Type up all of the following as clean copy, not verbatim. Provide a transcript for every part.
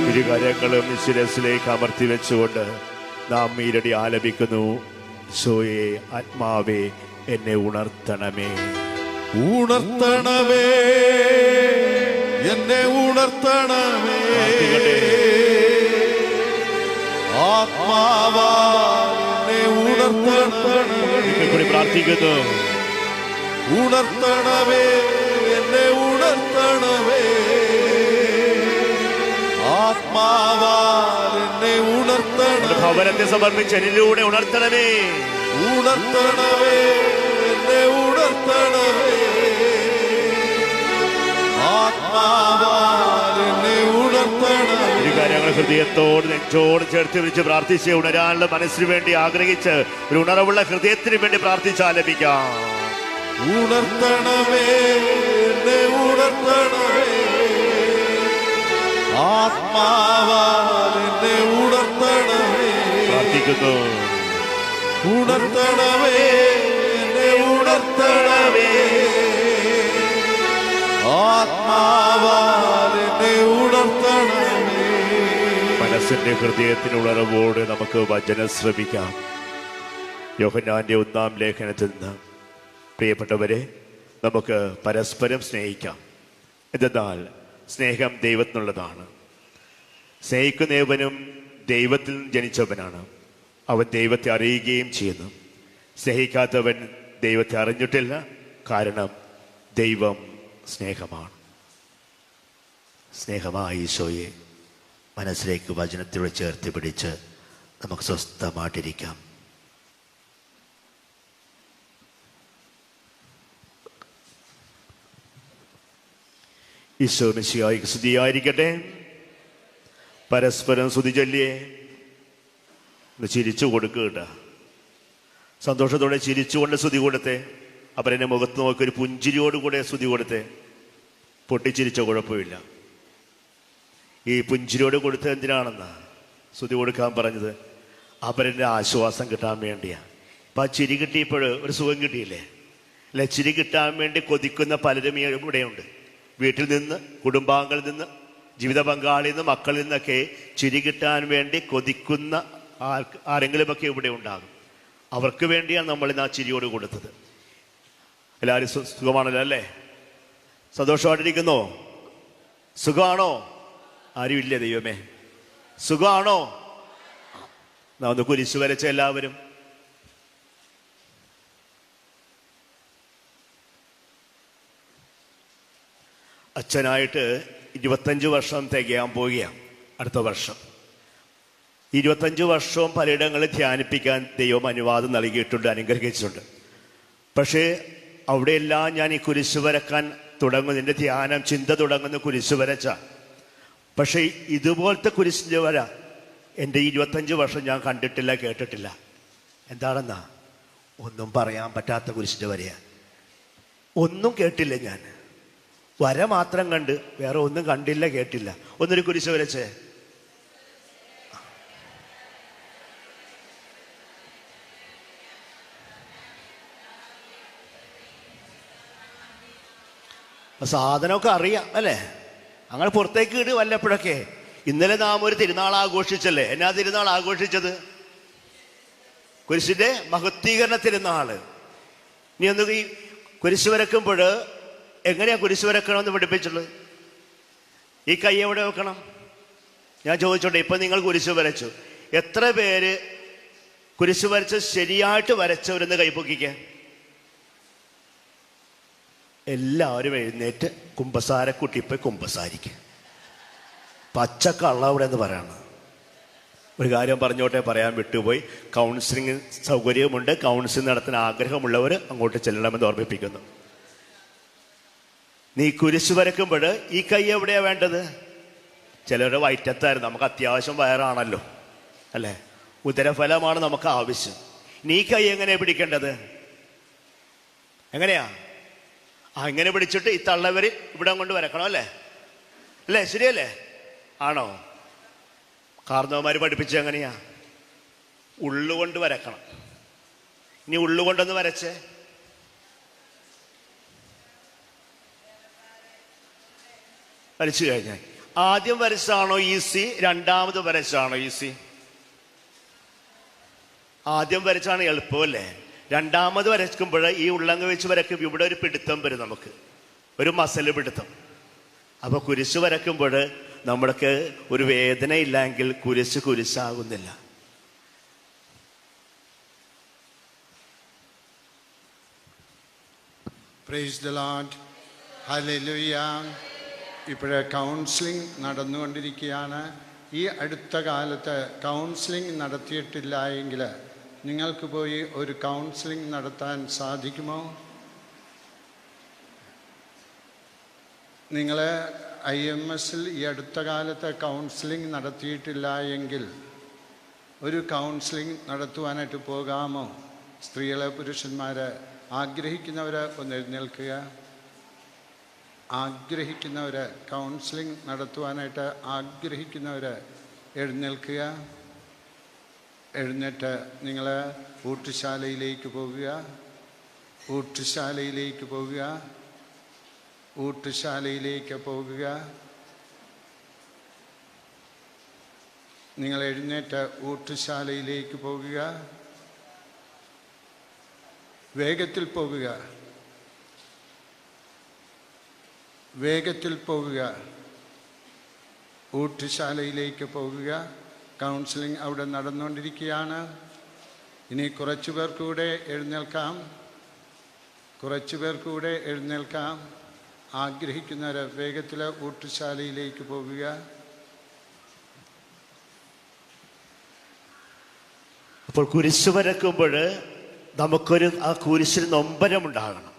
ഇരുകരങ്ങളും ശിരസിലേക്ക് അമർത്തി വെച്ചുകൊണ്ട് നാം ഈരടി ആലപിക്കുന്നു. ഈശോയെ, ആത്മാവേ, എന്നെ ഉണർത്തണമേ, ഉണർത്തണമേ, എന്നെ ഉണർത്തണമേ, ആത്മാവാ എന്നെ ഉണർത്തണമേ. പ്രാർത്ഥിക്കുന്നു. ഉണർത്തണമേ, എന്നെ ഉണർത്തണമേ, ആത്മാവാൽ എന്നെ ഉണർത്തണമേ. ഭവനത്തെ സമർപ്പിച്ച് എന്നിലൂടെ ഉണർത്തണമേ, ഉണർത്തണമേ, എന്നെ ഉണർത്തണമേ, ആത്മാവാൽ എന്നെ ഉണർത്തണമേ. ഈ കാര്യങ്ങൾ ഹൃദയത്തോട് നെഞ്ചോട് ചേർത്ത് വിളിച്ച് പ്രാർത്ഥിച്ച് ഉണരാനുള്ള മനസ്സിന് വേണ്ടി ആഗ്രഹിച്ച് ഒരു ഉണർവുള്ള ഹൃദയത്തിന് വേണ്ടി പ്രാർത്ഥിച്ചാലപിക്കാം. ഉണർത്തണമേ, എന്നെ ഉണർത്തണമേ, ആത്മാവാൽ എന്നെ ഉണർത്തണമേ. പ്രാർത്ഥിക്കുന്നു. ഉണർത്തണമേ, എന്നെ ഉണർത്തണമേ, ആത്മാവാൽ എന്നെ ഉണർത്തണമേ. മനസ്സിന്റെ ഹൃദയത്തിന് ഉണർവോട് നമുക്ക് വചനം ശ്രമിക്കാം. യോഹന്നാന്റെ 1-ാം ലേഖനത്തിൽ നിന്ന്, പ്രിയപ്പെട്ടവരെ, നമുക്ക് പരസ്പരം സ്നേഹിക്കാം. എന്തെന്നാൽ സ്നേഹം ദൈവത്തിനുള്ളതാണ്. സ്നേഹിക്കുന്നവനും ദൈവത്തിൽ ജനിച്ചവനാണ്. അവൻ ദൈവത്തെ അറിയുകയും ചെയ്യുന്നു. സ്നേഹിക്കാത്തവൻ ദൈവത്തെ അറിഞ്ഞിട്ടില്ല, കാരണം ദൈവം സ്നേഹമാണ്. സ്നേഹമായ ഈശോയെ മനസ്സിലേക്ക് വചനത്തിലൂടെ ചേർത്ത് പിടിച്ച് നമുക്ക് സ്വസ്ഥമായിട്ടിരിക്കാം. ഈശോ മിശിഹായ്ക്ക് സ്തുതിയായിരിക്കട്ടെ. പരസ്പരം സ്തുതി ചൊല്ലിയേ. ഒന്ന് ചിരിച്ചു കൊടുക്കുക കേട്ടോ. സന്തോഷത്തോടെ ചിരിച്ചുകൊണ്ട് സ്തുതി കൊടുത്തേ. അവരെന്നെ മുഖത്ത് നോക്കി ഒരു പുഞ്ചിരിയോടുകൂടെ സ്തുതി കൊടുത്തേ. പൊട്ടിച്ചിരിച്ച കുഴപ്പമില്ല. ഈ പുഞ്ചിരിയോട് കൊടുത്തത് എന്തിനാണെന്നാ സ്തുതി കൊടുക്കാൻ പറഞ്ഞത്? അവരുടെ ആശ്വാസം കിട്ടാൻ വേണ്ടിയാ. അപ്പം ആ ചിരി കിട്ടിയപ്പോൾ ഒരു സുഖം കിട്ടിയില്ലേ? അല്ലെ, ചിരി കിട്ടാൻ വേണ്ടി കൊതിക്കുന്ന പലരും ഇവിടെയുണ്ട്. വീട്ടിൽ നിന്ന്, കുടുംബാംഗങ്ങളിൽ നിന്ന്, ജീവിത പങ്കാളിയിൽ നിന്ന്, മക്കളിൽ നിന്നൊക്കെ ചിരി കിട്ടാൻ വേണ്ടി കൊതിക്കുന്ന ആരെങ്കിലുമൊക്കെ ഇവിടെ ഉണ്ടാകും. അവർക്ക് വേണ്ടിയാണ് നമ്മളിന്ന് ആ ചിരിയോട് കൊടുത്തത്. എല്ലാവരും സുഖമാണല്ലോ അല്ലേ? സന്തോഷമായിട്ടിരിക്കുന്നോ? സുഖമാണോ? ആരും ഇല്ലേ? ദൈവമേ, സുഖമാണോ? നാം ഒന്ന് കുരിശ് വരച്ച എല്ലാവരും. അച്ഛനായിട്ട് 25 വർഷം തികയാൻ പോവുകയാണ് അടുത്ത വർഷം. 25 വർഷവും പലയിടങ്ങളിൽ ധ്യാനിപ്പിക്കാൻ ദൈവം അനുവാദം നൽകിയിട്ടുണ്ട്, അനുഗ്രഹിച്ചിട്ടുണ്ട്. പക്ഷേ അവിടെയെല്ലാം ഞാൻ ഈ കുരിശ് വരക്കാൻ തുടങ്ങുന്നു, എൻ്റെ ധ്യാനം ചിന്ത തുടങ്ങുന്ന കുരിശ് വരച്ച. പക്ഷേ ഇതുപോലത്തെ കുരിശിൻ്റെ വര എൻ്റെ 25 വർഷം ഞാൻ കണ്ടിട്ടില്ല, കേട്ടിട്ടില്ല. എന്താണെന്നാ? ഒന്നും പറയാൻ പറ്റാത്ത കുരിശിൻ്റെ വരയാണ്. ഒന്നും കേട്ടില്ല ഞാൻ, വര മാത്രം കണ്ട്, വേറെ ഒന്നും കണ്ടില്ല, കേട്ടില്ല. ഒന്നൊരു കുരിശ് വരച്ചേ. സാധനമൊക്കെ അറിയാം അല്ലേ? അങ്ങനെ പുറത്തേക്ക് ഇട് വല്ലപ്പോഴൊക്കെ. ഇന്നലെ നാം ഒരു തിരുനാൾ ആഘോഷിച്ചല്ലേ? എന്നാ തിരുനാൾ ആഘോഷിച്ചത്? കുരിശിന്റെ മഹത്വീകരണ തിരുനാള്. ഇനി ഒന്ന് ഈ കുരിശ് വരക്കുമ്പോൾ എങ്ങനെയാ കുരിശ് വരക്കണമെന്ന് പഠിപ്പിച്ചുള്ളത്? ഈ കൈ എവിടെ വെക്കണം? ഞാൻ ചോദിച്ചോട്ടെ, ഇപ്പൊ നിങ്ങൾ കുരിശ് വരച്ചു, എത്ര പേര് കുരിശ് വരച്ച് ശരിയായിട്ട് വരച്ചവരെന്ന് കൈപ്പൊക്കിക്കുക. എല്ലാവരും എഴുന്നേറ്റ് കുമ്പസാരക്കുട്ടിപ്പോയി കുമ്പസാരിക്കുക. പച്ചക്കള്ള അവിടെ എന്ന് പറയണം. ഒരു കാര്യം പറഞ്ഞോട്ടെ, പറയാൻ വിട്ടുപോയി. കൗൺസിലിംഗ് സൗകര്യമുണ്ട്. കൗൺസിലിംഗ് നടത്താൻ ആഗ്രഹമുള്ളവർ അങ്ങോട്ട് ചെല്ലണമെന്ന് ഓർമ്മിപ്പിക്കുന്നു. നീ കുരിശ് വരക്കുമ്പോൾ ഈ കൈ എവിടെയാ വേണ്ടത്? ചിലരുടെ വയറ്റത്തായിരുന്നു. നമുക്ക് അത്യാവശ്യം വയറാണല്ലോ അല്ലേ? ഉദരഫലമാണ് നമുക്ക് ആവശ്യം. നീ കൈ എങ്ങനെയാ പിടിക്കേണ്ടത്? എങ്ങനെയാ? അങ്ങനെ പിടിച്ചിട്ട് ഈ തള്ളവര് ഇവിടെ കൊണ്ട് വരക്കണം അല്ലേ? അല്ലേ? ശരിയല്ലേ? ആണോ? കാർന്നവന്മാര് പഠിപ്പിച്ച എങ്ങനെയാ? ഉള്ളുകൊണ്ട് വരക്കണം. ഇനി ഉള്ളുകൊണ്ടൊന്ന് വരച്ചേ. വരച്ചു കഴിഞ്ഞാൽ ആദ്യം വരച്ചാണോ ഈസി, രണ്ടാമത് വരച്ചാണോ ഈസി? ആദ്യം വരച്ചാണ് എളുപ്പമല്ലേ? രണ്ടാമത് വരയ്ക്കുമ്പോൾ ഈ ഉള്ളങ്ങ വെച്ച് വരയ്ക്കും ഇവിടെ ഒരു പിടുത്തം വരും, നമുക്ക് ഒരു മസല് പിടുത്തം. അപ്പൊ കുരിശ് വരയ്ക്കുമ്പോൾ നമ്മൾക്ക് ഒരു വേദന ഇല്ലെങ്കിൽ കുരിശ് കുരിശാകുന്നില്ല. Praise the lord, hallelujah. ഇപ്പോഴേ കൗൺസിലിംഗ് നടന്നുകൊണ്ടിരിക്കുകയാണ്. ഈ അടുത്ത കാലത്ത് കൗൺസിലിംഗ് നടത്തിയിട്ടില്ല എങ്കിൽ നിങ്ങൾക്ക് പോയി ഒരു കൗൺസിലിംഗ് നടത്താൻ സാധിക്കുമോ? നിങ്ങൾ IMSൽ ഈ അടുത്ത കാലത്ത് കൗൺസിലിംഗ് നടത്തിയിട്ടില്ല എങ്കിൽ ഒരു കൗൺസിലിംഗ് നടത്തുവാനായിട്ട് പോകാമോ? സ്ത്രീകളെ, പുരുഷന്മാർ, ആഗ്രഹിക്കുന്നവർ ഒന്ന് എഴുന്നേൽക്കുക. ആഗ്രഹിക്കുന്നവർ, കൗൺസിലിംഗ് നടത്തുവാനായിട്ട് ആഗ്രഹിക്കുന്നവർ എഴുന്നേൽക്കുക. എഴുന്നേറ്റ് നിങ്ങൾ ഊട്ടുശാലയിലേക്ക് പോകുക. ഊട്ടുശാലയിലേക്ക് പോകുക. ഊട്ടുശാലയിലേക്ക് പോകുക. നിങ്ങൾ എഴുന്നേറ്റ് ഊട്ടുശാലയിലേക്ക് പോകുക. വേഗത്തിൽ പോകുക. വേഗത്തിൽ പോകുക. ഊട്ടുശാലയിലേക്ക് പോകുക. കൗൺസിലിംഗ് അവിടെ നടന്നുകൊണ്ടിരിക്കുകയാണ്. ഇനി കുറച്ചു പേർക്കൂടെ എഴുന്നേൽക്കാം. കുറച്ചു പേർക്കൂടെ എഴുന്നേൽക്കാം. ആഗ്രഹിക്കുന്നവർ വേഗത്തിൽ ഊട്ടുശാലയിലേക്ക് പോകുക. അപ്പോൾ കുരിശ് വരക്കുമ്പോൾ നമുക്കൊരു ആ കുരിശിന് നൊമ്പരമുണ്ടാകണം.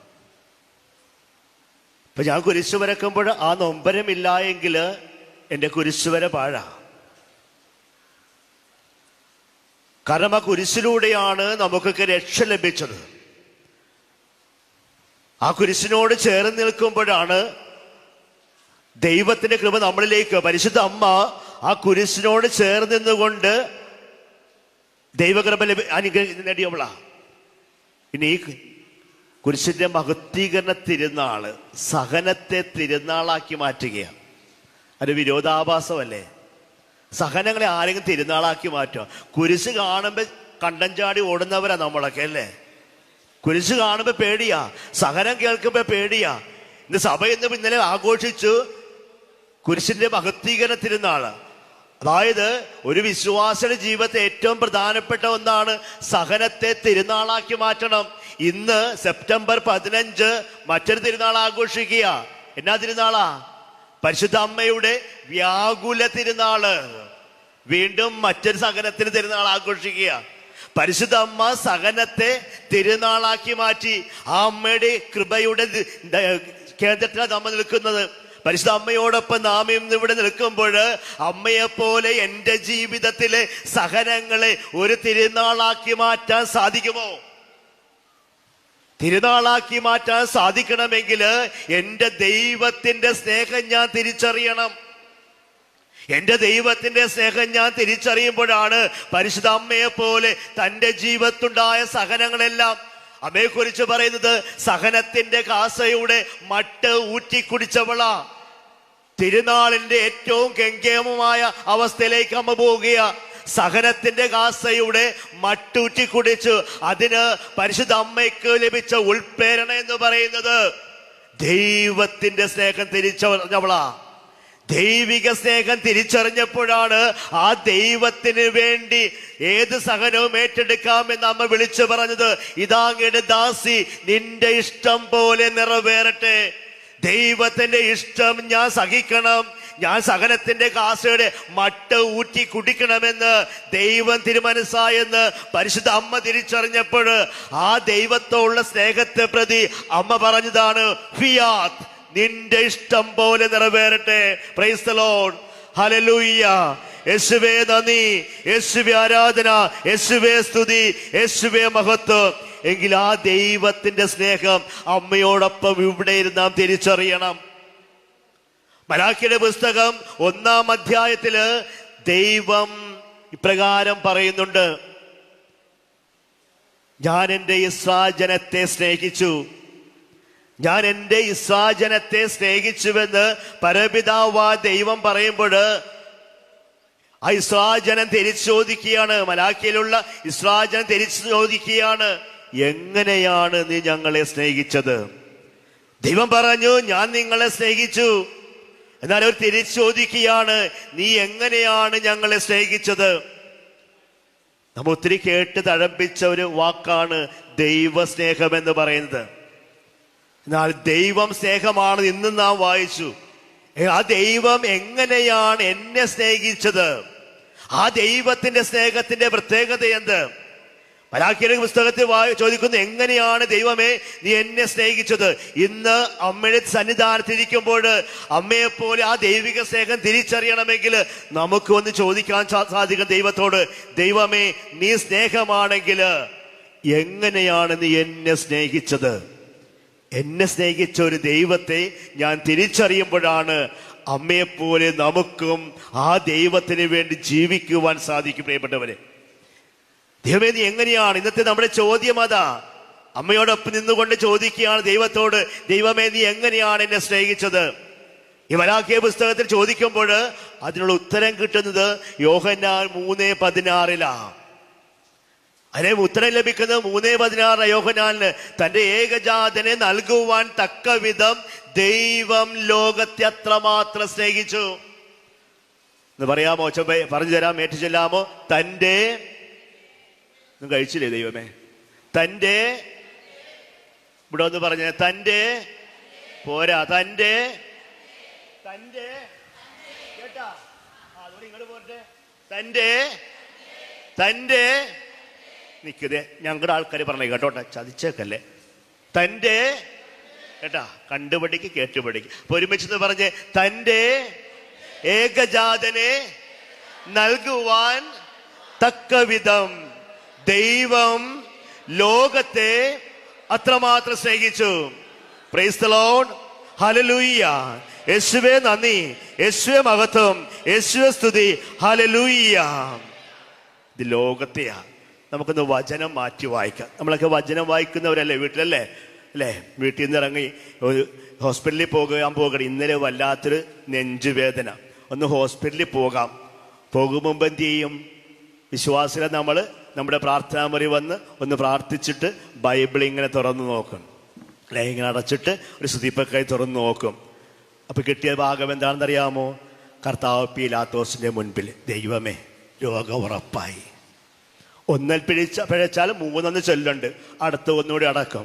ഇപ്പൊ ഞാൻ കുരിശ് വരക്കുമ്പോൾ ആ നൊമ്പരമില്ല എങ്കിൽ എൻ്റെ കുരിശ് വര പാഴാ. കാരണം ആ കുരിശിലൂടെയാണ് നമുക്കൊക്കെ രക്ഷ ലഭിച്ചത്. ആ കുരിശിനോട് ചേർന്ന് നിൽക്കുമ്പോഴാണ് ദൈവത്തിന്റെ കൃപ നമ്മളിലേക്ക്, പരിശുദ്ധ അമ്മ ആ കുരിശിനോട് ചേർന്ന് നിന്നുകൊണ്ട് ദൈവകൃപ നേടിയവളാ. ഇനി ഈ കുരിശിന്റെ മഹത്വീകരണ തിരുനാള് സഹനത്തെ തിരുനാളാക്കി മാറ്റുകയാണ്. അത് വിരോധാഭാസമല്ലേ? സഹനങ്ങളെ ആരെങ്കിലും തിരുനാളാക്കി മാറ്റുക? കുരിശ് കാണുമ്പോൾ കണ്ടം ചാടി ഓടുന്നവരാ നമ്മളൊക്കെ അല്ലേ? കുരിശ് കാണുമ്പോൾ പേടിയാ, സഹനം കേൾക്കുമ്പോൾ പേടിയാ. ഇന്ന് സഭ ഇന്നലെ ആഘോഷിച്ചു കുരിശിന്റെ മഹത്വീകരണ തിരുനാള്. അതായത് ഒരു വിശ്വാസിയുടെ ജീവിതത്തെ ഏറ്റവും പ്രധാനപ്പെട്ട ഒന്നാണ് സഹനത്തെ തിരുനാളാക്കി മാറ്റണം. ഇന്ന് സെപ്റ്റംബർ 15 മറ്റൊരു തിരുനാൾ ആഘോഷിക്കുക. എന്നാ തിരുനാളാ? പരിശുദ്ധ അമ്മയുടെ വ്യാകുല തിരുനാള്. വീണ്ടും മറ്റൊരു സഹനത്തിന് തിരുനാൾ ആഘോഷിക്കുക. പരിശുദ്ധ അമ്മ സഹനത്തെ തിരുനാളാക്കി മാറ്റി. ആ അമ്മയുടെ കൃപയുടെ കേന്ദ്രത്തിലാണ് നമ്മ നിൽക്കുന്നത്. പരിശുദ്ധ അമ്മയോടൊപ്പം നാം ഇന്ന് ഇവിടെ നിൽക്കുമ്പോൾ അമ്മയെപ്പോലെ എൻ്റെ ജീവിതത്തിലെ സഹനങ്ങളെ ഒരു തിരുനാളാക്കി മാറ്റാൻ സാധിക്കുമോ? തിരുനാളാക്കി മാറ്റാൻ സാധിക്കണമെങ്കിൽ എൻ്റെ ദൈവത്തിന്റെ സ്നേഹം ഞാൻ തിരിച്ചറിയണം. എൻ്റെ ദൈവത്തിന്റെ സ്നേഹം ഞാൻ തിരിച്ചറിയുമ്പോഴാണ് പരിശുദ്ധ അമ്മയെ പോലെ തൻ്റെ ജീവിതത്തിലുണ്ടായ സഹനങ്ങളെല്ലാം അമ്മയെക്കുറിച്ച് പറയുന്നത് സഹനത്തിന്റെ കാസയുടെ മട്ട് ഊറ്റിക്കുടിച്ചവളാ. തിരുനാളിന്റെ ഏറ്റവും ഗംഭീരമായ അവസ്ഥയിലേക്ക് അമ്മ പോവുകയാ. സഹനത്തിന്റെ കാസയുടെ മട്ടൂറ്റി കുടിച്ചു. അതിന് പരിശുദ്ധ അമ്മയ്ക്ക് ലഭിച്ച ഉൾപ്രേരണ എന്ന് പറയുന്നത് ദൈവത്തിന്റെ സ്നേഹം തിരിച്ചറിഞ്ഞവളാ. ദൈവിക സ്നേഹം തിരിച്ചറിഞ്ഞപ്പോഴാണ് ആ ദൈവത്തിന് വേണ്ടി ഏത് സഹനവും ഏറ്റെടുക്കാമെന്ന് അമ്മ വിളിച്ചു പറഞ്ഞത്. ഇതാങ്ങയുടെ ദാസി, നിന്റെ ഇഷ്ടം പോലെ നിറവേറട്ടെ. ദൈവത്തിന്റെ ഇഷ്ടം ഞാൻ സഹിക്കണം, ഞാൻ സഹനത്തിന്റെ കാസയുടെ മട്ട് ഊറ്റി കുടിക്കണമെന്ന് ദൈവം തിരുമനസ്സായെന്ന് പരിശുദ്ധ അമ്മ തിരിച്ചറിഞ്ഞപ്പോൾ ആ ദൈവത്തോടുള്ള സ്നേഹത്തെ പ്രതി അമ്മ പറഞ്ഞതാണ് ഫിയാത്ത്, നിന്റെ ഇഷ്ടം പോലെ നിറവേറട്ടെ. Praise the lord, hallelujah. യേശുവേ നന്ദി, യേശുവേ ആരാധന, യേശുവേ സ്തുതി, യേശുവേ മഹത്വം. എങ്കിൽ ആ ദൈവത്തിന്റെ സ്നേഹം അമ്മയോടൊപ്പം ഇവിടെ ഇരുന്ന് നാം തിരിച്ചറിയണം. മലാക്കിയുടെ പുസ്തകം 1-ാം അധ്യായത്തില് ദൈവം ഇപ്രകാരം പറയുന്നുണ്ട്, ഞാൻ എൻ്റെ ഇസ്രായേൽ ജനത്തെ സ്നേഹിച്ചു, ഞാൻ എൻ്റെ ഇസ്രായേൽ സ്നേഹിച്ചുവെന്ന് പരപിതാവായ ദൈവം പറയുമ്പോൾ ആ ഇസ്രായേൽ തിരിച്ചു ചോദിക്കുകയാണ്, മലാഖിയിലുള്ള ഇസ്രായേൽ തിരിച്ചു ചോദിക്കുകയാണ്, എങ്ങനെയാണ് നീ ഞങ്ങളെ സ്നേഹിച്ചത്? ദൈവം പറഞ്ഞു, ഞാൻ നിങ്ങളെ സ്നേഹിച്ചു. എന്നാൽ അവർ തിരിച്ചു ചോദിക്കുകയാണ്, നീ എങ്ങനെയാണ് ഞങ്ങളെ സ്നേഹിച്ചത്? നമ്മ ഒത്തിരി കേട്ട് തഴപ്പിച്ച ഒരു വാക്കാണ് ദൈവസ്നേഹം എന്ന് പറയുന്നത്. എന്നാൽ ദൈവം സ്നേഹമാണ് ഇന്നും നാം വായിച്ചു. ആ ദൈവം എങ്ങനെയാണ് എന്നെ സ്നേഹിച്ചത്? ആ ദൈവത്തിന്റെ സ്നേഹത്തിന്റെ പ്രത്യേകത എന്ത്? മലാഖിയുടെ പുസ്തകത്തിൽ ചോദിക്കുന്നു, എങ്ങനെയാണ് ദൈവമേ നീ എന്നെ സ്നേഹിച്ചത്? ഇന്ന് അമ്മയുടെ സന്നിധാനത്തിരിക്കുമ്പോൾ അമ്മയെപ്പോലെ ആ ദൈവിക സ്നേഹം തിരിച്ചറിയണമെങ്കിൽ നമുക്ക് ഒന്ന് ചോദിക്കാൻ സാധിക്കും ദൈവത്തോട്, ദൈവമേ നീ സ്നേഹമാണെങ്കിൽ എങ്ങനെയാണ് നീ എന്നെ സ്നേഹിച്ചത്? എന്നെ സ്നേഹിച്ച ഒരു ദൈവത്തെ ഞാൻ തിരിച്ചറിയുമ്പോഴാണ് അമ്മയെപ്പോലെ നമുക്കും ആ ദൈവത്തിന് വേണ്ടി ജീവിക്കുവാൻ സാധിക്കും. പ്രിയപ്പെട്ടവരെ, ദൈവമേ നീ എങ്ങനെയാണ്? ഇന്നത്തെ നമ്മുടെ ചോദ്യം അതാ. അമ്മയോടൊപ്പം നിന്നുകൊണ്ട് ചോദിക്കുകയാണ് ദൈവത്തോട്, ദൈവമേ നീ എങ്ങനെയാണ് എന്നെ സ്നേഹിച്ചത്? ഈ മലാഖിയ പുസ്തകത്തിൽ ചോദിക്കുമ്പോൾ അതിനുള്ള ഉത്തരം കിട്ടുന്നത് യോഹന്നാൻ 3:16 അതിനെ ഉത്തരം ലഭിക്കുന്നത് 3:16 യോഹന്നാനിന്. തന്റെ ഏകജാതനെ നൽകുവാൻ തക്ക വിധം ദൈവം ലോകത്തെ അത്രമാത്രം സ്നേഹിച്ചു എന്ന് പറയാമോ? പറഞ്ഞു തരാം, ഏറ്റു ചെല്ലാമോ? തന്റെ ഒന്നും കഴിച്ചില്ലേ ദൈവമേ? തന്റെ ഇവിടെ ഒന്ന് പറഞ്ഞ, തന്റെ പോരാ, തന്റെ കേട്ടാ, അതുകൊണ്ട് ഇങ്ങോട്ട് പോരട്ടെ. തന്റെ നിൽക്കുന്നേ, ഞങ്ങളുടെ ആൾക്കാർ പറഞ്ഞേ കേട്ടോട്ടെ, ചതിച്ചേക്കല്ലേ. തന്റെ കേട്ടാ, കണ്ടുപഠിക്ക് കേട്ടുപഠിക്ക്. അപ്പൊ ഒരുമിച്ച് പറഞ്ഞ്, തന്റെ ഏകജാതനെ നൽകുവാൻ തക്കവിധം ദൈവം ലോകത്തെ അത്രമാത്രം സ്നേഹിച്ചു. Praise the lord, hallelujah. യേശുവേ നന്ദി, യേശുവേ മഹത്വം, യേശുവേ സ്തുതി, ഹല്ലേലൂയ. ഇത് ലോകത്തെയാ. നമുക്കൊന്ന് വചനം മാറ്റി വായിക്കാം. നമ്മളൊക്കെ വചനം വായിക്കുന്നവരല്ലേ വീട്ടിലല്ലേ? അല്ലേ? വീട്ടിൽ നിന്ന് ഇറങ്ങി ഹോസ്പിറ്റലിൽ പോകണം. ഇന്നലെ വല്ലാത്തൊരു നെഞ്ചുവേദന, ഒന്ന് ഹോസ്പിറ്റലിൽ പോകാം. പോകും മുമ്പ് എന്ത് ചെയ്യും? വിശ്വാസികളെ നമ്മൾ നമ്മുടെ പ്രാർത്ഥനാ മുറി വന്ന് ഒന്ന് പ്രാർത്ഥിച്ചിട്ട് ബൈബിൾ ഇങ്ങനെ തുറന്നു നോക്കും, അല്ലെ? ഇങ്ങനെ അടച്ചിട്ട് ഒരു സ്തുതിപ്പക്കായി തുറന്നു നോക്കും. അപ്പൊ കിട്ടിയ ഭാഗം എന്താണെന്നറിയാമോ? കർത്താവ് പീലാത്തോസിന്റെ മുൻപിൽ, ദൈവമേ രോഗം ഉറപ്പായി. ഒന്നിൽ പിഴച്ചാൽ 3 ചൊല്ലുണ്ട്, അടുത്ത ഒന്നുകൂടി അടക്കം.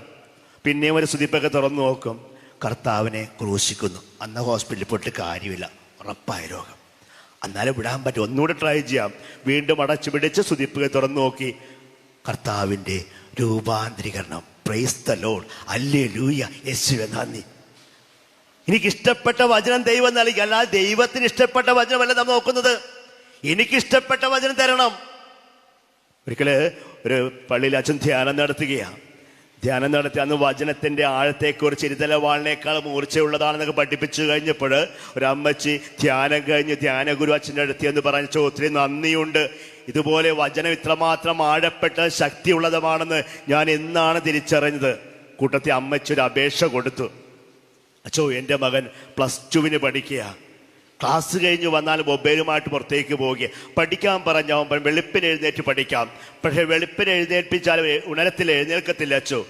പിന്നെയും ഒരു സ്തുതിപ്പൊക്കെ തുറന്നു നോക്കും, കർത്താവിനെ ക്രൂശിക്കുന്നു. അന്ന് ഹോസ്പിറ്റലിൽ പോയിട്ട് കാര്യമില്ല, ഉറപ്പായ രോഗം. എന്നാലും വിടാൻ പറ്റും, ഒന്നുകൂടി ട്രൈ ചെയ്യാം. വീണ്ടും അടച്ചു പിടിച്ച് സ്തുതിപ്പൊക്കെ തുറന്നു നോക്കി, കർത്താവിൻ്റെ രൂപാന്തരീകരണം. പ്രൈസ് ദി ലോർഡ്, ഹല്ലേലൂയ, യേശുവേ നന്ദി. എനിക്കിഷ്ടപ്പെട്ട വചനം ദൈവം നൽകി, അല്ലാതെ ദൈവത്തിന് ഇഷ്ടപ്പെട്ട വചനമല്ല നാം നോക്കുന്നത്. എനിക്കിഷ്ടപ്പെട്ട വചനം തരണം. ഒരിക്കല് ഒരു പള്ളിയിൽ അച്ഛൻ ധ്യാനം നടത്തുകയാണ്. ധ്യാനം നടത്തി അന്ന് വചനത്തിന്റെ ആഴത്തെക്കുറിച്ച് ഇരുതല വാളിനേക്കാൾ മൂർച്ചയുള്ളതാണെന്നൊക്കെ പഠിപ്പിച്ചു കഴിഞ്ഞപ്പോൾ ഒരു അമ്മച്ചി ധ്യാനം കഴിഞ്ഞ് ധ്യാനഗുരു അച്ഛൻ്റെ അടുത്ത് എന്ന് പറഞ്ഞു, ഒത്തിരി നന്ദിയുണ്ട്, ഇതുപോലെ വചനം ഇത്രമാത്രം ആഴപ്പെട്ട ശക്തിയുള്ളതുമാണെന്ന് ഞാൻ എന്നാണ് തിരിച്ചറിഞ്ഞത്. കൂട്ടത്തിൽ അമ്മച്ചി ഒരു അപേക്ഷ കൊടുത്തു. അച്ഛോ, എൻ്റെ മകൻ +2 പഠിക്കുക, ക്ലാസ് കഴിഞ്ഞ് വന്നാൽ മൊബൈലുമായിട്ട് പുറത്തേക്ക് പോവുക. പഠിക്കാൻ പറഞ്ഞാൽ വെളുപ്പിന് എഴുന്നേറ്റ് പഠിക്കാം, പക്ഷെ വെളുപ്പിന് എഴുന്നേൽപ്പിച്ചാൽ ഉണരത്തിൽ എഴുന്നേൽക്കത്തില്ല അച്ചോ.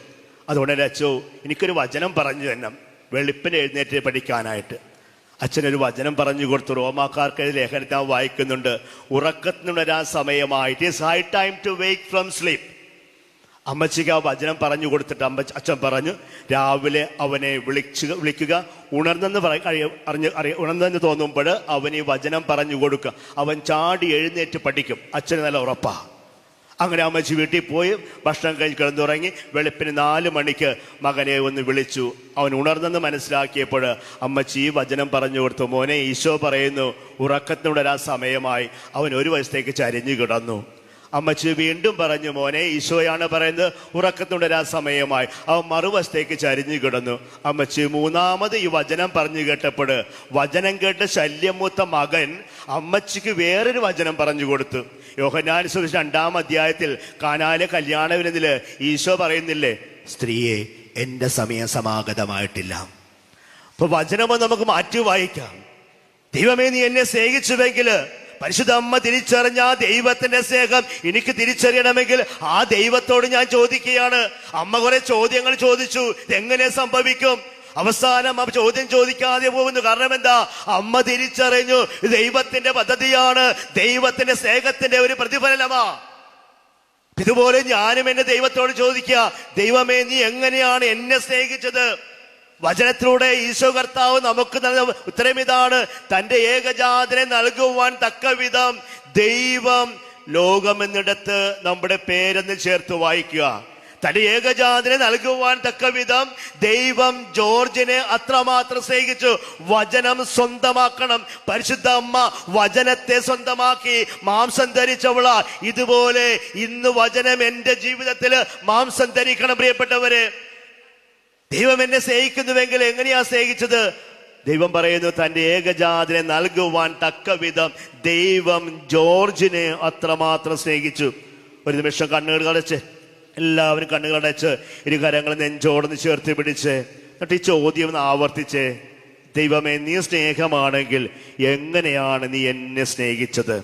അതുകൊണ്ട് അച്ചോ എനിക്കൊരു വചനം പറഞ്ഞു തന്നെ വെളുപ്പിന് എഴുന്നേറ്റ് പഠിക്കാനായിട്ട്. അച്ഛനൊരു വചനം പറഞ്ഞു കൊടുത്തു. റോമാക്കാർക്ക് ലേഖനത്തിൽ വായിക്കുന്നുണ്ട്, ഉറക്കത്തിനുണരാൻ സമയമായി, it is high time to wake from sleep. അമ്മച്ചിക്ക് ആ വചനം പറഞ്ഞു കൊടുത്തിട്ട് അച്ഛൻ പറഞ്ഞു, രാവിലെ അവനെ വിളിക്കുക, ഉണർന്നെന്ന് തോന്നുമ്പോൾ അവന് ഈ വചനം പറഞ്ഞു കൊടുക്കുക, അവൻ ചാടി എഴുന്നേറ്റ് പഠിക്കും. അച്ഛന് നല്ല ഉറപ്പാ. അങ്ങനെ അമ്മച്ചി വീട്ടിൽ പോയി ഭക്ഷണം കഴിച്ച് കിടന്നുറങ്ങി. വെളുപ്പിന് 4 മണിക്ക് മകനെ ഒന്ന് വിളിച്ചു. അവൻ ഉണർന്നെന്ന് മനസ്സിലാക്കിയപ്പോൾ അമ്മച്ചി ഈ വചനം പറഞ്ഞു കൊടുത്തു, മോനെ ഈശോ പറയുന്നു ഉറക്കത്തിനുണരാൻ സമയമായി. അവൻ 1 വയസ്സത്തേക്ക് ചരിഞ്ഞു കിടന്നു. അമ്മച്ചി വീണ്ടും പറഞ്ഞു, മോനെ ഈശോയാണ് പറയുന്നത് ഉറക്കത്തിനുണരാൻ സമയമായി. അവൻ മറുവശത്തേക്ക് ചരിഞ്ഞു കിടന്നു. അമ്മച്ചി 3ാമത് ഈ വചനം പറഞ്ഞു കേട്ടപ്പോൾ വചനം കേട്ട് ശല്യം മൂത്ത മകൻ അമ്മച്ചിക്ക് വേറൊരു വചനം പറഞ്ഞു കൊടുത്തു. യോഹന്നാൻ സുവിശേഷം 2-ാം അധ്യായത്തിൽ കാനായിലെ കല്യാണ വിരുന്നില് ഈശോ പറയുന്നില്ലേ, സ്ത്രീയെ എൻ്റെ സമയം സമാഗതമായിട്ടില്ല. അപ്പൊ വചനമോ നമുക്ക് മാറ്റി വായിക്കാം. ദൈവമേ, നീ എന്നെ സ്നേഹിച്ചുവെങ്കിൽ, പരിശുദ്ധ അമ്മ തിരിച്ചറിഞ്ഞ ആ ദൈവത്തിന്റെ സ്നേഹം എനിക്ക് തിരിച്ചറിയണമെങ്കിൽ ആ ദൈവത്തോട് ഞാൻ ചോദിക്കുകയാണ്. അമ്മ കുറെ ചോദ്യങ്ങൾ ചോദിച്ചു, ഇതെങ്ങനെ സംഭവിക്കും? അവസാനം ആ ചോദ്യം ചോദിക്കാതെ പോകുന്നു. കാരണം എന്താ? അമ്മ തിരിച്ചറിഞ്ഞു, ദൈവത്തിന്റെ പദ്ധതിയാണ്, ദൈവത്തിന്റെ സ്നേഹത്തിന്റെ ഒരു പ്രതിഫലനമാ. ഇതുപോലെ ഞാനും എന്റെ ദൈവത്തോട് ചോദിക്കുക, ദൈവമേ, നീ എങ്ങനെയാണ് എന്നെ സ്നേഹിച്ചത്? വചനത്തിലൂടെ ഈശോ കർത്താവ് നമുക്ക് നൽകുന്ന ഉത്തരം ഇതാണ്: തന്റെ ഏകജാതനെ നൽകുവാൻ തക്ക വിധം ദൈവം ലോകമെന്നിടത്ത് നമ്മുടെ പേരെന്ന് ചേർത്ത് വായിക്കുക. തന്റെ ഏകജാതനെ നൽകുവാൻ തക്ക വിധം ദൈവം ജോർജിനെ അത്രമാത്രം സ്നേഹിച്ചു. വചനം സ്വന്തമാക്കണം. പരിശുദ്ധ അമ്മ വചനത്തെ സ്വന്തമാക്കി മാംസം ധരിച്ചവള. ഇതുപോലെ ഇന്ന് വചനം എന്റെ ജീവിതത്തിൽ മാംസം ധരിക്കണം. പ്രിയപ്പെട്ടവരെ, ദൈവം എന്നെ സ്നേഹിക്കുന്നുവെങ്കിൽ എങ്ങനെയാ സ്നേഹിച്ചത്? ദൈവം പറയുന്നു, തന്റെ ഏകജാതനെ നൽകുവാൻ തക്ക വിധം ദൈവം ജോർജിനെ അത്രമാത്രം സ്നേഹിച്ചു. ഒരു നിമിഷം കണ്ണുകൾ അടച്ച്, എല്ലാവരും കണ്ണുകൾ അടച്ച് ഇരു കരങ്ങൾ നെഞ്ചോടൊന്ന് ചേർത്ത് പിടിച്ച്, എന്നിട്ട് ഈ ചോദ്യം ഒന്ന് ആവർത്തിച്ച്, ദൈവമേ, നീ സ്നേഹമാണെങ്കിൽ എങ്ങനെയാണ് നീ എന്നെ സ്നേഹിച്ചത്?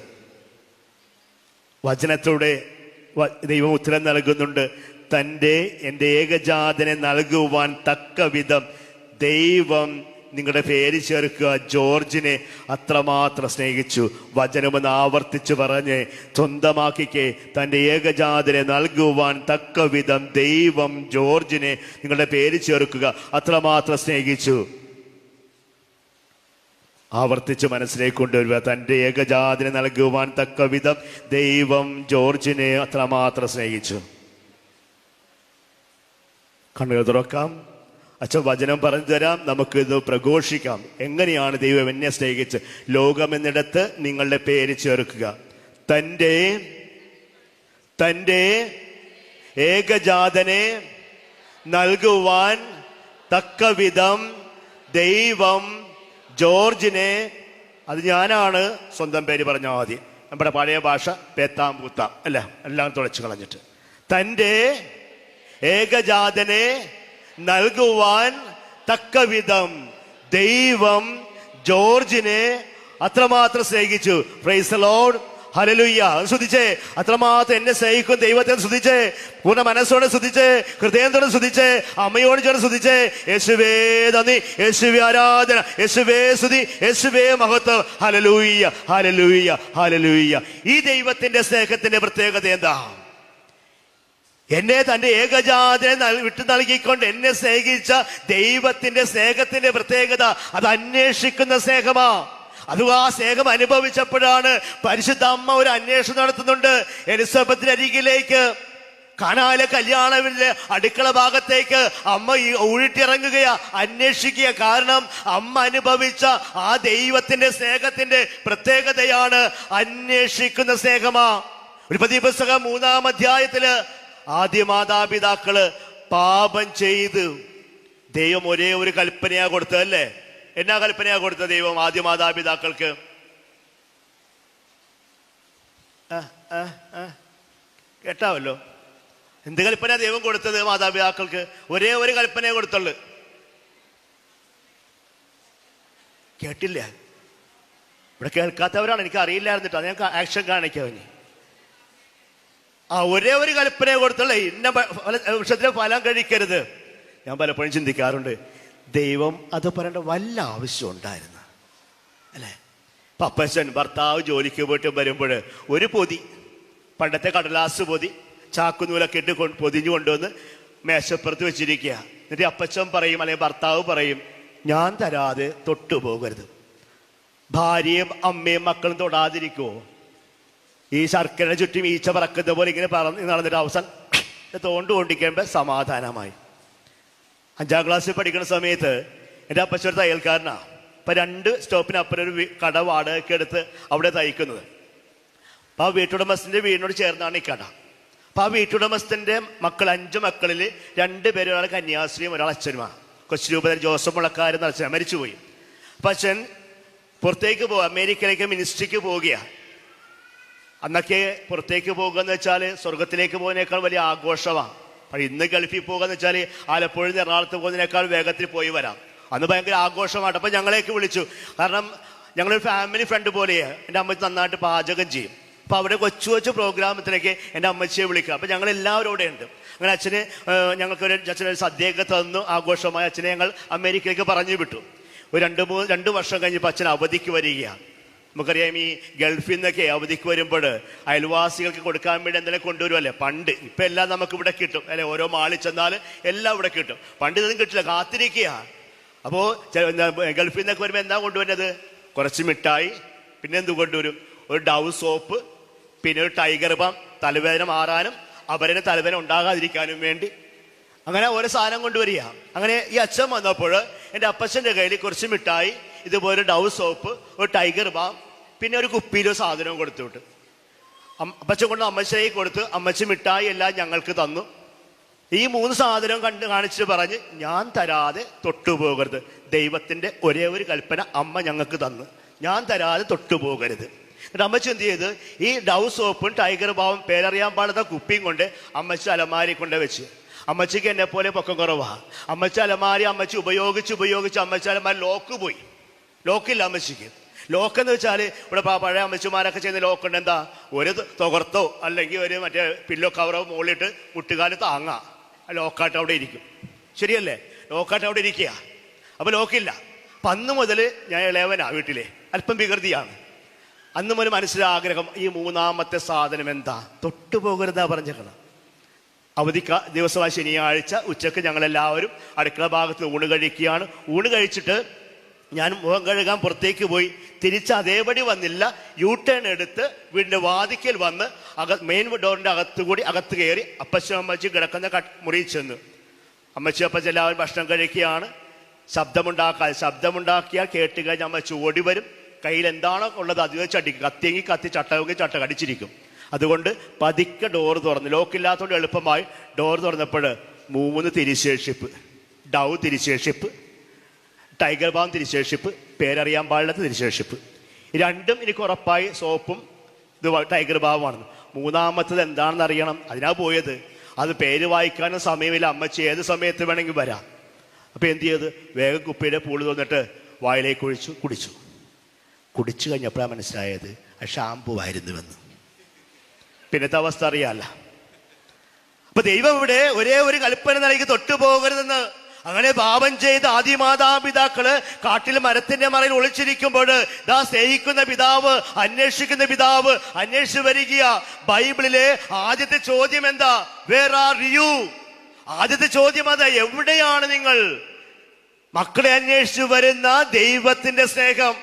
വചനത്തിലൂടെ ദൈവം ഉത്തരം നൽകുന്നുണ്ട്. എൻ്റെ ഏകജാതനെ നൽകുവാൻ തക്ക വിധം ദൈവം, നിങ്ങളുടെ പേര് ചേർക്കുക, ജോർജിനെ അത്രമാത്രം സ്നേഹിച്ചു. വചനമെന്ന് ആവർത്തിച്ച് പറഞ്ഞ് സ്വന്തമാക്കിക്കേ. തൻ്റെ ഏകജാതനെ നൽകുവാൻ തക്ക വിധം ദൈവം ജോർജിനെ, നിങ്ങളുടെ പേര് ചേർക്കുക, അത്രമാത്രം സ്നേഹിച്ചു. ആവർത്തിച്ച് മനസ്സിലേക്ക് കൊണ്ടുവരിക. തൻ്റെ ഏകജാതനെ നൽകുവാൻ തക്ക വിധം ദൈവം ജോർജിനെ അത്രമാത്രം സ്നേഹിച്ചു. കണ്ണുകൾ തുറക്കാം. അച്ഛൻ വചനം പറഞ്ഞു തരാം, നമുക്കിത് പ്രഘോഷിക്കാം. എങ്ങനെയാണ് ദൈവം എന്നെ സ്നേഹിച്ച്? ലോകമെന്നിടത്ത് നിങ്ങളുടെ പേര് ചേർക്കുക. തൻ്റെ ഏകജാതനെ നൽകുവാൻ തക്ക വിധം ദൈവം ജോർജിനെ, അത് ഞാനാണ് സ്വന്തം പേര് പറഞ്ഞാൽ മതി, നമ്മുടെ പഴയ ഭാഷ പേത്താം പൂത്താം അല്ല, എല്ലാം തുളച്ചു കളഞ്ഞിട്ട്, തൻ്റെ ഏകജാതനെ നൽകുവാൻ തക്ക വിധം ദൈവം ജോർജിനെ അത്രമാത്രം സ്നേഹിച്ചു. Praise the lord, hallelujah. സ്തുതിച്ചേ. അത്രമാത്രം എന്നെ സ്നേഹിക്കും ദൈവത്തെ സ്തുതിച്ചേ. പൂർണ്ണ മനസ്സോടെ സ്തുതിച്ചേ, ഹൃദയത്തോടെ സ്തുതിച്ചേ, അമ്മയോട് ചേർന്ന് സ്തുതിച്ചേ. യേശുവേ നന്ദി, യേശുവേ ആരാധന, യേശുവേ സ്തുതി, യേശുവേ മഹത്വം. Hallelujah, hallelujah, hallelujah. ഈ ദൈവത്തിന്റെ സ്നേഹത്തിന്റെ പ്രത്യേകത എന്താ? എന്നെ തന്റെ ഏകജാതനെ വിട്ടു നൽകിക്കൊണ്ട് എന്നെ സ്നേഹിച്ച ദൈവത്തിന്റെ സ്നേഹത്തിന്റെ പ്രത്യേകത അത് അന്വേഷിക്കുന്ന സ്നേഹമാ. അത് ആ സ്നേഹം അനുഭവിച്ചപ്പോഴാണ് പരിശുദ്ധ അമ്മ ഒരു അന്വേഷണം നടത്തുന്നുണ്ട്. എലിസബത്തിന്റെ അരികിലേക്ക്, കാനായിലെ കല്യാണവിലെ അടുക്കള ഭാഗത്തേക്ക് അമ്മ ഊഴിട്ടിറങ്ങുകയാ, അന്വേഷിക്കുക. കാരണം അമ്മ അനുഭവിച്ച ആ ദൈവത്തിന്റെ സ്നേഹത്തിന്റെ പ്രത്യേകതയാണ് അന്വേഷിക്കുന്ന സ്നേഹമാ. ഉൽപ്പത്തി പുസ്തകം 3-ാം അധ്യായത്തില് ആദ്യ മാതാപിതാക്കള് പാപം ചെയ്ത് ദൈവം ഒരേ ഒരു കൽപ്പനയാ കൊടുത്തത് അല്ലേ? എന്നാ കൽപ്പനയാ കൊടുത്ത ദൈവം ആദ്യ മാതാപിതാക്കൾക്ക്? കേട്ടാവല്ലോ. എന്ത് കൽപ്പന ദൈവം കൊടുത്തത് മാതാപിതാക്കൾക്ക്? ഒരേ ഒരു കൽപ്പനയെ കൊടുത്തുള്ളു. കേട്ടില്ല? ഇവിടെ കേൾക്കാത്തവരാണ്, എനിക്ക് അറിയില്ലായിരുന്നിട്ടോ, ഞാൻ ആക്ഷൻ കാണിക്കാവനി. ഒരേ ഒരു കൽപ്പനയെ കൊടുത്തുള്ളൂ, ഇന്ന വൃക്ഷത്തിലെ ഫലം കഴിക്കരുത്. ഞാൻ പലപ്പോഴും ചിന്തിക്കാറുണ്ട്, ദൈവം അത് പറയേണ്ട വല്ല ആവശ്യം ഉണ്ടായിരുന്നു അല്ലേ? പപ്പച്ചൻ ഭർത്താവ് ജോലിക്ക് പോയിട്ട് വരുമ്പോൾ ഒരു പൊതി, പണ്ടത്തെ കടലാസ് പൊതി, ചാക്കുനൂലൊക്കെ ഇട്ട് പൊതിഞ്ഞു കൊണ്ടുവന്ന് മേശപ്പുറത്ത് വെച്ചിരിക്കുക. എന്നിട്ട് അപ്പച്ചൻ പറയും, അല്ലെങ്കിൽ ഭർത്താവ് പറയും, ഞാൻ തരാതെ തൊട്ടുപോകരുത്. ഭാര്യയും അമ്മയും മക്കളും തൊടാതിരിക്കുമോ? ഈ ശർക്കരയുടെ ചുറ്റും ഈച്ച പറക്കുന്ന പോലെ ഇങ്ങനെ പറന്ന് നടന്നിട്ട് അവസാനം തോണ്ട് കൊണ്ടിരിക്കുമ്പോൾ സമാധാനമായി. 5-ാം ക്ലാസ്സിൽ പഠിക്കുന്ന സമയത്ത് എൻ്റെ അപ്പച്ചൊരു തയ്യൽക്കാരനാണ്. അപ്പം 2 സ്റ്റോപ്പിനപ്പുറം ഒരു കട വാടകയ്ക്ക് എടുത്ത് അവിടെ തയ്ക്കുന്നത്. അപ്പം ആ വീട്ടുടമസ്ഥൻ്റെ വീടിനോട് ചേർന്നാണ് ഈ കട. അപ്പം ആ വീട്ടുടമസ്ഥൻ്റെ മക്കൾ 5 മക്കളിൽ 2 പേര്, ഒരാൾ കന്യാസ്ത്രീയും ഒരാൾ അച്ഛനുമാണ്. കൊച്ചുരൂപതൻ ജോസഫ് മുളക്കാരെന്ന് അച്ഛൻ മരിച്ചുപോയി. അപ്പം അച്ഛൻ പുറത്തേക്ക് പോവുക, അമേരിക്കയിലേക്ക് മിനിസ്ട്രിക്ക് പോവുകയാണ്. അന്നൊക്കെ പുറത്തേക്ക് പോകുക എന്ന് വെച്ചാൽ സ്വർഗത്തിലേക്ക് പോകുന്നതിനേക്കാൾ വലിയ ആഘോഷമാണ്. അപ്പോൾ ഇന്ന് ഗൾഫിൽ പോകുകയെന്ന് വെച്ചാൽ ആലപ്പുഴയിൽ നിന്ന് എറണാകുളത്ത് പോകുന്നതിനേക്കാൾ വേഗത്തിൽ പോയി വരാം. അന്ന് ഭയങ്കര ആഘോഷമാണ്. അപ്പം ഞങ്ങളെയൊക്കെ വിളിച്ചു. കാരണം ഞങ്ങളൊരു ഫാമിലി ഫ്രണ്ട് പോലെയാണ്. എൻ്റെ അമ്മച്ചി നന്നായിട്ട് പാചകം ചെയ്യും. അപ്പോൾ അവിടെ കൊച്ചു കൊച്ചു പ്രോഗ്രാമത്തിലേക്ക് എൻ്റെ അമ്മച്ചിയെ വിളിക്കുക. അപ്പോൾ ഞങ്ങളെല്ലാവരും അവിടെ ഉണ്ട്. അങ്ങനെ അച്ഛനൊരു സദ്യയൊക്കെ തന്നു ആഘോഷമായി അച്ഛനെ ഞങ്ങൾ അമേരിക്കയിലേക്ക് പറഞ്ഞു വിട്ടു. ഒരു 2 വർഷം കഴിഞ്ഞപ്പോൾ അച്ഛൻ അവധിക്ക് വരികയാണ്. നമുക്കറിയാം ഈ ഗൾഫിൽ നിന്നൊക്കെ അവധിക്ക് വരുമ്പോൾ അയൽവാസികൾക്ക് കൊടുക്കാൻ വേണ്ടി എന്തെങ്കിലും കൊണ്ടുവരുമല്ലേ പണ്ട്. ഇപ്പം എല്ലാം നമുക്ക് ഇവിടെ കിട്ടും അല്ലെ, ഓരോ മാളിൽ ചെന്നാൽ എല്ലാം ഇവിടെ കിട്ടും. പണ്ട് ഇതൊന്നും കിട്ടില്ല, കാത്തിരിക്കുക. അപ്പോൾ ഗൾഫിൽ നിന്നൊക്കെ വരുമ്പോൾ എന്താ കൊണ്ടുവരുന്നത്? കുറച്ച് മിഠായി, പിന്നെ എന്ത് കൊണ്ടുവരും? ഒരു ഡവ് സോപ്പ്, പിന്നെ ഒരു ടൈഗർ ബാം, തലവേദന മാറാനും അപരന് തലവേദന ഉണ്ടാകാതിരിക്കാനും വേണ്ടി അങ്ങനെ ഓരോ സാധനം കൊണ്ടുവരിക. അങ്ങനെ ഈ അച്ഛൻ വന്നപ്പോൾ എൻ്റെ അപ്പച്ചൻ്റെ കയ്യിൽ കുറച്ച് മിഠായി, ഇതുപോലെ ഡവ് സോപ്പ്, ഒരു ടൈഗർ ബാം, പിന്നെ ഒരു കുപ്പിയിലോ സാധനവും കൊടുത്തു വിട്ടു. അപ്പച്ചൻ കൊണ്ട് അമ്മച്ചേക്ക് കൊടുത്ത് അമ്മച്ചി മിഠായി എല്ലാം ഞങ്ങൾക്ക് തന്നു. ഈ 3 സാധനം കാണിച്ചിട്ട് പറഞ്ഞ് ഞാൻ തരാതെ തൊട്ടുപോകരുത്. ദൈവത്തിൻ്റെ ഒരേ ഒരു കൽപ്പന അമ്മ ഞങ്ങൾക്ക് തന്നു, ഞാൻ തരാതെ തൊട്ടുപോകരുത്. എന്നിട്ട് അമ്മച്ചി എന്ത് ചെയ്ത് ഈ ഡവ് സോപ്പും ടൈഗർ ബാവും പേരറിയാൻ പാടാത്ത കുപ്പിയും കൊണ്ട് അമ്മച്ചി അലമാരി കൊണ്ട് വെച്ച്. അമ്മച്ചിക്ക് എന്നെ പോലെ പൊക്കം കുറവാണ്. അമ്മച്ചി അലമാരി ഉപയോഗിച്ച് അമ്മച്ചി അലമാരി ലോക്ക് പോയി. ലോക്കില്ല അമ്മച്ചിക്ക്. ലോക്കെന്ന് വെച്ചാൽ ഇവിടെ പഴയ അമ്മച്ചിമാരൊക്കെ ചെയ്യുന്ന ലോക്കുണ്ട്. എന്താ, ഒരു തുകർത്തോ അല്ലെങ്കിൽ ഒരു മറ്റേ പില്ലോ കവറോ മുകളിലിട്ട് മുട്ടുകാല് താങ്ങാം, ലോക്കായിട്ട് അവിടെ ഇരിക്കും. ശരിയല്ലേ? ലോക്കായിട്ട് അവിടെ ഇരിക്കുക. അപ്പോൾ ലോക്കില്ല. അപ്പം അന്ന് മുതൽ ഞാൻ ഇളയവനാ വീട്ടിലെ, അല്പം വികൃതിയാണ്. അന്ന് മുതൽ മനസ്സിലാഗ്രഹം ഈ 3ാമത്തെ സാധനം എന്താ? തൊട്ടുപോകരുതാ പറഞ്ഞേക്കണം. ദിവസമായ ശനിയാഴ്ച ഉച്ചക്ക് ഞങ്ങളെല്ലാവരും അടുക്കള ഭാഗത്ത് ഊണ് കഴിക്കുകയാണ്. ഊണ് കഴിച്ചിട്ട് ഞാൻ മുഖം കഴുകാൻ പുറത്തേക്ക് പോയി. തിരിച്ച് അതേപടി വന്നില്ല, യൂട്ടേൺ എടുത്ത് വീടിൻ്റെ വാതിക്കൽ വന്ന് മെയിൻ ഡോറിൻ്റെ അകത്തുകൂടി അകത്ത് കയറി അപ്പച്ചൻ അമ്മച്ചി കിടക്കുന്ന മുറിയിൽ ചെന്നു. അമ്മച്ചി അപ്പച്ചൻ എല്ലാവരും ഭക്ഷണം കഴിക്കുകയാണ്. ശബ്ദമുണ്ടാക്കിയാൽ കേട്ട് കഴിഞ്ഞ് അമ്മച്ചി ഓടി വരും. കയ്യിൽ എന്താണോ ഉള്ളത് അത് വെച്ച് അടിക്കും. കത്തിയെങ്കിൽ കത്തി, ചട്ടമെങ്കിൽ ചട്ട കടിച്ചിരിക്കും. അതുകൊണ്ട് പതുക്കെ ഡോറ് തുറന്നു. ലോക്കില്ലാത്തതുകൊണ്ട് എളുപ്പമായി ഡോർ തുറന്നപ്പോൾ 3 തിരിശേഷിപ്പ്, ഡവ് തിരിശേഷിപ്പ്, ടൈഗർ ബാം തിരിശേഷിപ്പ്, പേരറിയാൻ പാടില്ലാത്ത തിരിശേഷിപ്പ്. ഈ 2ഉം എനിക്ക് ഉറപ്പായി സോപ്പും ഇത് ടൈഗർ ബാവുമാണെന്ന്. 3ാമത്തത് എന്താണെന്ന് അറിയണം. അതിനാ പോയത്. അത് പേര് വായിക്കാനും സമയമില്ല. അമ്മച്ചി ഏത് സമയത്ത് വേണമെങ്കിൽ വരാം. അപ്പോൾ എന്ത് ചെയ്ത് വേഗം കുപ്പിയുടെ പൂള് തോന്നിട്ട് വായിലേക്ക് കുടിച്ചു കഴിഞ്ഞപ്പോഴാണ് മനസ്സിലായത് അത് ഷാമ്പു ആയിരുന്നുവെന്ന്. പിന്നത്തെ അവസ്ഥ അറിയാമല്ല. അപ്പൊ ദൈവം ഇവിടെ ഒരേ ഒരു കൽപ്പന നൽകി തൊട്ടുപോകരുതെന്ന്. അങ്ങനെ പാപം ചെയ്ത ആദിമാതാപിതാക്കള് കാട്ടിൽ മരത്തിന്റെ മറയിൽ ഒളിച്ചിരിക്കുമ്പോൾ സ്നേഹിക്കുന്ന പിതാവ്, അന്വേഷിക്കുന്ന പിതാവ് അന്വേഷിച്ചു വരിക. ബൈബിളിലെ ആദ്യത്തെ ചോദ്യം എന്താ? Where are you? ആദ്യത്തെ ചോദ്യം അതാ, എവിടെയാണ് നിങ്ങൾ? മക്കളെ അന്വേഷിച്ചു വരുന്ന ദൈവത്തിന്റെ സ്നേഹം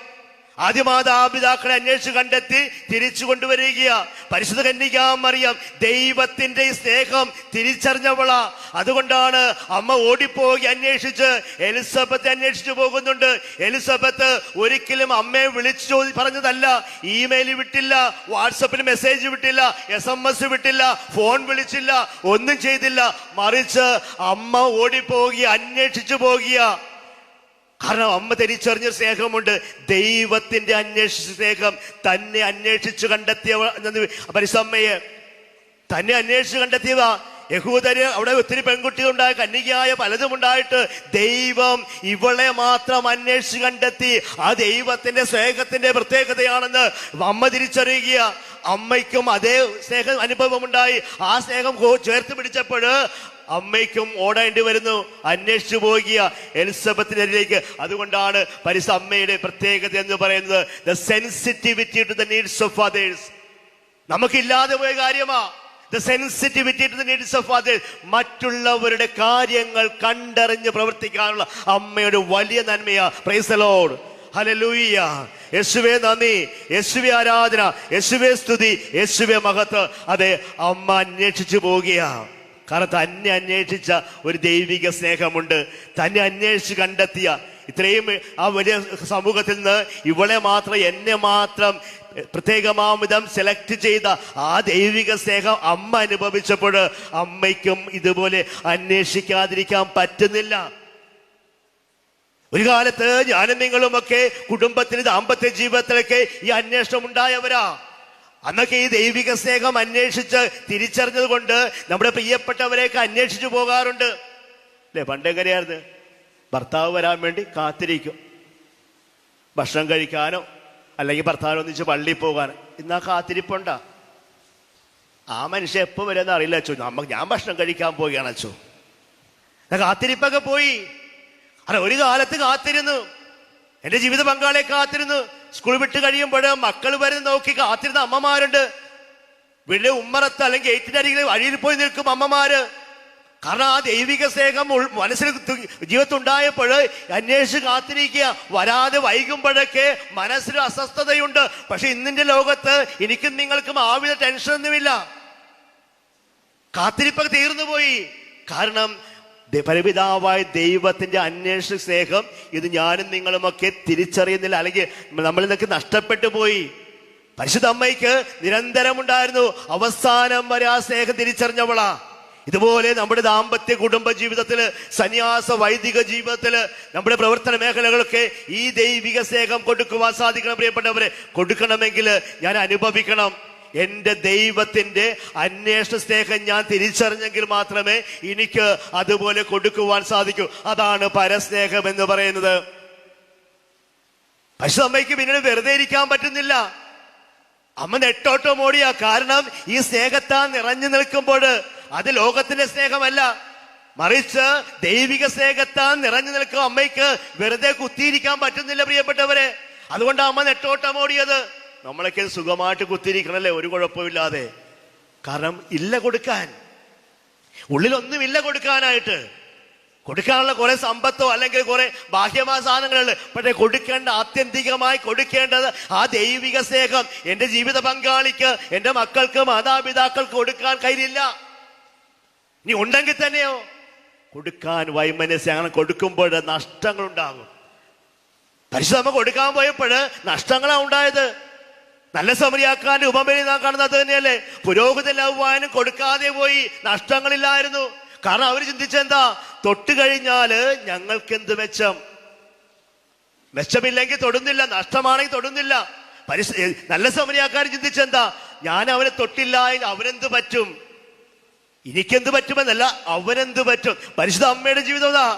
ആദിമാതാപിതാക്കളെ അന്വേഷിച്ച് കണ്ടെത്തി തിരിച്ചു കൊണ്ടുവരിക. പരിശുദ്ധ കന്യകാമറിയം ദൈവത്തിന്റെ സ്നേഹം തിരിച്ചറിഞ്ഞവളാ. അതുകൊണ്ടാണ് അമ്മ ഓടിപ്പോയി അന്വേഷിച്ച് എലിസബത്തെ അന്വേഷിച്ചു പോകുന്നുണ്ട്. എലിസബത്ത് ഒരിക്കലും അമ്മയെ വിളിച്ചു പറഞ്ഞതല്ല. ഇമെയിൽ വിട്ടില്ല, വാട്സപ്പിൽ മെസ്സേജ് വിട്ടില്ല, SMS വിട്ടില്ല, ഫോൺ വിളിച്ചില്ല, ഒന്നും ചെയ്തില്ല. മറിച്ച് അമ്മ ഓടിപ്പോയി അന്വേഷിച്ചു പോകുക. കാരണം അമ്മ തിരിച്ചറിഞ്ഞ സ്നേഹമുണ്ട്. ദൈവത്തിന്റെ അന്വേഷിച്ച സ്നേഹം. തന്നെ അന്വേഷിച്ചു കണ്ടെത്തിയ പരിസമ്മയെ തന്നെ അന്വേഷിച്ചു കണ്ടെത്തിയവ. യഹൂദര് അവിടെ ഒത്തിരി പെൺകുട്ടികളുണ്ടായ, കന്യകയായ പലതും ഉണ്ടായിട്ട് ദൈവം ഇവളെ മാത്രം അന്വേഷിച്ച് കണ്ടെത്തി. ആ ദൈവത്തിന്റെ സ്നേഹത്തിന്റെ പ്രത്യേകതയാണെന്ന് അമ്മ തിരിച്ചറിയുക. അമ്മയ്ക്കും അതേ സ്നേഹം അനുഭവം ഉണ്ടായി. ആ സ്നേഹം ചേർത്ത് പിടിച്ചപ്പോൾ അമ്മയ്ക്കും ഓടേണ്ടി വരുന്നു, അന്വേഷിച്ചു പോകുക എലിസബത്തിനരിലേക്ക്. അതുകൊണ്ടാണ് പരിസമ്മയുടെ പ്രത്യേകത എന്ന് പറയുന്നത് the sensitivity to the needs of others. നമുക്കില്ലാതെ പോയ കാര്യമാ the sensitivity to the needs of others. മറ്റുള്ളവരുടെ കാര്യങ്ങൾ കണ്ടറിഞ്ഞ് പ്രവർത്തിക്കാനുള്ള അമ്മയുടെ വലിയ നന്മയാ. Praise the lord, hallelujah. യേശുവേ നന്ദി, യേശുവേ ആരാധന, യേശുവേ സ്തുതി, യേശുവേ മഹത്വം. അതെ, അമ്മ അന്വേഷിച്ചു പോവുകയാണ്. കാരണം തന്നെ അന്വേഷിച്ച ഒരു ദൈവിക സ്നേഹമുണ്ട്. തന്നെ അന്വേഷിച്ച് കണ്ടെത്തിയ ഇത്രയും ആ വലിയ സമൂഹത്തിൽ നിന്ന് ഇവളെ മാത്രം, എന്നെ മാത്രം പ്രത്യേകമാവിധം സെലക്ട് ചെയ്ത ആ ദൈവിക സ്നേഹം അമ്മ അനുഭവിച്ചപ്പോൾ അമ്മയ്ക്കും ഇതുപോലെ അന്വേഷിക്കാതിരിക്കാൻ പറ്റുന്നില്ല. ഒരു കാലത്ത് ഞാനും നിങ്ങളുമൊക്കെ കുടുംബത്തിന്, ദാമ്പത്യ ജീവിതത്തിലൊക്കെ ഈ അന്വേഷണം ഉണ്ടായവരാ. അന്നൊക്കെ ഈ ദൈവിക സ്നേഹം അന്വേഷിച്ച് തിരിച്ചറിഞ്ഞത് കൊണ്ട് നമ്മുടെ പ്രിയപ്പെട്ടവരെയൊക്കെ അന്വേഷിച്ചു പോകാറുണ്ട് അല്ലെ? പണ്ടെങ്ങനെയായിരുന്നു? ഭർത്താവ് വരാൻ വേണ്ടി കാത്തിരിക്കും, ഭക്ഷണം കഴിക്കാനോ അല്ലെങ്കിൽ ഭർത്താവിനെ ഒന്നിച്ച് പള്ളിയിൽ പോകാനോ. ഇന്നാ കാത്തിരിപ്പുണ്ടാ? ആ മനുഷ്യൻ എപ്പോ വരുമെന്ന് അറിയില്ല അച്ചോ. ഞാൻ ഭക്ഷണം കഴിക്കാൻ പോവുകയാണ് അച്ചോ. കാത്തിരിപ്പൊക്കെ പോയി. അല്ല, ഒരു കാലത്ത് കാത്തിരുന്നു, എന്റെ ജീവിത പങ്കാളിയെ കാത്തിരുന്നു. സ്കൂൾ വിട്ട് കഴിയുമ്പോൾ മക്കൾ വരുന്ന നോക്കി കാത്തിരുന്ന അമ്മമാരുണ്ട്. വീട്ടിലെ ഉമ്മറത്ത് അല്ലെങ്കിൽ ഗേറ്റിന്റെ അരികിൽ വഴിയിൽ പോയി നിൽക്കും അമ്മമാര്. കാരണം ആ ദൈവിക സ്നേഹം മനസ്സിൽ ജീവിതത്തിലുണ്ടായപ്പോൾ അന്വേഷിച്ച് കാത്തിരിക്കുക. വരാതെ വൈകുമ്പോഴൊക്കെ മനസ്സിൽ അസ്വസ്ഥതയുണ്ട്. പക്ഷെ ഇന്നിന്റെ ലോകത്ത് എനിക്കും നിങ്ങൾക്കും ആവിധ ടെൻഷനൊന്നുമില്ല. കാത്തിരിപ്പൊക്കെ തീർന്നു പോയി. കാരണം പരിപിതാവായ ദൈവത്തിന്റെ അന്വേഷണ സ്നേഹം ഇത് ഞാനും നിങ്ങളുമൊക്കെ തിരിച്ചറിയുന്നില്ല, അല്ലെങ്കിൽ നമ്മളിൽ നിന്നൊക്കെ നഷ്ടപ്പെട്ടു പോയി. പരിശുദ്ധ അമ്മയ്ക്ക് നിരന്തരമുണ്ടായിരുന്നു. അവസാനം വരെ ആ സ്നേഹം തിരിച്ചറിഞ്ഞവളാ. ഇതുപോലെ നമ്മുടെ ദാമ്പത്യ കുടുംബ ജീവിതത്തില്, സന്യാസ വൈദിക ജീവിതത്തില്, നമ്മുടെ പ്രവർത്തന മേഖലകളൊക്കെ ഈ ദൈവിക സ്നേഹം കൊടുക്കുവാൻ സാധിക്കണം. പ്രിയപ്പെട്ടവരെ, കൊടുക്കണമെങ്കിൽ ഞാൻ അനുഭവിക്കണം. എന്റെ ദൈവത്തിന്റെ അന്വേഷണ സ്നേഹം ഞാൻ തിരിച്ചറിഞ്ഞെങ്കിൽ മാത്രമേ എനിക്ക് അതുപോലെ കൊടുക്കുവാൻ സാധിക്കൂ. അതാണ് പരസ്നേഹം എന്ന് പറയുന്നത്. പക്ഷെ അമ്മയ്ക്ക് പിന്നീട് വെറുതെ ഇരിക്കാൻ പറ്റുന്നില്ല. അമ്മ നെട്ടോട്ടം ഓടിയാ. കാരണം ഈ സ്നേഹത്താൽ നിറഞ്ഞു നിൽക്കുമ്പോൾ അത് ലോകത്തിന്റെ സ്നേഹമല്ല, മറിച്ച് ദൈവിക സ്നേഹത്താൽ നിറഞ്ഞു നിൽക്കും. അമ്മയ്ക്ക് വെറുതെ കുത്തിയിരിക്കാൻ പറ്റുന്നില്ല പ്രിയപ്പെട്ടവരെ. അതുകൊണ്ടാണ് അമ്മ നെട്ടോട്ടം ഓടിയത്. നമ്മളൊക്കെ സുഖമായിട്ട് കുത്തിയിരിക്കണല്ലേ, ഒരു കുഴപ്പമില്ലാതെ. കാരണം ഇല്ല കൊടുക്കാൻ, ഉള്ളിലൊന്നുമില്ല കൊടുക്കാനായിട്ട്. കൊടുക്കാനുള്ള കുറെ സമ്പത്തോ അല്ലെങ്കിൽ കുറെ ബാഹ്യമായ സാധനങ്ങളുണ്ട്. പക്ഷെ കൊടുക്കേണ്ട, ആത്യന്തികമായി കൊടുക്കേണ്ടത് ആ ദൈവിക സ്നേഹം എന്റെ ജീവിത പങ്കാളിക്ക്, എന്റെ മക്കൾക്ക്, മാതാപിതാക്കൾക്ക് കൊടുക്കാൻ കഴിയില്ല. ഇനി ഉണ്ടെങ്കിൽ തന്നെയോ കൊടുക്കാൻ വൈമനസ്യം. കൊടുക്കുമ്പോൾ നഷ്ടങ്ങൾ ഉണ്ടാകും. പരിശുദ്ധ കൊടുക്കാൻ പോയപ്പോൾ നഷ്ടങ്ങളാണ് ഉണ്ടായത്. നല്ല സമരിയാക്കാന്റെ ഉപമയിൽ നാം കാണുന്നത് തന്നെയല്ലേ? പുരോഹിതനാവാനും കൊടുക്കാതെ പോയി, നഷ്ടങ്ങളില്ലായിരുന്നു. കാരണം അവർ ചിന്തിച്ചെന്താ? തൊട്ട് കഴിഞ്ഞാല് ഞങ്ങൾക്ക് എന്ത് മെച്ചം? മെച്ചമില്ലെങ്കിൽ തൊടുന്നില്ല, നഷ്ടമാണെങ്കിൽ തൊടുന്നില്ല. നല്ല സമരിയാക്കാൻ ചിന്തിച്ചെന്താ? ഞാൻ അവനെ തൊട്ടില്ല, അവനെന്ത് പറ്റും? എനിക്കെന്ത് പറ്റുമെന്നല്ല, അവനെന്ത് പറ്റും? പരിശുദ്ധ അമ്മയുടെ ജീവിതം അതാ.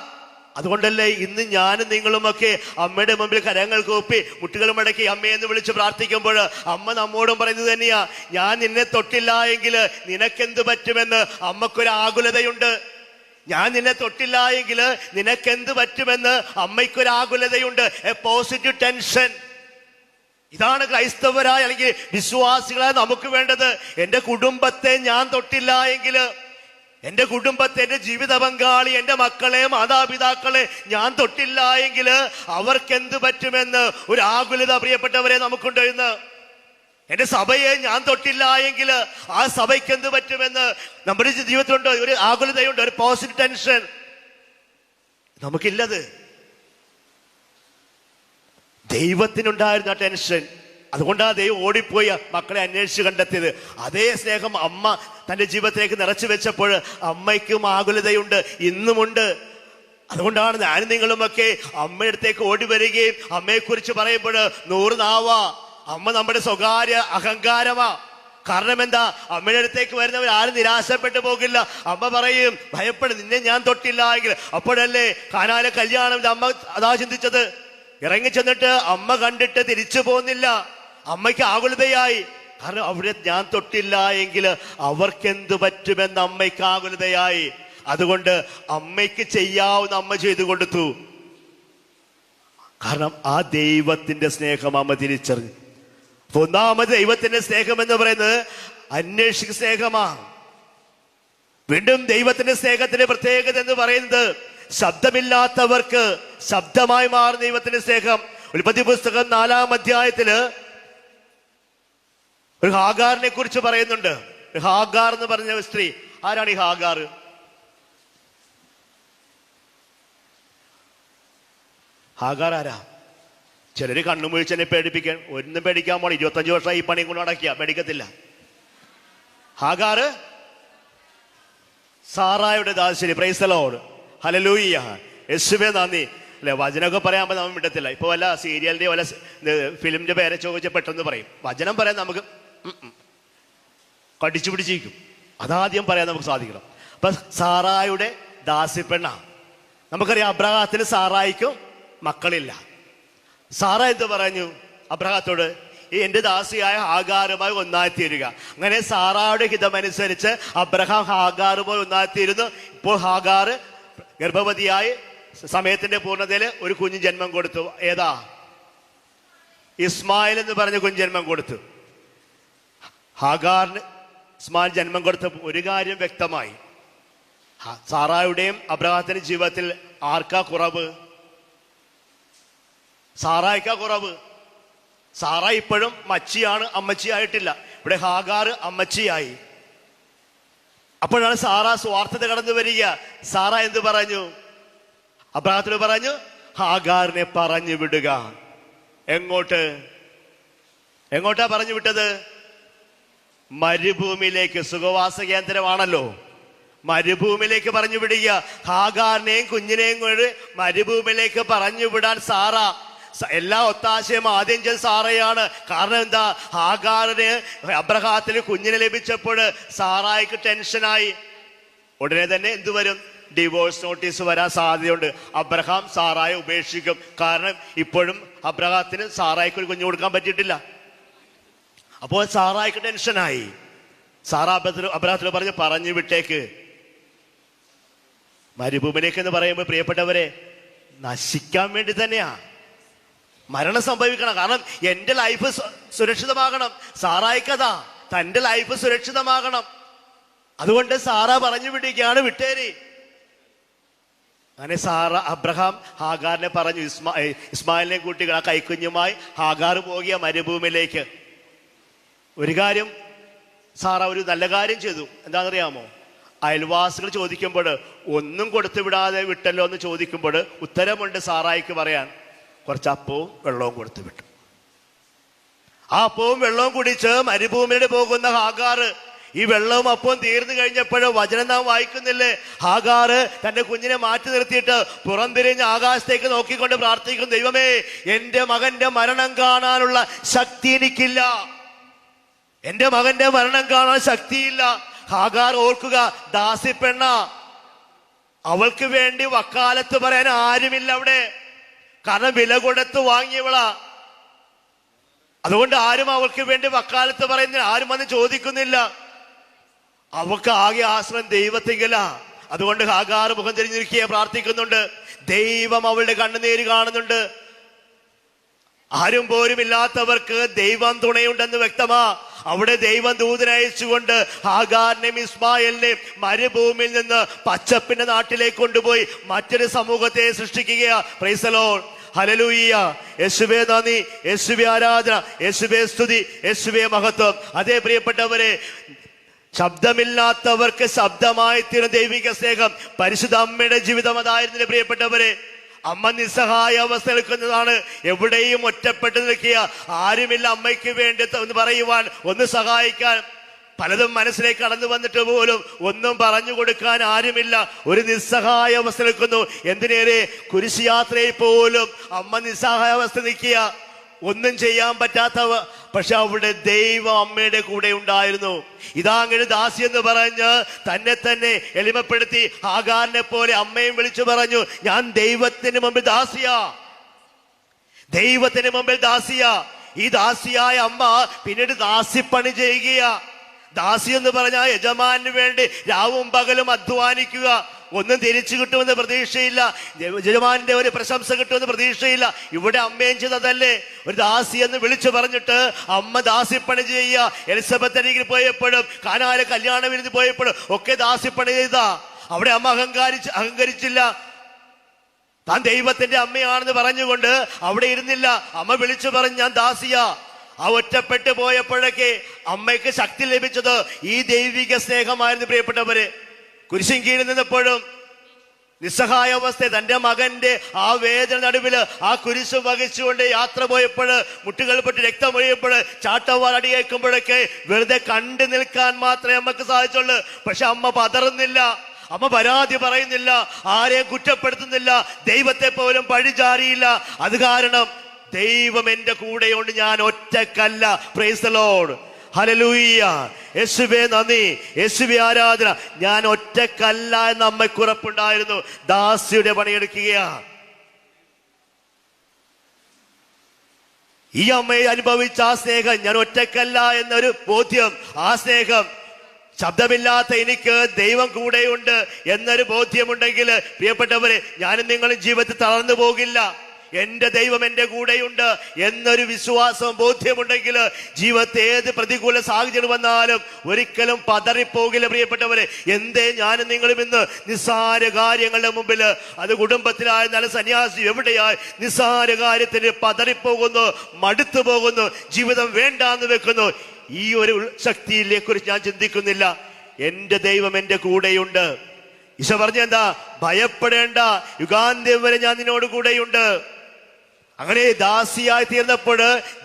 അതുകൊണ്ടല്ലേ ഇന്ന് ഞാനും നിങ്ങളുമൊക്കെ അമ്മയുടെ മുമ്പിൽ കരങ്ങൾ കൂപ്പി മുട്ടുകൾ മടക്കി അമ്മയെന്ന് വിളിച്ച് പ്രാർത്ഥിക്കുമ്പോൾ അമ്മ നമ്മോടും പറയുന്നത് തന്നെയാ, ഞാൻ നിന്നെ തൊട്ടില്ല എങ്കിൽ നിനക്കെന്ത് പറ്റുമെന്ന് അമ്മക്കൊരു ആകുലതയുണ്ട്. ഞാൻ നിന്നെ തൊട്ടില്ല എങ്കിൽ നിനക്കെന്ത് പറ്റുമെന്ന് അമ്മയ്ക്കൊരു ആകുലതയുണ്ട്. A positive tension. ഇതാണ് ക്രൈസ്തവരായ അല്ലെങ്കിൽ വിശ്വാസികളായ നമുക്ക് വേണ്ടത്. എന്റെ കുടുംബത്തെ ഞാൻ തൊട്ടില്ല എങ്കിൽ, എന്റെ കുടുംബത്തെ, എന്റെ ജീവിത പങ്കാളി, എന്റെ മക്കളെ, മാതാപിതാക്കളെ ഞാൻ തൊട്ടില്ല എങ്കിൽ അവർക്കെന്ത് പറ്റുമെന്ന് ഒരു ആകുലത പ്രിയപ്പെട്ടവരെ നമുക്കുണ്ട്. ഇന്ന് എന്റെ സഭയെ ഞാൻ തൊട്ടില്ല എങ്കിൽ ആ സഭയ്ക്ക് എന്ത് പറ്റുമെന്ന് നമ്മുടെ ജീവിതത്തിലുണ്ട് ഒരു ആകുലതയുണ്ട്, ഒരു പോസിറ്റീവ് ടെൻഷൻ. നമുക്കില്ലത്. ദൈവത്തിനുണ്ടായിരുന്ന ടെൻഷൻ. അതുകൊണ്ടാണ് ദൈവം ഓടിപ്പോയി മക്കളെ അന്വേഷിച്ച് കണ്ടെത്തിയത്. അതേ സ്നേഹം അമ്മ തന്റെ ജീവിതത്തിലേക്ക് നിറച്ചു വെച്ചപ്പോൾ അമ്മയ്ക്കും ആകുലതയുണ്ട്, ഇന്നുമുണ്ട്. അതുകൊണ്ടാണ് ഞാനും നിങ്ങളുമൊക്കെ അമ്മയുടെ അടുത്തേക്ക് ഓടി വരികയും അമ്മയെക്കുറിച്ച് പറയുമ്പോൾ 100 നാവാ. അമ്മ നമ്മുടെ സ്വകാര്യ അഹങ്കാരമാ. കാരണം എന്താ? അമ്മയുടെ അടുത്തേക്ക് വരുന്നവർ ആരും നിരാശപ്പെട്ടു പോകില്ല. അമ്മ പറയും, ഭയപ്പെടും, നിന്നെ ഞാൻ തൊട്ടില്ല എങ്കിൽ. അപ്പോഴല്ലേ കാനായിലെ കല്യാണം അമ്മ അതാ ചിന്തിച്ചത്. ഇറങ്ങി ചെന്നിട്ട് അമ്മ കണ്ടിട്ട് തിരിച്ചു പോകുന്നില്ല. അമ്മയ്ക്ക് ആകുലതയായി. കാരണം അവിടെ ഞാൻ തൊട്ടില്ല എങ്കിൽ അവർക്കെന്ത് പറ്റുമെന്ന് അമ്മയ്ക്ക് ആകുലതയായി. അതുകൊണ്ട് അമ്മയ്ക്ക് ചെയ്യാവുന്ന അമ്മ ചെയ്തു കൊടുത്തു. കാരണം ആ ദൈവത്തിന്റെ സ്നേഹം അമ്മ തിരിച്ചറിഞ്ഞു. ഒന്നാമത് ദൈവത്തിന്റെ സ്നേഹം എന്ന് പറയുന്നത് അന്വേഷിക സ്നേഹമാണ്. വീണ്ടും ദൈവത്തിന്റെ സ്നേഹത്തിന്റെ പ്രത്യേകത എന്ന് പറയുന്നത് ശബ്ദമില്ലാത്തവർക്ക് ശബ്ദമായി മാറുന്ന ദൈവത്തിന്റെ സ്നേഹം. ഉൽപ്പത്തി പുസ്തകം 4-ാം അധ്യായത്തില് ഒരു ഹാഗാറിനെ കുറിച്ച് പറയുന്നുണ്ട്. ഹാഗാർ എന്ന് പറഞ്ഞ സ്ത്രീ. ആരാണ് ഈ ഹാഗാർ? ഹാഗാർ ആരാ? ചിലര് കണ്ണുമൊഴിച്ച് എന്നെ പേടിപ്പിക്കാൻ. ഒന്നും പേടിക്കാൻ പോണ 25 വർഷമായി ഈ പണിയും കൊണ്ട് നടക്കിയ പേടിക്കത്തില്ല. ഹാഗാർ സാറായുടെ ദാസരി. പ്രൈസ് ദി ലോർഡ്, ഹല്ലേലൂയ, യേശുവേ നന്ദി. അല്ലെ, വചനമൊക്കെ പറയാൻ നമ്മൾ വിടത്തില്ല. ഇപ്പൊ വല്ല സീരിയലിന്റെ വല്ല ഫിലിമിന്റെ പേരെ ചോദിച്ച പെട്ടെന്ന് പറയും. വചനം പറയാൻ നമുക്ക് കടിച്ചു പിടിച്ചിരിക്കും. അതാദ്യം പറയാൻ നമുക്ക് സാധിക്കണം. അപ്പൊ സാറായുടെ ദാസിപ്പെണ്ണ. നമുക്കറിയാം അബ്രഹാത്തിന് സാറായിക്കും മക്കളില്ല. സാറ എന്ത് പറഞ്ഞു അബ്രഹാത്തോട്? എന്റെ ദാസിയായ ഹാഗാറുമായി ഒന്നായിത്തീരുക. അങ്ങനെ സാറായുടെ ഹിതമനുസരിച്ച് അബ്രഹാം ഹാഗാറുമായി ഒന്നായിത്തീരുന്നു. ഇപ്പോൾ ഹാഗാറ് ഗർഭവതിയായി സമയത്തിന്റെ പൂർണ്ണതയിൽ ഒരു കുഞ്ഞു ജന്മം കൊടുത്തു. ഏതാ? ഇസ്മായിൽ എന്ന് പറഞ്ഞ കുഞ്ഞു ജന്മം കൊടുത്തു. ഹാഗാറിന് ഇസ്മായിൽ ജന്മം കൊടുത്തപ്പോൾ ഒരു കാര്യം വ്യക്തമായി. സാറായുടെയും അബ്രഹാത്തിന്റെ ജീവിതത്തിൽ ആർക്കാ കുറവ്? സാറായിക്കാ കുറവ്. സാറ ഇപ്പോഴും മച്ചിയാണ്, അമ്മച്ചിയായിട്ടില്ല. ഇവിടെ ഹാഗാറ് അമ്മച്ചിയായി. അപ്പോഴാണ് സാറ സ്വാർത്ഥത കടന്നു വരിക. സാറ എന്ത് പറഞ്ഞു? അബ്രഹാത്തിനോട് പറഞ്ഞു, ഹാഗാറിനെ പറഞ്ഞു വിടുക. എങ്ങോട്ട്? എങ്ങോട്ടാ പറഞ്ഞു വിട്ടത്? മരുഭൂമിയിലേക്ക്. സുഖവാസ കേന്ദ്രമാണല്ലോ. മരുഭൂമിയിലേക്ക് പറഞ്ഞു വിടുക. ഹാഗാറിനെയും കുഞ്ഞിനെയും കൊണ്ട് മരുഭൂമിയിലേക്ക് പറഞ്ഞു വിടാൻ സാറ എല്ലാ ഒത്താശയും ആദ്യം ചെയ്ത് സാറയാണ്. കാരണം എന്താ? ഹാഗാറിന് അബ്രഹാത്തിന് കുഞ്ഞിനെ ലഭിച്ചപ്പോൾ സാറായിക്ക് ടെൻഷനായി. ഉടനെ തന്നെ എന്തു വരും? ഡിവോഴ്സ് നോട്ടീസ് വരാൻ സാധ്യതയുണ്ട്. അബ്രഹാം സാറായെ ഉപേക്ഷിക്കും. കാരണം ഇപ്പോഴും അബ്രഹാത്തിന് സാറായിക്ക് ഒരു കുഞ്ഞു കൊടുക്കാൻ പറ്റിയിട്ടില്ല. അപ്പോൾ സാറായിക്ക് ടെൻഷനായി. സാറ അബ്രഹാത്തിന് പറഞ്ഞു വിട്ടേക്ക്. മരുഭൂമിയിലേക്ക് എന്ന് പറയുമ്പോൾ പ്രിയപ്പെട്ടവരെ, നശിക്കാൻ വേണ്ടി തന്നെയാ. മരണം സംഭവിക്കണം. കാരണം എന്റെ ലൈഫ് സുരക്ഷിതമാകണം. സാറായിക്കതാ തന്റെ ലൈഫ് സുരക്ഷിതമാകണം. അതുകൊണ്ട് സാറ പറഞ്ഞു വിടുകയാണ്, വിട്ടേരി. അങ്ങനെ അബ്രഹാം ഹാഗാറിനെ പറഞ്ഞു. ഇസ്മായിലിനെ കൂട്ടി ആ കൈക്കുഞ്ഞുമായി ഹാഗാർ പോകിയ മരുഭൂമിയിലേക്ക്. ഒരു കാര്യം സാറ ഒരു നല്ല കാര്യം ചെയ്തു. എന്താണെന്നറിയാമോ? അയൽവാസികൾ ചോദിക്കുമ്പോൾ ഒന്നും കൊടുത്തു വിടാതെ വിട്ടല്ലോ എന്ന് ചോദിക്കുമ്പോൾ ഉത്തരമുണ്ട് സാറായിക്ക് പറയാൻ. കുറച്ച് അപ്പവും വെള്ളവും കൊടുത്തു വിട്ടു. ആ അപ്പവും വെള്ളവും കുടിച്ച് മരുഭൂമിയിലൂടെ പോകുന്ന ഹാഗാറ് ഈ വെള്ളവും അപ്പവും തീർന്നു കഴിഞ്ഞപ്പോഴും വചനം നാം വായിക്കുന്നില്ലേ? ഹാഗാറ് തന്റെ കുഞ്ഞിനെ മാറ്റി നിർത്തിയിട്ട് പുറംതിരിഞ്ഞ് ആകാശത്തേക്ക് നോക്കിക്കൊണ്ട് പ്രാർത്ഥിക്കും, ദൈവമേ, എന്റെ മകന്റെ മരണം കാണാനുള്ള ശക്തി എനിക്കില്ല. എന്റെ മകന്റെ മരണം കാണാൻ ശക്തിയില്ല. ഹാഗാർ ഓർക്കുക, ദാസിപ്പെണ്ണ. അവൾക്ക് വേണ്ടി വക്കാലത്ത് പറയാൻ ആരുമില്ല അവിടെ. കാരണം വില കൊടുത്ത് വാങ്ങിയവളാ. അതുകൊണ്ട് ആരും അവൾക്ക് വേണ്ടി വക്കാലത്ത് പറയുന്നില്ല. ആരും വന്ന് ചോദിക്കുന്നില്ല. അവൾക്ക് ആകെ ആശ്രയം ദൈവത്തിങ്കല. അതുകൊണ്ട് ഹാഗാർ മുഖം തിരിഞ്ഞിരിക്കുക പ്രാർത്ഥിക്കുന്നുണ്ട്. ദൈവം അവളുടെ കണ്ണുനീര് കാണുന്നുണ്ട്. ആരും പോരും ഇല്ലാത്തവർക്ക് ദൈവം തുണയുണ്ടെന്ന് വ്യക്തമാ. അവിടെ ദൈവം ദൂതനയച്ചുകൊണ്ട് ഹാഗാറിനെയും ഇസ്മായിലിനെയും മരുഭൂമിയിൽ നിന്ന് പച്ചപ്പിന്റെ നാട്ടിലേക്ക് കൊണ്ടുപോയി മറ്റൊരു സമൂഹത്തെ സൃഷ്ടിക്കുക. Price the lord, hallelujah. യേശുവേ നന്ദി, യേശുവേ ആരാധന, യേശുവേ സ്തുതി, യേശുവേ മഹത്വം. അതേ പ്രിയപ്പെട്ടവരെ, ശബ്ദമില്ലാത്തവർക്ക് ശബ്ദമായി തീർന്ന ദൈവിക സ്നേഹം പരിശുദ്ധ അമ്മയുടെ ജീവിതം അതായിരുന്നു. പ്രിയപ്പെട്ടവരെ, അമ്മ നിസ്സഹായ അവസ്ഥ നിൽക്കുന്നതാണ്. എവിടെയും ഒറ്റപ്പെട്ട് നിൽക്കുക. ആരുമില്ല അമ്മയ്ക്ക് വേണ്ടി എന്ന് പറയുവാൻ, ഒന്ന് സഹായിക്കാൻ. പലതും മനസ്സിലേക്ക് കടന്നു വന്നിട്ട് പോലും ഒന്നും പറഞ്ഞു കൊടുക്കാൻ ആരുമില്ല. ഒരു നിസ്സഹായ അവസ്ഥ നിൽക്കുന്നു. എന്തിനേറെ കുരിശുയാത്രയിൽ പോലും അമ്മ നിസ്സഹായ അവസ്ഥ നിൽക്കുക. ഒന്നും ചെയ്യാൻ പറ്റാത്തവ. പക്ഷെ അവിടെ ദൈവം അമ്മയുടെ കൂടെ ഉണ്ടായിരുന്നു. ഇതാ അങ്ങനെ ദാസി എന്ന് പറഞ്ഞ് തന്നെ എളിമപ്പെടുത്തി ഹാഗാറിനെ പോലെ അമ്മയും വിളിച്ചു പറഞ്ഞു, ഞാൻ ദൈവത്തിന് മുമ്പിൽ ദാസിയാ. ദൈവത്തിന് മുമ്പിൽ ദാസിയാ. ഈ ദാസിയായ അമ്മ പിന്നീട് ദാസിപ്പണി ചെയ്യുക. ദാസി എന്ന് പറഞ്ഞാൽ യജമാനു വേണ്ടി രാവും പകലും അധ്വാനിക്കുക. ഒന്നും തിരിച്ചു കിട്ടുമെന്ന് പ്രതീക്ഷയില്ല. യജമാന്റെ ഒരു പ്രശംസ കിട്ടുമെന്ന് പ്രതീക്ഷയില്ല. ഇവിടെ അമ്മയും ചെയ്തതല്ലേ. ഒരു ദാസി എന്ന് വിളിച്ചു പറഞ്ഞിട്ട് അമ്മ ദാസിപ്പണി ചെയ്യുക. എലിസബത്ത് അരികിൽ പോയപ്പോഴും കാനായിലെ കല്യാണ വിരുന്ന് പോയപ്പോഴും ഒക്കെ ദാസിപ്പണി ചെയ്ത. അവിടെ അമ്മ അഹങ്കരിച്ചില്ല. താൻ ദൈവത്തിന്റെ അമ്മയാണെന്ന് പറഞ്ഞുകൊണ്ട് അവിടെ ഇരുന്നില്ല. അമ്മ വിളിച്ചു പറഞ്ഞു, ഞാൻ ദാസിയാ. ആ ഒറ്റപ്പെട്ട് പോയപ്പോഴൊക്കെ അമ്മയ്ക്ക് ശക്തി ലഭിച്ചത് ഈ ദൈവിക സ്നേഹമായിരുന്നു. പ്രിയപ്പെട്ടവര്, കുരിശിൻ കീഴിൽ നിന്നപ്പോഴും നിസ്സഹായ അവസ്ഥ തന്റെ മകന്റെ ആ വേദന നടുവില് ആ കുരിശ് വഹിച്ചുകൊണ്ട് യാത്ര പോയപ്പോൾ, മുട്ടുകൾ പൊട്ടി രക്തമൊഴിയപ്പോൾ, ചാട്ടവാർ അടിയേൽക്കുമ്പോഴൊക്കെ വെറുതെ കണ്ടു നിൽക്കാൻ മാത്രമേ അമ്മക്ക് സാധിച്ചുള്ളൂ. പക്ഷെ അമ്മ പതറുന്നില്ല. അമ്മ പരാതി പറയുന്നില്ല. ആരെയും കുറ്റപ്പെടുത്തുന്നില്ല. ദൈവത്തെ പോലും പഴിചാരിയില്ല. അത് കാരണം ദൈവം എന്റെ കൂടെയുണ്ട്, ഞാൻ ഒറ്റക്കല്ല. Praise the lord, hallelujah. യേശുവേ നന്ദി, യേശുവേ ആരാധന. ഞാൻ ഒറ്റക്കല്ല എന്ന് അമ്മയ്ക്ക് ഉറപ്പുണ്ടായിരുന്നു. ദാസിയുടെ പണിയെടുക്കുകയാ. ഈ അമ്മയെ അനുഭവിച്ച ആ സ്നേഹം, ഞാൻ ഒറ്റക്കല്ല എന്നൊരു ബോധ്യം, ആ സ്നേഹം, ശബ്ദമില്ലാത്ത എനിക്ക് ദൈവം കൂടെയുണ്ട് എന്നൊരു ബോധ്യമുണ്ടെങ്കിൽ പ്രിയപ്പെട്ടവരെ, ഞാനും നിങ്ങളും ജീവിതത്തിൽ തളർന്നു പോകില്ല. എന്റെ ദൈവം എന്റെ കൂടെയുണ്ട് എന്നൊരു വിശ്വാസം, ബോധ്യമുണ്ടെങ്കിൽ ജീവിതത്തെ ഏത് പ്രതികൂല സാഹചര്യം വന്നാലും ഒരിക്കലും പതറിപ്പോകില്ല. പ്രിയപ്പെട്ടവരെ, എന്തേ ഞാനും നിങ്ങളും ഇന്ന് നിസ്സാര കാര്യങ്ങളുടെ മുമ്പിൽ, അത് കുടുംബത്തിലായിരുന്നാലും സന്യാസി എവിടെയായി നിസ്സാര കാര്യത്തിന് പതറിപ്പോകുന്നു, മടുത്തു പോകുന്നു, ജീവിതം വേണ്ടാന്ന് വെക്കുന്നു? ഈ ഒരു ശക്തിയിലെ കുറിച്ച് ഞാൻ ചിന്തിക്കുന്നില്ല. എന്റെ ദൈവം എന്റെ കൂടെയുണ്ട്. ഈശോ പറഞ്ഞെന്താ? ഭയപ്പെടേണ്ട, യുഗാന്ത്യം വരെ ഞാൻ നിന്നോട് കൂടെയുണ്ട്. അങ്ങനെ ദാസിയായി തീർന്നപ്പോൾ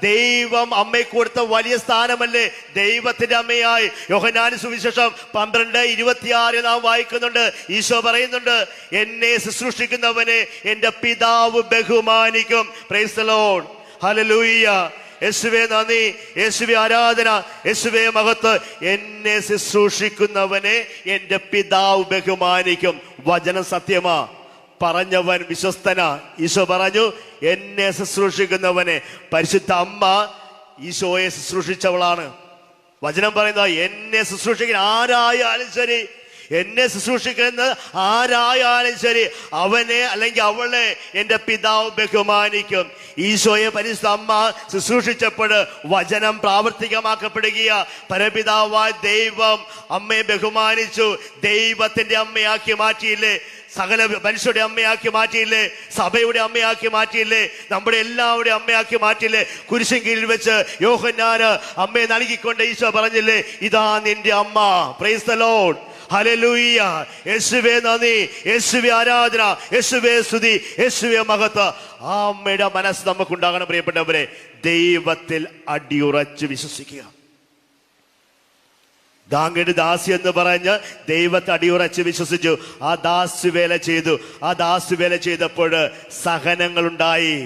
ദൈവം അമ്മയ്ക്ക് കൊടുത്ത വലിയ സ്ഥാനമല്ലേ ദൈവത്തിന്റെ അമ്മയായി. യോഹന്നാൻ സുവിശേഷം 12:26 നാം വായിക്കുന്നുണ്ട്. ഈശോ പറയുന്നുണ്ട്, എന്നെ ശുശ്രൂഷിക്കുന്നവനെ എന്റെ പിതാവ് ബഹുമാനിക്കും. Praise the lord, hallelujah. യേശുവേ നന്ദി, യേശുവേ ആരാധന, യേശുവേ മഹത്വം. എന്നെ ശുശ്രൂഷിക്കുന്നവനെ എന്റെ പിതാവ് ബഹുമാനിക്കും. വചനം സത്യമാ, പറഞ്ഞവൻ വിശ്വസ്തനാ. ഈശോ പറഞ്ഞു, എന്നെ ശുശ്രൂഷിക്കുന്നവനെ. പരിശുദ്ധ അമ്മ ഈശോയെ ശുശ്രൂഷിച്ചവളാണ്. വചനം പറയുന്ന, എന്നെ ശുശ്രൂഷിക്കുന്ന ആരായാലും ശരി, എന്നെ ശുശ്രൂഷിക്കുന്ന ആരായാലും ശരി, അവനെ അല്ലെങ്കിൽ അവളെ എന്റെ പിതാവ് ബഹുമാനിക്കും. ഈശോയെ പരിശുദ്ധ അമ്മ ശുശ്രൂഷിച്ചപ്പോൾ വചനം പ്രാവർത്തികമാക്കപ്പെടുകയാ. പരപിതാവായ ദൈവം അമ്മയെ ബഹുമാനിച്ചു. ദൈവത്തിന്റെ അമ്മയാക്കി മാറ്റിയില്ലേ? സകല മനുഷ്യരുടെ അമ്മയാക്കി മാറ്റിയില്ലേ? സഭയുടെ അമ്മയാക്കി മാറ്റിയില്ലേ? നമ്മുടെ എല്ലാവരുടെയും അമ്മയാക്കി മാറ്റിയില്ലേ? കുരിശിൻ കീഴിൽ വെച്ച് യോഹന്നാന് അമ്മയെ നൽകിക്കൊണ്ട് ഈശോ പറഞ്ഞില്ലേ, ഇതാ നിന്റെ അമ്മ. Price the lord, hallelujah. യേശുവേ നന്ദി, യേശുവേ ആരാധന, യേശുവേ സ്തുതി, യേശുവേ മഹത്വം. ആ അമ്മയുടെ മനസ്സ് നമുക്കുണ്ടാകണം. പ്രിയപ്പെട്ടവരെ, ദൈവത്തിൽ അടിയുറച്ച് വിശ്വസിക്കുക. ദാങ്ങയുടെ ദാസി എന്ന് പറഞ്ഞ് ദൈവത്തെ അടിയുറച്ച് വിശ്വസിച്ചു. ആ ദാസ്യവേല ചെയ്തു. ആ ദാസ്യവേല ചെയ്തപ്പോൾ സഹനങ്ങളുണ്ടായി,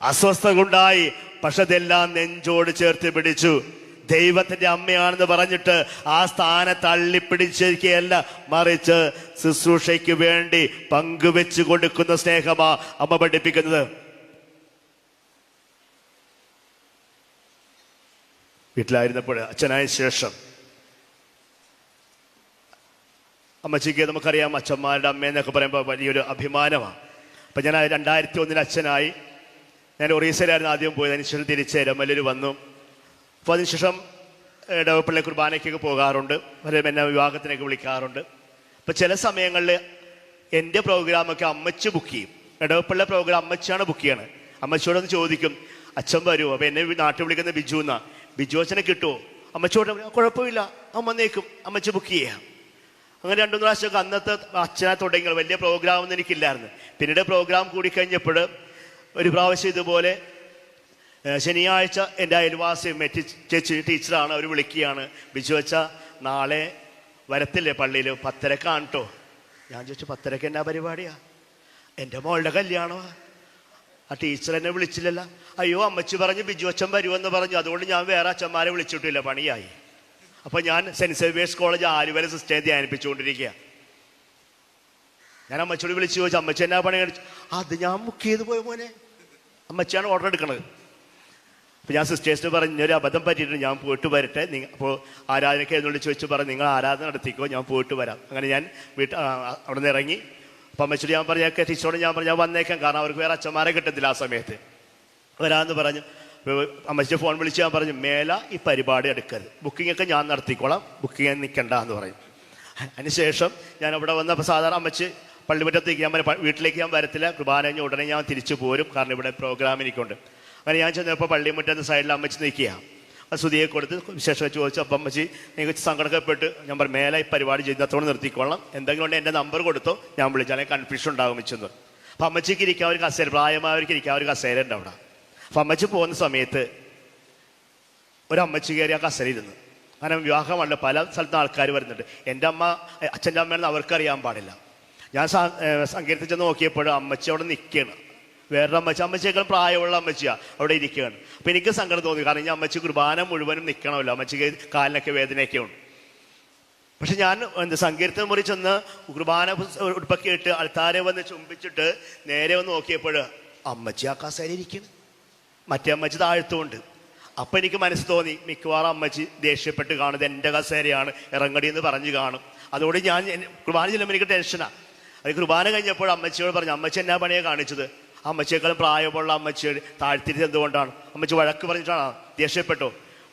അസ്വസ്ഥതകളുണ്ടായി. പക്ഷെ അതെല്ലാം നെഞ്ചോട് ചേർത്ത് പിടിച്ചു. ദൈവത്തിന്റെ അമ്മയാണെന്ന് പറഞ്ഞിട്ട് ആ സ്ഥാനം തള്ളിപ്പിടിച്ചിരിക്കുകയല്ല, മറിച്ച് ശുശ്രൂഷയ്ക്ക് വേണ്ടി പങ്കുവെച്ചു കൊടുക്കുന്ന സ്നേഹമാ അമ്മ പഠിപ്പിക്കുന്നത്. വീട്ടിലായിരുന്നപ്പോൾ അച്ഛനായ ശേഷം അമ്മച്ചിക്ക്, നമുക്കറിയാം അച്ഛന്മാരുടെ അമ്മയെന്നൊക്കെ പറയുമ്പോൾ വലിയൊരു അഭിമാനമാണ്. അപ്പം ഞാൻ 2001 അച്ഛനായി. ഞാൻ ഒറീസയിലായിരുന്നു ആദ്യം പോയത്. അതിനുശേഷം തിരിച്ച് എരമല്ലൂർ വന്നു. അപ്പോൾ അതിനുശേഷം ഇടവപ്പള്ളി കുർബാനയ്ക്കൊക്കെ പോകാറുണ്ട്. എന്നെ വിവാഹത്തിനൊക്കെ വിളിക്കാറുണ്ട്. അപ്പം ചില സമയങ്ങളിൽ എൻ്റെ പ്രോഗ്രാമൊക്കെ അമ്മച്ചി ബുക്ക് ചെയ്യും. ഇടവപ്പള്ളി പ്രോഗ്രാം അമ്മച്ചിയാണ് ബുക്ക് ചെയ്യണത്. അമ്മച്ചിയോടൊന്ന് ചോദിക്കും, അച്ഛൻ വരുമോ? അപ്പോൾ എന്നെ നാട്ടിൽ വിളിക്കുന്ന ബിജു എന്നാ. ബിജു അച്ഛനെ കിട്ടുമോ? അമ്മച്ചിയോട് കുഴപ്പമില്ല, അമ്മ വന്നേക്കും, അമ്മച്ചി ബുക്ക് ചെയ്യാം. അങ്ങനെ 2-3 പ്രാവശ്യമൊക്കെ അന്നത്തെ അച്ഛനെ തുടങ്ങി. വലിയ പ്രോഗ്രാമൊന്നും എനിക്കില്ലായിരുന്നു. പിന്നീട് പ്രോഗ്രാം കൂടിക്കഴിഞ്ഞപ്പോൾ ഒരു പ്രാവശ്യം ഇതുപോലെ ശനിയാഴ്ച എൻ്റെ അയൽവാസി ചേച്ചി ടീച്ചറാണ്, അവർ വിളിക്കുകയാണ്, ബിജു അച്ഛ നാളെ വരത്തില്ലേ പള്ളിയിൽ 10:30 കേട്ടോ. ഞാൻ ചോദിച്ചു, 10:30 എന്നാ പരിപാടിയാ? എൻ്റെ മോളുടെ കല്യാണമാണ്. ആ ടീച്ചർ എന്നെ വിളിച്ചില്ലല്ലോ. അയ്യോ, അമ്മച്ചി പറഞ്ഞു ബിജു അച്ഛൻ വരുമെന്ന് പറഞ്ഞു, അതുകൊണ്ട് ഞാൻ വേറെ അച്ഛന്മാരെ വിളിച്ചിട്ടില്ല, പണിയായി. അപ്പോൾ ഞാൻ സെൻറ്റ് സേവിയേഴ്സ് കോളേജ് ആലുവല സിസ്റ്ററെ ധ്യാനിപ്പിച്ചുകൊണ്ടിരിക്കുക. ഞാൻ അമ്മച്ചിയോട് വിളിച്ചു ചോദിച്ചു, അമ്മച്ചി എന്നാ പണി കാണിച്ചു? അത് ഞാൻ ബുക്ക് ചെയ്ത് പോയ മോനെ, അമ്മച്ചിയാണ് ഓർഡർ എടുക്കണത്. അപ്പോൾ ഞാൻ സിസ്റ്റേഴ്സിന് പറഞ്ഞു, ഒരു അബദ്ധം പറ്റിയിട്ട് ഞാൻ പോയിട്ട് വരട്ടെ. അപ്പോൾ ആരാധനയ്ക്ക് എന്നുകൊണ്ട് ചോദിച്ചു പറഞ്ഞു, നിങ്ങൾ ആരാധന നടത്തിക്കോ, ഞാൻ പോയിട്ട് വരാം. അങ്ങനെ ഞാൻ അവിടെ നിന്ന് ഇറങ്ങി. അപ്പം അമ്മച്ചിയോട് ഞാൻ പറഞ്ഞു, ടീച്ചറോട് ഞാൻ പറഞ്ഞു, ഞാൻ വന്നേക്കാം, കാരണം അവർക്ക് വേറെ അച്ഛന്മാരെ കിട്ടത്തില്ല ആ സമയത്ത്, വരാമെന്ന് പറഞ്ഞു. അമ്മച്ചിയെ ഫോൺ വിളിച്ച് ഞാൻ പറഞ്ഞു, മേല ഈ പരിപാടി എടുക്കരുത്, ബുക്കിംഗ് ഞാൻ നടത്തിക്കോളാം, ബുക്കിംഗ് നിൽക്കണ്ട എന്ന് പറയും. അതിനുശേഷം ഞാൻ അവിടെ വന്നപ്പോൾ സാധാരണ അമ്മച്ചി പള്ളിമുറ്റത്തേക്ക് ഞാൻ വീട്ടിലേക്ക് ഞാൻ വരത്തില്ല, കുർബാന കഴിഞ്ഞ് ഉടനെ ഞാൻ തിരിച്ചു പോരും, കാരണം ഇവിടെ പ്രോഗ്രാം എനിക്കുണ്ട്. അങ്ങനെ ഞാൻ ചെന്നപ്പോൾ പള്ളിമുറ്റത്ത് സൈഡിൽ അമ്മച്ചി നിൽക്കുക. സ്തുതിയെ കൊടുത്ത് വിശേഷം ചോദിച്ചു. അപ്പം അമ്മച്ചി നിങ്ങൾക്ക് സങ്കടപ്പെട്ട് ഞാൻ പറഞ്ഞു, മേലെ ഈ പരിപാടി ചെയ്യുന്നത്തോടെ നിർത്തിക്കൊള്ളാം, എന്തെങ്കിലും ഉണ്ടെങ്കിൽ എൻ്റെ നമ്പർ കൊടുത്തോ, ഞാൻ വിളിച്ചാൽ കൺഫ്യൂഷൻ ഉണ്ടാകും വെച്ചെന്ന്. അപ്പം അമ്മച്ചിക്ക് ഇരിക്കാൻ ഒരു കസേര, പ്രായമായവർക്ക് ഇരിക്കാൻ ഒരു കസേര ഉണ്ട് അവിടെ. അപ്പം അമ്മച്ചി പോകുന്ന സമയത്ത് ഒരമ്മച്ചി കയറി ആ കസേരയിരുന്ന്. കാരണം വിവാഹമല്ല, പല സ്ഥലത്തും ആൾക്കാർ വരുന്നുണ്ട്. എൻ്റെ അമ്മ അച്ഛൻ്റെ അമ്മയാണെന്ന് അവർക്കറിയാൻ പാടില്ല. ഞാൻ സങ്കീർത്തിച്ച് നോക്കിയപ്പോൾ അമ്മച്ചി അവിടെ നിൽക്കുകയാണ്. വേറൊരു അമ്മച്ചിയേക്കാൾ പ്രായമുള്ള അമ്മച്ചിയാ അവിടെ ഇരിക്കുകയാണ്. അപ്പം എനിക്ക് സങ്കടം തോന്നി. കാരണം ഈ അമ്മച്ചി കുർബാന മുഴുവനും നിൽക്കണമല്ലോ, അമ്മച്ചിക്ക് കാലിനൊക്കെ വേദനയൊക്കെ ഉണ്ട്. പക്ഷെ ഞാൻ സങ്കീർത്തന മുറി ചെന്ന് കുർബാന ഉടുപ്പൊക്കെ ഇട്ട് അൾത്താരെ വന്ന് ചുംബിച്ചിട്ട് നേരെ വന്ന് നോക്കിയപ്പോൾ അമ്മച്ചി ആ കസേരയിരിക്കുന്നു, മറ്റേ അമ്മച്ചി താഴ്ത്തുമുണ്ട്. അപ്പം എനിക്ക് മനസ്സ് തോന്നി മിക്കവാറും അമ്മച്ചി ദേഷ്യപ്പെട്ട് കാണുന്നത് എൻ്റെ കസേരയാണ്, ഇറങ്ങടി എന്ന് പറഞ്ഞു കാണും. അതുകൊണ്ട് ഞാൻ കുർബാന ചെല്ലുമ്പോൾ എനിക്ക് ടെൻഷനാണ്. അത് കുർബാന കഴിഞ്ഞപ്പോൾ അമ്മച്ചിയോട് പറഞ്ഞു, അമ്മച്ചി എന്നാ പണിയാണ് കാണിച്ചത്? അമ്മച്ചിയേക്കാളും പ്രായമുള്ള അമ്മച്ചിയോട് താഴ്ത്തിരിച്ചത് എന്തുകൊണ്ടാണ്? അമ്മച്ചി വഴക്ക് പറഞ്ഞിട്ടാണോ? ദേഷ്യപ്പെട്ടോ?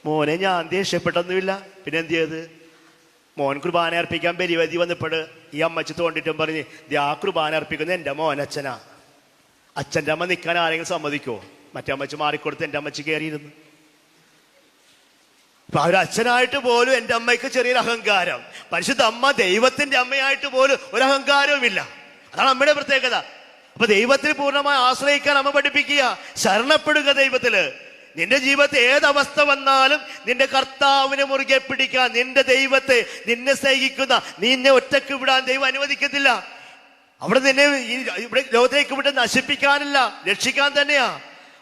മോനെ ഞാൻ ദേഷ്യപ്പെട്ടൊന്നുമില്ല. പിന്നെ എന്ത് ചെയ്ത്? മോൻ കുർബാന അർപ്പിക്കാൻ പരിവധി വന്നപ്പോൾ ഈ അമ്മച്ചി തോണ്ടിട്ടും പറഞ്ഞ് ആ കുർബാന അർപ്പിക്കുന്നത് എൻ്റെ മോനച്ഛനാ. അച്ഛൻ്റെ അമ്മ നിൽക്കാൻ ആരെങ്കിലും സമ്മതിക്കോ? മറ്റേ അമ്മച്ചി മാറിക്കൊടുത്ത് എൻ്റെ അമ്മച്ചി കയറിയിരുന്നു. അപ്പൊ ഒരു അച്ഛനായിട്ട് പോലും എൻ്റെ അമ്മയ്ക്ക് ചെറിയൊരു അഹങ്കാരം. പരിശുദ്ധ അമ്മ ദൈവത്തിന്റെ അമ്മയായിട്ട് പോലും ഒരു അഹങ്കാരവുമില്ല. അതാണ് അമ്മയുടെ പ്രത്യേകത. അപ്പൊ ദൈവത്തിൽ പൂർണ്ണമായി ആശ്രയിക്കാൻ അമ്മ പഠിപ്പിക്കുക. ശരണപ്പെടുക ദൈവത്തില്. നിന്റെ ജീവിതത്തിൽ ഏതവസ്ഥ വന്നാലും നിന്റെ കർത്താവിനെ മുറുകെ പിടിക്കാൻ, നിന്റെ ദൈവത്തെ, നിന്നെ സ്നേഹിക്കുന്ന, നിന്നെ ഒറ്റക്ക് വിടാൻ ദൈവം അനുവദിക്കത്തില്ല. അവിടെ നിന്നെ ഇവിടെ ലോകത്തേക്ക് വിട്ട് നശിപ്പിക്കാനല്ല, രക്ഷിക്കാൻ തന്നെയാ.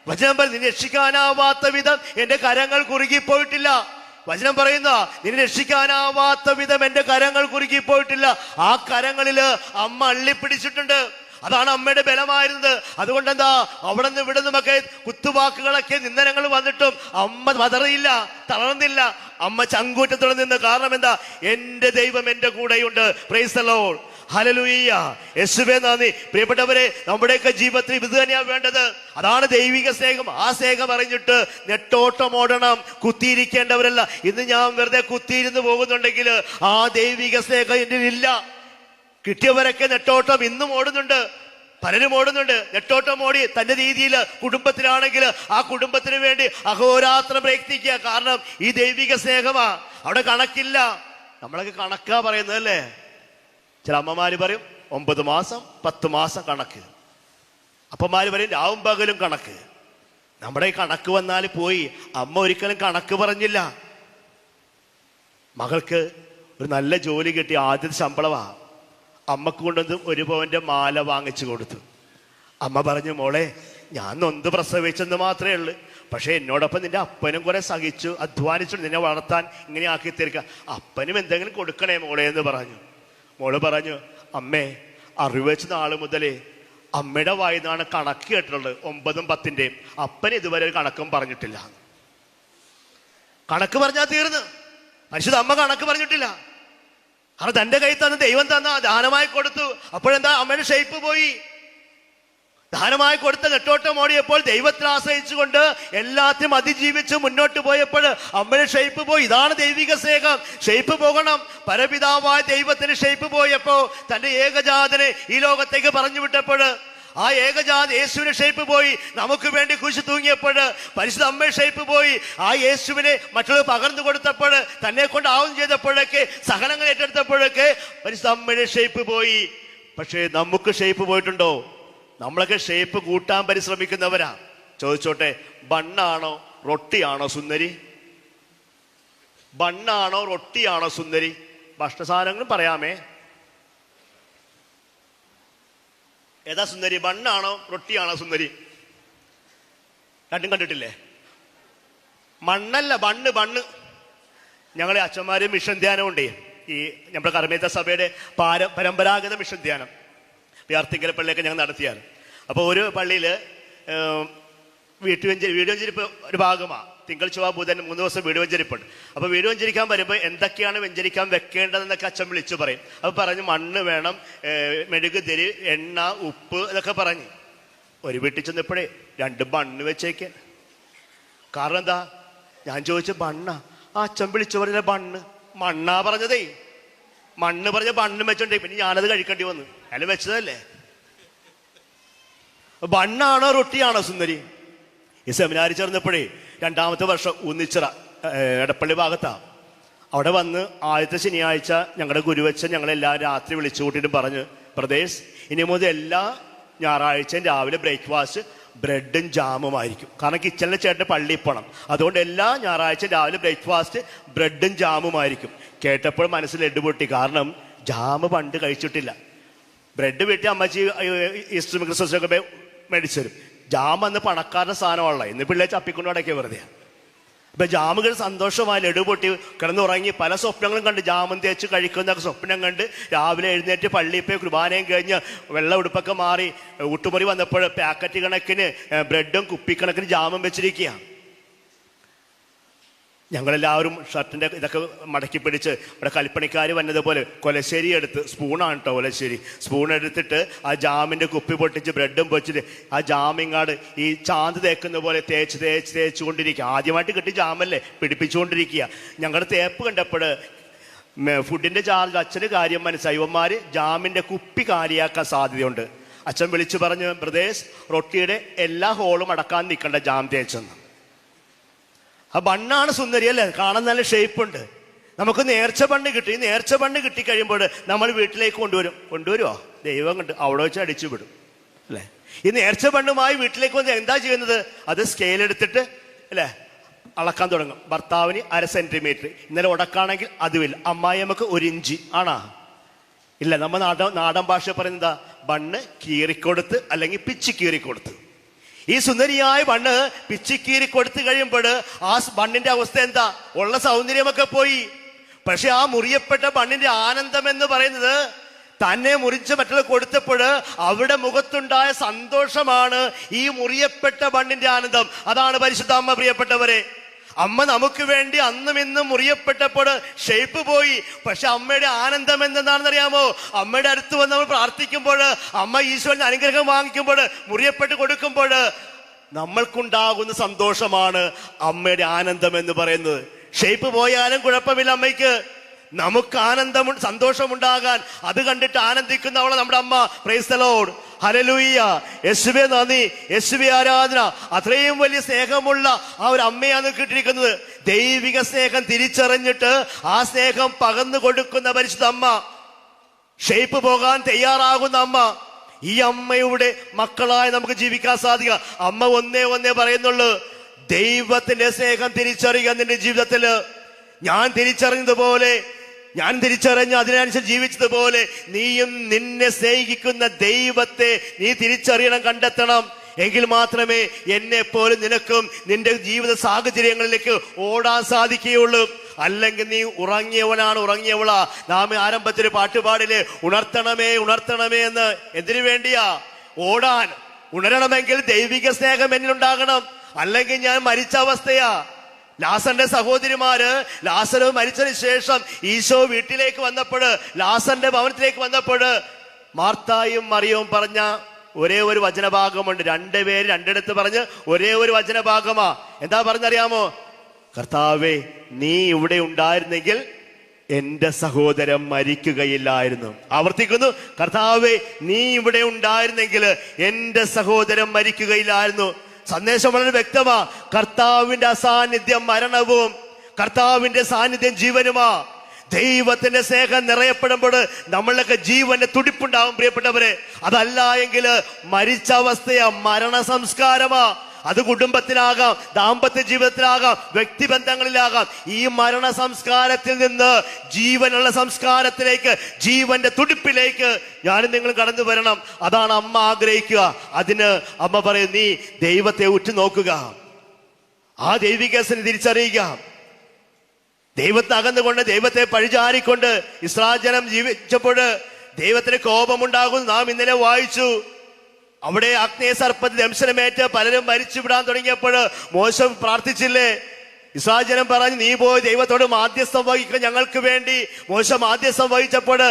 വചനം പറയും, നിന്നെ രക്ഷിക്കാനാവാത്ത വിധം എന്റെ കരങ്ങൾ കുറുകിപ്പോയിട്ടില്ല. വചനം പറയുന്ന, നിന്നെ രക്ഷിക്കാനാവാത്ത വിധം എന്റെ കരങ്ങൾ കുറുകിപ്പോയിട്ടില്ല. ആ കരങ്ങളില് അമ്മ അള്ളിപ്പിടിച്ചിട്ടുണ്ട്. അതാണ് അമ്മയുടെ ബലമായിരുന്നത്. അതുകൊണ്ട് എന്താ, അവിടെ നിന്ന് ഇവിടെ നിന്നൊക്കെ കുത്തുവാക്കുകളൊക്കെ നിന്ദനങ്ങൾ വന്നിട്ടും അമ്മ പതറിയില്ല, തളർന്നില്ല. അമ്മ ചങ്കൂറ്റത്തോടെ നിന്ന്. കാരണം എന്താ? എന്റെ ദൈവം എന്റെ കൂടെയുണ്ട്. പ്രൈസ് ദി ലോർഡ്, ഹല്ലേലൂയ, യേശുവേ നന്ദി. പ്രിയപ്പെട്ടവരെ, നമ്മുടെയൊക്കെ ജീവിതത്തിൽ ഇത് തന്നെയാണ് വേണ്ടത്. അതാണ് ദൈവിക സ്നേഹം. ആ സ്നേഹം അറിഞ്ഞിട്ട് നെട്ടോട്ടം ഓടണം, കുത്തിയിരിക്കേണ്ടവരല്ല. ഇന്ന് ഞാൻ വെറുതെ കുത്തിയിരുന്ന് പോകുന്നുണ്ടെങ്കിൽ ആ ദൈവിക സ്നേഹം എന്നിൽ ഇല്ല. കിട്ടിയവരൊക്കെ നെട്ടോട്ടം ഇന്നും ഓടുന്നുണ്ട്, പലരും ഓടുന്നുണ്ട്. നെട്ടോട്ടം ഓടി തന്റെ രീതിയിൽ കുടുംബത്തിലാണെങ്കിൽ ആ കുടുംബത്തിന് വേണ്ടി അഹോരാത്രം പ്രയത്നിക്കുക. കാരണം ഈ ദൈവിക സ്നേഹമാ. അവിടെ കണക്കില്ല. നമ്മളൊക്കെ കണക്കാ പറയുന്നത് അല്ലേ? ചില അമ്മമാര് പറയും 9 മാസം 10 മാസം കണക്ക്. അപ്പന്മാര് പറയും രാവും പകലും കണക്ക്. നമ്മുടെ കണക്ക് വന്നാൽ പോയി. അമ്മ ഒരിക്കലും കണക്ക് പറഞ്ഞില്ല. മകൾക്ക് ഒരു നല്ല ജോലി കിട്ടി, ആദ്യത്തെ ശമ്പളമാ. അമ്മക്ക് കൊണ്ടുവന്ന് 1 പവന്റെ മാല വാങ്ങിച്ചു കൊടുത്തു. അമ്മ പറഞ്ഞു, മോളെ ഞാൻ നൊന്ത് പ്രസവിച്ചെന്ന് മാത്രമേ ഉള്ളൂ, പക്ഷെ എന്നോടൊപ്പം നിന്റെ അപ്പനും കുറെ സഹിച്ചു അധ്വാനിച്ചു നിന്നെ വളർത്താൻ ഇങ്ങനെ ആക്കി തീർക്കുക. അപ്പനും എന്തെങ്കിലും കൊടുക്കണേ മോളെ എന്ന് പറഞ്ഞു. മോള് പറഞ്ഞു, അമ്മേ 60 നാൾ മുതലേ അമ്മയുടെ വായിന്നാണ് കണക്ക് കേട്ടിട്ടുള്ളത്, 9ഉം 10ന്റെയും. അപ്പൻ ഇതുവരെ ഒരു കണക്കും പറഞ്ഞിട്ടില്ല. കണക്ക് പറഞ്ഞാൽ തീർന്ന്. പരിശുദ്ധ അമ്മ കണക്ക് പറഞ്ഞിട്ടില്ല. കാരണം തന്റെ കയ്യിൽ തന്ന് ദൈവം തന്ന ദാനമായി കൊടുത്തു. അപ്പോഴെന്താ? അമ്മയുടെ ഷേപ്പ് പോയി. ദാനമായി കൊടുത്ത നെട്ടോട്ടം ഓടിയപ്പോൾ ദൈവത്തിൽ ആശ്രയിച്ചുകൊണ്ട് എല്ലാത്തിനും അതിജീവിച്ച് മുന്നോട്ട് പോയപ്പോൾ അമ്മയുടെ ഷേപ്പ് പോയി. ഇതാണ് ദൈവിക സ്നേഹം. ഷേപ്പ് പോകണം. പരപിതാവായ ദൈവത്തിന് ഷേപ്പ് പോയപ്പോ തന്റെ ഏകജാതനെ ഈ ലോകത്തേക്ക് പറഞ്ഞു വിട്ടപ്പോൾ ആ ഏകജാത യേശുവിന്റെ ഷേപ്പ് പോയി. നമുക്ക് വേണ്ടി കുരിശ് തൂങ്ങിയപ്പോൾ പരിശുദ്ധ അമ്മയുടെ ഷേപ്പ് പോയി. ആ യേശുവിനെ മറ്റുള്ളവർ പകർന്നു കൊടുത്തപ്പോൾ, തന്നെ കൊണ്ട് ആവും ചെയ്തപ്പോഴൊക്കെ, സഹനങ്ങൾ ഏറ്റെടുത്തപ്പോഴൊക്കെ പരിശുദ്ധ അമ്മയുടെ ഷേപ്പ് പോയി. പക്ഷേ നമുക്ക് ഷേപ്പ് പോയിട്ടുണ്ടോ? നമ്മളൊക്കെ ഷേപ്പ് കൂട്ടാൻ പരിശ്രമിക്കുന്നവരാ. ചോദിച്ചോട്ടെ, ബണ്ണാണോ റൊട്ടിയാണോ സുന്ദരി? ബണ്ണാണോ റൊട്ടിയാണോ സുന്ദരി? ഭക്ഷണസാധനങ്ങളും പറയാമേ. ഏതാ സുന്ദരി? ബണ്ണാണോ റൊട്ടിയാണോ സുന്ദരി? രണ്ടും കണ്ടിട്ടില്ലേ? മണ്ണല്ല, ബണ്ണ്. ബണ്ണ്. ഞങ്ങളെ അച്ഛന്മാര് മിഷൻ ധ്യാനം ഉണ്ട്. ഈ നമ്മുടെ കർമ്മേത്ത സഭയുടെ പരമ്പരാഗത മിഷൻ ധ്യാനം വ്യാർത്തിങ്കര പള്ളിയൊക്കെ ഞങ്ങൾ നടത്തിയാണ്. അപ്പോൾ ഒരു പള്ളിയിൽ വീഡിയോ വെഞ്ചരിപ്പ് ഒരു ഭാഗമാണ്. തിങ്കൾ ചൊവ്വ ബുധൻ 3 ദിവസം വീഡിയോ വെഞ്ചരിപ്പുണ്ട്. അപ്പോൾ വീഡിയോ വെഞ്ചരിക്കാൻ വരുമ്പോൾ എന്തൊക്കെയാണ് വെഞ്ചരിക്കാൻ വെക്കേണ്ടതെന്നൊക്കെ അച്ഛൻ വിളിച്ചു പറയും. അപ്പോൾ പറഞ്ഞു മണ്ണ് വേണം, മെഴുകുതിരി, എണ്ണ, ഉപ്പ് ഇതൊക്കെ പറഞ്ഞു. ഒരു വീട്ടിൽ ചെന്നപ്പോഴേ 2 ബണ്ണ് വെച്ചേക്കാൻ. കാരണം എന്താ? ഞാൻ ചോദിച്ചു ബണ്ണ. ആ അച്ഛൻ വിളിച്ചു പറഞ്ഞ ബണ്ണ്. മണ്ണാ പറഞ്ഞതേ. മണ്ണ് പറഞ്ഞ ബണ്ണ് വെച്ചോണ്ടേ. പിന്നെ ഞാനത് കഴിക്കേണ്ടി വന്നു. അയാൾ വെച്ചതല്ലേ. ബണ്ണാണോ റൊട്ടിയാണോ സുന്ദരി? ഈ സെമിനാരി ചേർന്നപ്പോഴേ 2ാമത്തെ വർഷം ഉന്നിച്ചിറ എടപ്പള്ളി ഭാഗത്താ. അവിടെ വന്ന് ആദ്യത്തെ ശനിയാഴ്ച ഞങ്ങളുടെ ഗുരുവച്ചൻ ഞങ്ങളെല്ലാവരും രാത്രി വിളിച്ചു കൂട്ടിയിട്ട് പറഞ്ഞു, പ്രദേശ് ഇനി മുതൽ എല്ലാ ഞായറാഴ്ചയും രാവിലെ ബ്രേക്ക്ഫാസ്റ്റ് ബ്രെഡും ജാമുമായിരിക്കും. കാരണം കിച്ചണിലെ ചേട്ടൻ്റെ പള്ളിയിൽ പോകണം. അതുകൊണ്ട് എല്ലാ ഞായറാഴ്ചയും രാവിലെ ബ്രേക്ക്ഫാസ്റ്റ് ബ്രെഡും ജാമുമായിരിക്കും. കേട്ടപ്പോൾ മനസ്സിൽ എട്ടുപൊട്ടി. കാരണം ജാമ് പണ്ട് കഴിച്ചിട്ടില്ല. ബ്രെഡ് വീട്ടിൽ അമ്മച്ചി ഈസ്റ്റർ ക്രിസ്മസിനൊക്കെ മേടിച്ചു തരും. ജാം അന്ന് പണക്കാരുടെ സാധനമുള്ള, ഇന്ന് പിള്ളേർ ചപ്പിക്കൊണ്ട് അടക്കിയ വെറുതെ. ഇപ്പൊ ജാമുകൾ സന്തോഷമായി ലഡു പൊട്ടി കിടന്നുറങ്ങി പല സ്വപ്നങ്ങളും കണ്ട്, ജാമും തേച്ച് കഴിക്കുന്നൊക്കെ സ്വപ്നം കണ്ട് രാവിലെ എഴുന്നേറ്റ് പള്ളിയിൽ പോയി കുർബാനയും കഴിഞ്ഞ് വെള്ള ഉടുപ്പൊക്കെ മാറി ഊട്ടുമുറി വന്നപ്പോൾ പാക്കറ്റ് കണക്കിന് ബ്രെഡും കുപ്പിക്കണക്കിന് ജാമും വെച്ചിരിക്കുക. ഞങ്ങളെല്ലാവരും ഷർട്ടിൻ്റെ ഇതൊക്കെ മടക്കി പിടിച്ച് ഇവിടെ കൽപ്പണിക്കാർ വന്നതുപോലെ കൊലശ്ശേരി എടുത്ത്, സ്പൂണാണ് കേട്ടോ കൊലശ്ശേരി, സ്പൂൺ എടുത്തിട്ട് ആ ജാമിൻ്റെ കുപ്പി പൊട്ടിച്ച് ബ്രെഡും പൊച്ചിട്ട് ആ ജാമിങ്ങാട് ഈ ചാന്ത് തേക്കുന്ന പോലെ തേച്ചുകൊണ്ടിരിക്കുക. ആദ്യമായിട്ട് കിട്ടിയ ജാമല്ലേ, പിടിപ്പിച്ചുകൊണ്ടിരിക്കുക. ഞങ്ങളുടെ തേപ്പ് കണ്ടപ്പോൾ ഫുഡിൻ്റെ ചാർജ് അച്ഛന് കാര്യം മനസ്സിലായി. ഇവന്മാർ ജാമിൻ്റെ കുപ്പി കാലിയാക്കാൻ സാധ്യതയുണ്ട്. അച്ഛൻ വിളിച്ചു പറഞ്ഞു, ബ്രദേഴ്സ് റൊട്ടിയുടെ എല്ലാ ഹോളും അടക്കാൻ നിൽക്കണ്ട, ജാം തേച്ചെന്ന്. ആ ബണ്ണാണ് സുന്ദരി അല്ലേ, കാണാൻ നല്ല ഷേപ്പുണ്ട്. നമുക്ക് നേർച്ച ബണ്ണ് കിട്ടി. ഈ നേർച്ച ബണ്ണ് കിട്ടിക്കഴിയുമ്പോൾ നമ്മൾ വീട്ടിലേക്ക് കൊണ്ടുവരുമോ? ദൈവം കണ്ട് അവിടെ വെച്ച് അടിച്ചു വിടും അല്ലേ. ഈ നേർച്ച ബണ്ണുമായി വീട്ടിലേക്ക് വന്ന് എന്താ ചെയ്യുന്നത്? അത് സ്കെയിൽ എടുത്തിട്ട് അല്ലേ അളക്കാൻ തുടങ്ങും. ഭർത്താവിന് 1/2 സെന്റിമീറ്റർ, ഇന്നലെ ഉടക്കാണെങ്കിൽ അതുമില്ല. അമ്മായിയമ്മക്ക് 1 ഇഞ്ച് ആണോ? ഇല്ല. നമ്മൾ നാടൻ ഭാഷ പറയുന്നത് ബണ്ണ് കീറിക്കൊടുത്ത് അല്ലെങ്കിൽ പിച്ചി കീറിക്കൊടുത്ത്. ഈ സുന്ദരിയായ ബണ്ണ് പിച്ചിക്കീറി കൊടുത്തു കഴിയുമ്പോൾ ആ ബണ്ണിന്റെ അവസ്ഥ എന്താ? ഉള്ള സൗന്ദര്യമൊക്കെ പോയി. പക്ഷെ ആ മുറിയപ്പെട്ട ബണ്ണിന്റെ ആനന്ദം എന്ന് പറയുന്നത് തന്നെ മുറിച്ച് മറ്റുള്ള കൊടുത്തപ്പോൾ അവിടെ മുഖത്തുണ്ടായ സന്തോഷമാണ് ഈ മുറിയപ്പെട്ട ബണ്ണിന്റെ ആനന്ദം. അതാണ് പരിശുദ്ധ അമ്മ. പ്രിയപ്പെട്ടവരെ, അമ്മ നമുക്ക് വേണ്ടി അന്നും ഇന്നും മുറിയപ്പെട്ടപ്പോൾ ഷേപ്പ് പോയി. പക്ഷെ അമ്മയുടെ ആനന്ദം എന്തെന്നാണെന്ന് അറിയാമോ? അമ്മയുടെ അടുത്ത് വന്ന് നമ്മൾ പ്രാർത്ഥിക്കുമ്പോൾ, അമ്മ ഈശോയുടെ അനുഗ്രഹം വാങ്ങിക്കുമ്പോൾ, മുറിയപ്പെട്ട് കൊടുക്കുമ്പോൾ നമ്മൾക്കുണ്ടാകുന്ന സന്തോഷമാണ് അമ്മയുടെ ആനന്ദം എന്ന് പറയുന്നത്. ഷേപ്പ് പോയാലും കുഴപ്പമില്ല അമ്മയ്ക്ക്. നമുക്ക് ആനന്ദം സന്തോഷമുണ്ടാകാൻ അത് കണ്ടിട്ട് ആനന്ദിക്കുന്ന അവളെ നമ്മുടെ അമ്മ. Price the lord, hallelujah. യേശുവേ നന്ദി, യേശുവേ ആരാധന. അത്രയും വലിയ സ്നേഹമുള്ള ആ ഒരു അമ്മയാണ് കിട്ടിയിരിക്കുന്നത്. ദൈവിക സ്നേഹം തിരിച്ചറിഞ്ഞിട്ട് ആ സ്നേഹം പകർന്നു കൊടുക്കുന്ന പരിശുദ്ധ അമ്മ, ഷേപ്പ് പോകാൻ തയ്യാറാകുന്ന അമ്മ. ഈ അമ്മയുടെ മക്കളായി നമുക്ക് ജീവിക്കാൻ സാധിക്കുക. അമ്മ ഒന്നേ പറയുന്നുള്ളൂ, ദൈവത്തിന്റെ സ്നേഹം തിരിച്ചറിയുക നിന്റെ ജീവിതത്തില്. ഞാൻ തിരിച്ചറിഞ്ഞതുപോലെ, ഞാൻ തിരിച്ചറിഞ്ഞ് അതിനനുസരിച്ച് ജീവിച്ചതുപോലെ നീയും നിന്നെ സ്നേഹിക്കുന്ന ദൈവത്തെ നീ തിരിച്ചറിയണം, കണ്ടെത്തണം. എങ്കിൽ മാത്രമേ എന്നെ പോലും നിനക്കും നിന്റെ ജീവിത സാഹചര്യങ്ങളിലേക്ക് ഓടാൻ സാധിക്കുകയുള്ളൂ. അല്ലെങ്കിൽ നീ ഉറങ്ങിയവളാ. നാം ആരംഭത്തിൽ പാട്ടുപാടില് ഉണർത്തണമേ ഉണർത്തണമേ എന്ന്. എന്തിനു വേണ്ടിയാ? ഓടാൻ. ഉണരണമെങ്കിൽ ദൈവിക സ്നേഹം എന്നിലുണ്ടാകണം, അല്ലെങ്കിൽ ഞാൻ മരിച്ച അവസ്ഥയാ. ലാസറിന്റെ സഹോദരിമാര്, ലാസർ മരിച്ചതിന് ശേഷം ഈശോ വീട്ടിലേക്ക് വന്നപ്പോൾ, ലാസറിന്റെ ഭവനത്തിലേക്ക് വന്നപ്പോൾ മാർത്തായും മറിയവും പറഞ്ഞ ഒരേ ഒരു വചനഭാഗമുണ്ട്. 2 പേര് 2 ഇടത്ത് പറഞ്ഞ് ഒരേ ഒരു വചനഭാഗമാ. എന്താ പറഞ്ഞറിയാമോ? കർത്താവേ, നീ ഇവിടെ ഉണ്ടായിരുന്നെങ്കിൽ എന്റെ സഹോദരൻ മരിക്കുകയില്ലായിരുന്നു. ആവർത്തിക്കുന്നു, കർത്താവേ, നീ ഇവിടെ ഉണ്ടായിരുന്നെങ്കിൽ എന്റെ സഹോദരൻ മരിക്കുകയില്ലായിരുന്നു. സന്ദേശം വളരെ വ്യക്തമാ. കർത്താവിന്റെ അസാന്നിധ്യം മരണവും, കർത്താവിന്റെ സാന്നിധ്യം ജീവനുമാ. ദൈവത്തിന്റെ സ്നേഹം നിറയപ്പെടുമ്പോൾ നമ്മളൊക്കെ ജീവന്റെ തുടിപ്പുണ്ടാവും പ്രിയപ്പെട്ടവരെ. അതല്ല എങ്കിൽ മരിച്ച അവസ്ഥയാ, മരണ സംസ്കാരമാ. അത് കുടുംബത്തിലാകാം, ദാമ്പത്യ ജീവിതത്തിലാകാം, വ്യക്തിബന്ധങ്ങളിലാകാം. ഈ മരണ സംസ്കാരത്തിൽ നിന്ന് ജീവനുള്ള സംസ്കാരത്തിലേക്ക്, ജീവന്റെ തുടിപ്പിലേക്ക് ഞാനും നിങ്ങൾ കടന്നു വരണം. അതാണ് അമ്മ ആഗ്രഹിക്കുക. അതിന് അമ്മ പറയും, നീ ദൈവത്തെ ഉറ്റുനോക്കുക, ആ ദൈവികസിനെ തിരിച്ചറിയുക. ദൈവത്തെ അകന്നുകൊണ്ട്, ദൈവത്തെ പഴിചാരിക്കൊണ്ട് ഇസ്രായേൽ ജനം ജീവിച്ചപ്പോൾ ദൈവത്തിന് കോപമുണ്ടാകും. നാം ഇന്നലെ വായിച്ചു. അവിടെ അഗ്നിയ സർപ്പത്തിൽ ദംശനമേറ്റ് പലരും മരിച്ചു വിടാൻ തുടങ്ങിയപ്പോൾ മോശ പ്രാർത്ഥിച്ചില്ലേ? ഇസ്രായേൽ ജനം പറഞ്ഞു, നീ പോയി ദൈവത്തോട് മാധ്യസ്ഥം വഹിക്കുക ഞങ്ങൾക്ക് വേണ്ടി. മോശ മാധ്യസ്ഥം വഹിച്ചപ്പോൾ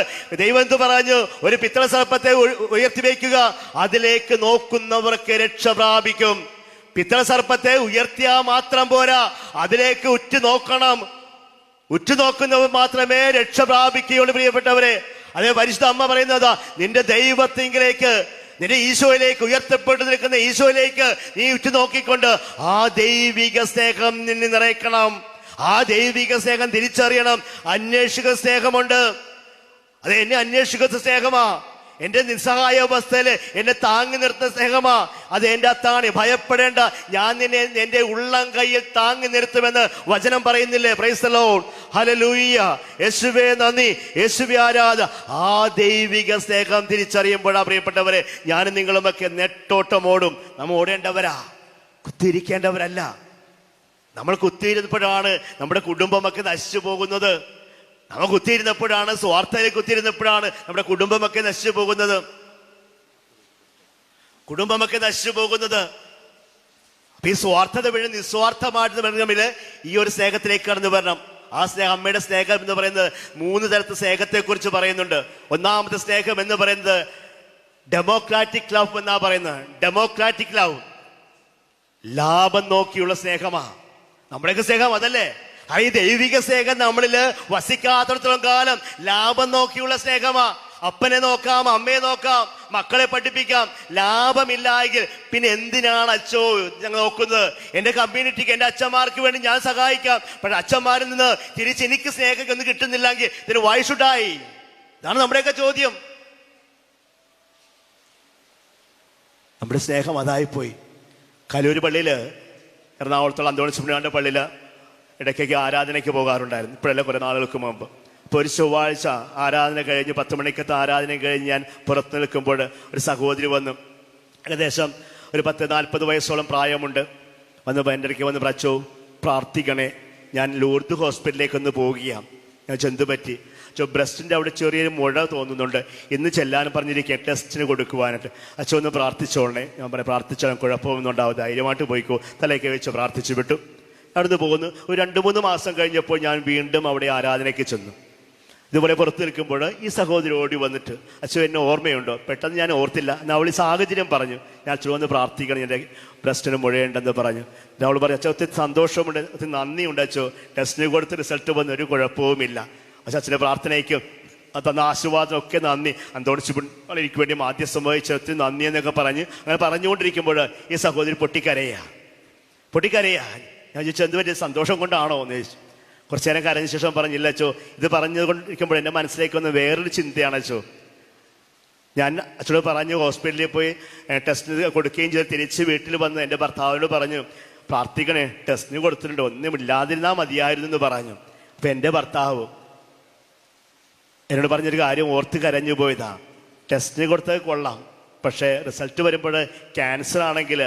ദൈവം എന്ത് പറഞ്ഞു? ഒരു പിത്തള സർപ്പത്തെ ഉയർത്തിവെക്കുക, അതിലേക്ക് നോക്കുന്നവർക്ക് രക്ഷ പ്രാപിക്കും. പിത്തള സർപ്പത്തെ ഉയർത്തിയാൽ മാത്രം പോരാ, അതിലേക്ക് ഉറ്റുനോക്കണം. ഉറ്റുനോക്കുന്നവർ മാത്രമേ രക്ഷ പ്രാപിക്കുകയുള്ളൂ പ്രിയപ്പെട്ടവരെ. അതേ പരിശുദ്ധ അമ്മ പറയുന്നതാ, നിന്റെ ദൈവത്തിങ്കിലേക്ക്, നിന്റെ ഈശോയിലേക്ക്, ഉയർത്തപ്പെട്ടു നിൽക്കുന്ന ഈശോയിലേക്ക് നീ ഉറ്റുനോക്കിക്കൊണ്ട് ആ ദൈവിക സ്നേഹം നിന്നെ നിറയ്ക്കണം. ആ ദൈവിക സ്നേഹം തിരിച്ചറിയണം. അന്വേഷിക സ്നേഹമുണ്ട്, അത് എന്നെ അന്വേഷിക്കുന്ന സ്നേഹമാ. എന്റെ നിസ്സഹായ അവസ്ഥയിൽ എന്നെ താങ്ങി നിർത്തുന്ന സ്നേഹമാ. അത് എന്റെ അത്താണ്. ഭയപ്പെടേണ്ട, ഞാൻ നിന്നെ എന്റെ ഉള്ളം കയ്യിൽ താങ്ങി നിർത്തുമെന്ന് വചനം പറയുന്നില്ലേ? Price the lord, hallelujah. യേശുവേ നന്ദി, യേശുവേ ആരാധന. ആ ദൈവിക സ്നേഹം തിരിച്ചറിയുമ്പോഴാ പ്രിയപ്പെട്ടവരെ ഞാനും നിങ്ങളുമൊക്കെ നെട്ടോട്ടമോടും. നമ്മൾ ഓടേണ്ടവരാ, കുത്തിയിരിക്കേണ്ടവരല്ല. നമ്മൾ കുത്തിയിരുന്നപ്പോഴാണ് നമ്മുടെ കുടുംബമൊക്കെ നശിച്ചു പോകുന്നത്. നമ്മൾ കുത്തിയിരുന്നപ്പോഴാണ്, സ്വാർത്ഥതയിൽ കുത്തിയിരുന്നപ്പോഴാണ് നമ്മുടെ കുടുംബമൊക്കെ നശിച്ചു പോകുന്നത്. അപ്പൊ ഈ സ്വാർത്ഥത വീഴും നിസ്വാർത്ഥമായിട്ട് തമ്മില് ഈ ഒരു സ്നേഹത്തിലേക്ക് കടന്നു വരണം. ആ സ്നേഹം, അമ്മയുടെ സ്നേഹം എന്ന് പറയുന്നത് 3 തരത്തിൽ സ്നേഹത്തെ കുറിച്ച് പറയുന്നുണ്ട്. ഒന്നാമത്തെ സ്നേഹം എന്ന് പറയുന്നത് ഡെമോക്രാറ്റിക് ലവ് എന്നാ പറയുന്നത്. ഡെമോക്രാറ്റിക് ലവ്, ലാഭം നോക്കിയുള്ള സ്നേഹമാ. നമ്മുടെയൊക്കെ സ്നേഹം അതല്ലേ? ഈ ദൈവിക സ്നേഹം നമ്മളില് വസിക്കാത്തിടത്തോളം കാലം ലാഭം നോക്കിയുള്ള സ്നേഹമാ. അപ്പനെ നോക്കാം, അമ്മയെ നോക്കാം, മക്കളെ പഠിപ്പിക്കാം. ലാഭമില്ലെങ്കിൽ പിന്നെ എന്തിനാണ് അച്ഛോ ഞങ്ങൾ നോക്കുന്നത്? എന്റെ കമ്മ്യൂണിറ്റിക്ക്, എന്റെ അച്ഛന്മാർക്ക് വേണ്ടി ഞാൻ സഹായിക്കാം. പക്ഷെ അച്ഛന്മാരിൽ നിന്ന് തിരിച്ച് എനിക്ക് സ്നേഹം ഒന്നും കിട്ടുന്നില്ലെങ്കിൽ ഇതിന് വൈ ഷുഡ് ഐ? ഇതാണ് നമ്മുടെയൊക്കെ ചോദ്യം. നമ്മുടെ സ്നേഹം അതായിപ്പോയി. കലൂര് പള്ളിയില്, എറണാകുളത്തുള്ള അന്തോണി സുബ്രഹ്മണ്യന്റെ പള്ളിയില് ഇടയ്ക്കൊക്കെ ആരാധനയ്ക്ക് പോകാറുണ്ടായിരുന്നു. ഇപ്പോഴല്ല, കുറെ നാളുകൾക്ക് മുമ്പ്. ഇപ്പോൾ ഒരു ചൊവ്വാഴ്ച ആരാധന കഴിഞ്ഞ് 10 മണിക്കത്തെ ആരാധന കഴിഞ്ഞ് ഞാൻ പുറത്ത് നിൽക്കുമ്പോൾ ഒരു സഹോദരി വന്നു. ഏകദേശം ഒരു 10-40 വയസ്സോളം പ്രായമുണ്ട്. വന്നപ്പോൾ എൻ്റെ അടുക്ക് വന്ന് പ്രച്ചോ പ്രാർത്ഥിക്കണേ, ഞാൻ ലൂർദ് ഹോസ്പിറ്റലിലേക്കൊന്ന് പോവുകയാണ്. ഞാൻ ചെന്ത് പറ്റി? ബ്രസ്റ്റിൻ്റെ അവിടെ ചെറിയൊരു മുഴ തോന്നുന്നുണ്ട്, ഇന്ന് ചെല്ലാനും പറഞ്ഞിരിക്കുക ടെസ്റ്റിന് കൊടുക്കുവാനായിട്ട്. അച്ഛൻ ഒന്ന് പ്രാർത്ഥിച്ചോളണേ. ഞാൻ പറയാം പ്രാർത്ഥിച്ചോളാം, കുഴപ്പമൊന്നും ഉണ്ടാവും, ധൈര്യമായിട്ട് പോയിക്കോ. തലയൊക്കെ വെച്ച് പ്രാർത്ഥിച്ചു വിട്ടു. അവിടുന്ന് പോകുന്നു. ഒരു 2-3 മാസം കഴിഞ്ഞപ്പോൾ ഞാൻ വീണ്ടും അവിടെ ആരാധനയ്ക്ക് ചെന്നു. ഇതുപോലെ പുറത്ത് നിൽക്കുമ്പോൾ ഈ സഹോദരി ഓടി വന്നിട്ട്, അച്ഛൻ എന്നെ ഓർമ്മയുണ്ടോ? പെട്ടെന്ന് ഞാൻ ഓർത്തില്ല. എന്നാൽ അവൾ ഈ സാഹചര്യം പറഞ്ഞു. ഞാൻ അച്ഛൻ വന്ന് പ്രാർത്ഥിക്കണം, എൻ്റെ ബ്രസ്റ്റിന് മുഴയുണ്ടെന്ന് പറഞ്ഞു. അവൾ പറഞ്ഞു, അച്ഛൻ ഒത്തിരി സന്തോഷമുണ്ട്, ഒത്തിരി നന്ദിയുണ്ട് അച്ഛോ, ടെസ്റ്റിന് കൊടുത്ത് റിസൾട്ട് വന്ന് ഒരു കുഴപ്പവുമില്ല. പക്ഷെ അച്ഛൻ്റെ പ്രാർത്ഥനയ്ക്കും തന്ന ആശീർവാദം ഒക്കെ നന്ദി. അന്തോണിച്ച് എനിക്ക് വേണ്ടി മാധ്യസ്ഥം വഹിച്ച ഒത്തിരി നന്ദി എന്നൊക്കെ പറഞ്ഞ് അങ്ങനെ പറഞ്ഞുകൊണ്ടിരിക്കുമ്പോൾ ഈ സഹോദരി പൊട്ടിക്കരയാ. ഞാൻ ചോദിച്ചു, എന്ത് പറ്റിയ, സന്തോഷം കൊണ്ടാണോ എന്ന് ചോദിച്ചു. കുറച്ചു നേരം കരഞ്ഞ ശേഷം പറഞ്ഞില്ല അച്ഛോ, ഇത് പറഞ്ഞുകൊണ്ടിരിക്കുമ്പോൾ എൻ്റെ മനസ്സിലേക്ക് വന്ന് വേറൊരു ചിന്തയാണ് അച്ഛോ. ഞാൻ അച്ഛനോട് പറഞ്ഞു, ഹോസ്പിറ്റലിൽ പോയി ടെസ്റ്റിന് കൊടുക്കുകയും ചെയ്ത് തിരിച്ച് വീട്ടിൽ വന്ന് എൻ്റെ ഭർത്താവിനോട് പറഞ്ഞു, പ്രാർത്ഥിക്കണേ, ടെസ്റ്റിന് കൊടുത്തിട്ടുണ്ട്, ഒന്നും ഇല്ലാതിരുന്നാൽ മതിയായിരുന്നു എന്ന് പറഞ്ഞു. അപ്പം എൻ്റെ ഭർത്താവ് എന്നോട് പറഞ്ഞൊരു കാര്യം ഓർത്ത് കരഞ്ഞു പോയതാ. ടെസ്റ്റിന് കൊടുത്തത് കൊള്ളാം, പക്ഷേ റിസൾട്ട് വരുമ്പോൾ ക്യാൻസർ ആണെങ്കിൽ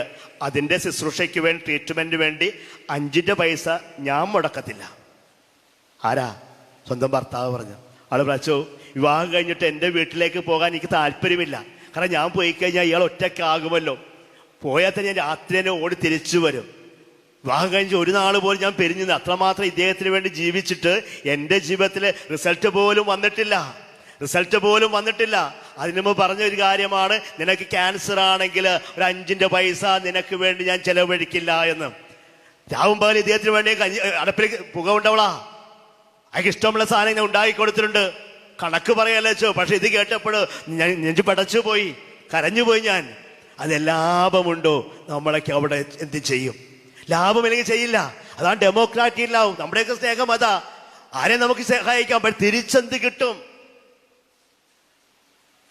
അതിൻ്റെ ശുശ്രൂഷയ്ക്ക് വേണ്ടി, ട്രീറ്റ്മെൻറ്റിന് വേണ്ടി 5 പൈസ ഞാൻ മുടക്കത്തില്ല. ആരാ? സ്വന്തം ഭർത്താവ് പറഞ്ഞു. ആൾ പ്രച്ചോ, വിവാഹം കഴിഞ്ഞിട്ട് എൻ്റെ വീട്ടിലേക്ക് പോകാൻ എനിക്ക് താല്പര്യമില്ല. കാരണം ഞാൻ പോയി കഴിഞ്ഞാൽ ഇയാൾ ഒറ്റയ്ക്കാകുമല്ലോ. പോയാൽ തന്നെ ഞാൻ രാത്രി തന്നെ ഓടി തിരിച്ചു വരും. വിവാഹം കഴിഞ്ഞ് ഒരു നാൾ പോലും ഞാൻ പിരിഞ്ഞു. അത്രമാത്രം ഇദ്ദേഹത്തിന് വേണ്ടി ജീവിച്ചിട്ട് എൻ്റെ ജീവിതത്തിൽ റിസൾട്ട് പോലും വന്നിട്ടില്ല. അതിന് മുമ്പ് പറഞ്ഞൊരു കാര്യമാണ്, നിനക്ക് ക്യാൻസർ ആണെങ്കിൽ ഒരു 5 പൈസ നിനക്ക് വേണ്ടി ഞാൻ ചെലവഴിക്കില്ല എന്ന്. രാവും പകൽ ഇദ്ദേഹത്തിന് വേണ്ടി അടുപ്പിൽ പുക ഉണ്ടവളാ, അയാൾക്ക് ഇഷ്ടമുള്ള സാധനം ഞാൻ ഉണ്ടാക്കി കൊടുത്തിട്ടുണ്ട്. കണക്ക് പറയല്ലേ വെച്ചോ. പക്ഷെ ഇത് കേട്ടപ്പോൾ നെഞ്ചു പടച്ചു പോയി, കരഞ്ഞുപോയി ഞാൻ. അത് ലാഭമുണ്ടോ? നമ്മളൊക്കെ അവിടെ എന്ത് ചെയ്യും? ലാഭമില്ലെങ്കിൽ ചെയ്യില്ല. അതാണ് ഡെമോക്രാറ്റിക് ലവ്. നമ്മുടെയൊക്കെ സ്നേഹം അതാ. ആരെ നമുക്ക് സഹായിക്കാം, പക്ഷെ തിരിച്ചെന്ത് കിട്ടും?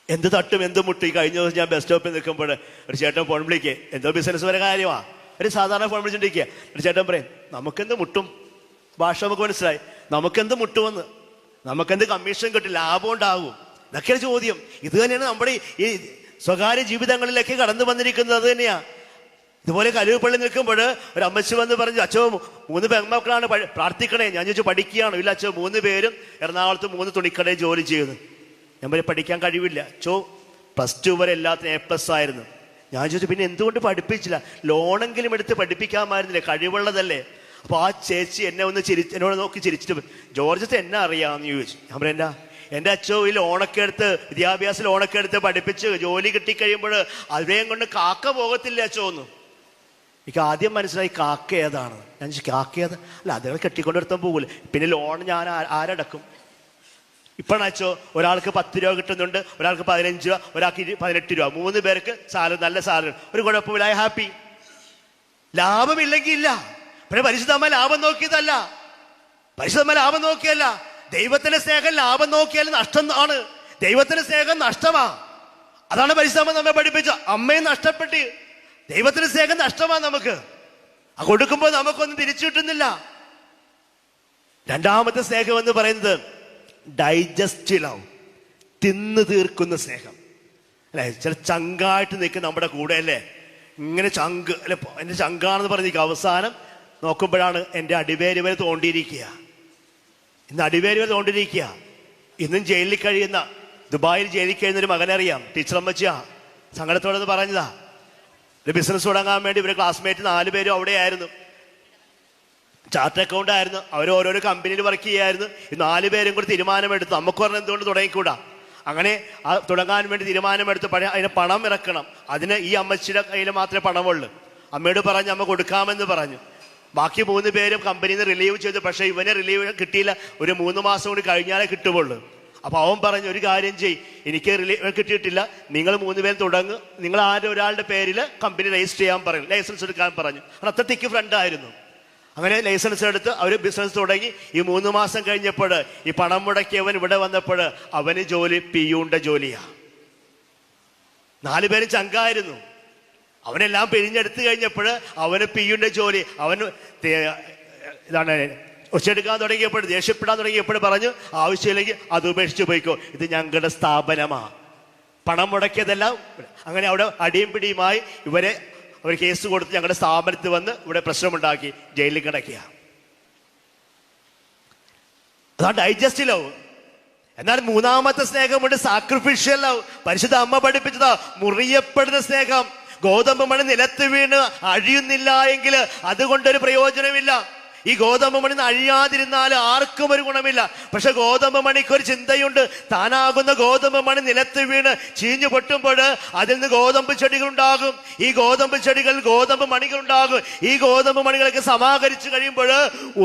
എന്ത് തട്ടും എന്ത് മുട്ടും. ഈ കഴിഞ്ഞ ദിവസം ഞാൻ ബസ് സ്റ്റോപ്പിൽ നിൽക്കുമ്പോൾ ഒരു ചേട്ടൻ ഫോൺ വിളിക്കുക, എന്തോ ബിസിനസ് വരെ കാര്യമാണ്, ഒരു സാധാരണ ഫോൺ വിളിച്ചിട്ടിരിക്കുക. ഒരു ചേട്ടൻ പറയും, നമുക്കെന്ത് മുട്ടും? ഭാഷ നമുക്ക് മനസ്സിലായി. നമുക്കെന്ത് മുട്ടുമെന്ന്, നമുക്കെന്ത് കമ്മീഷൻ കിട്ടും, ലാഭം ഉണ്ടാകും? ഇതൊക്കെയാണ് ചോദ്യം. ഇത് തന്നെയാണ് നമ്മുടെ ഈ സ്വകാര്യ ജീവിതങ്ങളിലേക്ക് കടന്നു വന്നിരിക്കുന്നത്. അത് തന്നെയാ. ഇതുപോലെ കലൂപ്പള്ളി നിൽക്കുമ്പോൾ ഒരു അമ്മച്ചി വന്ന് പറഞ്ഞു, അച്ഛോ 3 പെൺമക്കളാണ്, പ്രാർത്ഥിക്കണേ. ഞാൻ ചോദിച്ചു, പഠിക്കുകയാണോ? ഇല്ല അച്ഛോ, 3 പേരും എറണാകുളത്ത് 3 തുണിക്കടയിൽ ജോലി ചെയ്യുന്നു. ഞാൻ പറയും, പഠിക്കാൻ കഴിവില്ല ചോ. +2 വരെ എല്ലാത്തിനും A+ ആയിരുന്നു. ഞാൻ ചോദിച്ചു, പിന്നെ എന്തുകൊണ്ട് പഠിപ്പിച്ചില്ല? ലോണെങ്കിലും എടുത്ത് പഠിപ്പിക്കാമായിരുന്നില്ലേ? കഴിവുള്ളതല്ലേ? അപ്പോൾ ആ ചേച്ചി എന്നോട് നോക്കി ചിരിച്ചിട്ട്, ജോർജത്ത് എന്നെ അറിയാമെന്ന് ചോദിച്ചു. ഞാൻ പറയാം, എൻ്റെ അച്ഛോ ഈ ലോണൊക്കെ എടുത്ത്, വിദ്യാഭ്യാസ ലോണൊക്കെ എടുത്ത് പഠിപ്പിച്ച് ജോലി കിട്ടിക്കഴിയുമ്പോൾ അവരെയും കൊണ്ട് കാക്ക പോകത്തില്ല അച്ഛോ എന്ന്. എനിക്ക് ആദ്യം മനസ്സിലായി കാക്ക ഏതാണ്. ഞാൻ കാക്ക ഏതാ? അല്ല, അതുങ്ങൾ കെട്ടിക്കൊണ്ടിരുത്താൻ പോകില്ല. പിന്നെ ലോൺ ഞാൻ ആരടക്കും? ഇപ്പോഴാണ് അച്ഛോ ഒരാൾക്ക് 10 രൂപ കിട്ടുന്നുണ്ട്, ഒരാൾക്ക് 15 രൂപ, ഒരാൾക്ക് 18 രൂപ, 3 പേർക്ക് സാലറി, നല്ല സാലറി, ഒരു കുഴപ്പമില്ല, ഐ ഹാപ്പി. ലാഭമില്ലെങ്കിൽ ഇല്ല. പക്ഷെ പരിശുദ്ധമ്മ ലാഭം നോക്കിയതല്ല. പരിശുദ്ധമ്മ ലാഭം നോക്കിയല്ല. ദൈവത്തിന്റെ സ്നേഹം ലാഭം നോക്കിയാൽ നഷ്ടം ആണ്. ദൈവത്തിന്റെ സ്നേഹം നഷ്ടമാ. അതാണ് പരിശുദ്ധാത്മ നമ്മെ പഠിപ്പിച്ച. അമ്മയെ നഷ്ടപ്പെട്ട് ദൈവത്തിന്റെ സ്നേഹം നഷ്ടമാണ് നമുക്ക്. ആ കൊടുക്കുമ്പോൾ നമുക്കൊന്നും തിരിച്ചു കിട്ടുന്നില്ല. രണ്ടാമത്തെ സ്നേഹം എന്ന് പറയുന്നത് ഡൈജസ്റ്റ് ലവ്, തിന്നു തീർക്കുന്ന സ്നേഹം അല്ലെ. ചില ചങ്കായിട്ട് നിൽക്കുന്ന നമ്മുടെ കൂടെ അല്ലേ, ഇങ്ങനെ ചങ്ക് അല്ലെ, എൻ്റെ ചങ്കാണെന്ന് പറഞ്ഞിരിക്കുക. അവസാനം നോക്കുമ്പോഴാണ് എൻ്റെ അടിവേര് വരെ തോണ്ടിയിരിക്കുക. ഇന്ന് അടിവേര് വരെ തോണ്ടിയിരിക്കുക. ഇന്നും ജയിലിൽ കഴിയുന്ന, ദുബായിൽ ജയിലിൽ കഴിയുന്ന ഒരു മകനറിയാം. ടീച്ചർ അമ്മച്ചിയാ സങ്കടത്തോടെന്ന് പറഞ്ഞതാ. ഒരു ബിസിനസ് തുടങ്ങാൻ വേണ്ടി ഇവരെ ക്ലാസ്മേറ്റ് 4 പേരും അവിടെയായിരുന്നു. ചാർട്ട് അക്കൗണ്ട് ആയിരുന്നു. അവർ ഓരോരോ കമ്പനിയിൽ വർക്ക് ചെയ്യായിരുന്നു. ഈ 4 പേരും കൂടി തീരുമാനമെടുത്തു, നമുക്ക് പറഞ്ഞാൽ എന്തുകൊണ്ട് തുടങ്ങിക്കൂടാ. അങ്ങനെ ആ തുടങ്ങാൻ വേണ്ടി തീരുമാനമെടുത്ത് അതിന് പണം ഇറക്കണം. അതിന് ഈ അമ്മച്ചിയുടെ കയ്യിൽ മാത്രമേ പണമുള്ളൂ. അമ്മയോട് പറഞ്ഞ് അമ്മ കൊടുക്കാമെന്ന് പറഞ്ഞു. ബാക്കി 3 പേരും കമ്പനിയിൽ നിന്ന് റിലീവ് ചെയ്തു. പക്ഷേ ഇവനെ റിലീവ് കിട്ടിയില്ല. ഒരു 3 മാസം കൂടി കഴിഞ്ഞാലേ കിട്ടുമുള്ളൂ. അപ്പൊ അവൻ പറഞ്ഞു, ഒരു കാര്യം ചെയ്യ്, എനിക്ക് റിലീവ് കിട്ടിയിട്ടില്ല, നിങ്ങൾ 3 പേരും തുടങ്ങ്, നിങ്ങൾ ഒരാളുടെ പേരിൽ കമ്പനി രജിസ്റ്റർ ചെയ്യാൻ പറഞ്ഞു, ലൈസൻസ് എടുക്കാൻ പറഞ്ഞു. അത്ര തിക്ക് ഫ്രണ്ട് ആയിരുന്നു. അങ്ങനെ ലൈസൻസ് എടുത്ത് അവർ ബിസിനസ് തുടങ്ങി. ഈ 3 മാസം കഴിഞ്ഞപ്പോൾ ഈ പണം മുടക്കിയവൻ ഇവിടെ വന്നപ്പോൾ അവന് ജോലി പിയൂന്റെ ജോലിയാ. 4 പേരും ചങ്കായിരുന്നു. അവനെല്ലാം പിഴിഞ്ഞെടുത്ത് കഴിഞ്ഞപ്പോൾ അവന് പിയൂന്റെ ജോലി. അവന് ഇതാണ് ഒച്ചെടുക്കാൻ തുടങ്ങിയപ്പോൾ, ദേഷ്യപ്പെടാൻ തുടങ്ങിയപ്പോൾ പറഞ്ഞു, ആവശ്യമില്ലെങ്കിൽ അത് ഉപേക്ഷിച്ച് പോയിക്കോ, ഇത് ഞങ്ങളുടെ സ്ഥാപനമാ, പണം മുടക്കിയതെല്ലാം. അങ്ങനെ അവിടെ അടിയും പിടിയുമായി അവർ കേസ് കൊടുത്ത് ഞങ്ങളുടെ സ്ഥാപനത്തിൽ വന്ന് ഇവിടെ പ്രശ്നമുണ്ടാക്കി ജയിലിൽ കിടക്കുക. അതാണ് ഡൈജസ്റ്റ് ലവ്. എന്നാൽ 3ാമത്തെ സ്നേഹമുണ്ട്, സാക്രിഫിഷ്യൽ ലവ്. പരിശുദ്ധ അമ്മ പഠിപ്പിച്ചതാ, മുറിയപ്പെടുന്ന സ്നേഹം. ഗോതമ്പ് മണി നിലത്ത് വീണ് അഴിയുന്നില്ല എങ്കിൽ അതുകൊണ്ടൊരു പ്രയോജനമില്ല. ഈ ഗോതമ്പ് മണി അഴിയാതിരുന്നാൽ ആർക്കും ഒരു ഗുണമില്ല. പക്ഷെ ഗോതമ്പ് മണിക്ക് ഒരു ചിന്തയുണ്ട്. താനാകുന്ന ഗോതമ്പ് മണി നിലത്ത് വീണ് ചീഞ്ഞു പൊട്ടുമ്പോൾ അതിൽ നിന്ന് ഗോതമ്പ് ചെടികൾ ഉണ്ടാകും. ഈ ഗോതമ്പ് ചെടികൾ ഗോതമ്പ് മണികൾ ഉണ്ടാകും. ഈ ഗോതമ്പ് മണികളൊക്കെ സമാഹരിച്ചു കഴിയുമ്പോൾ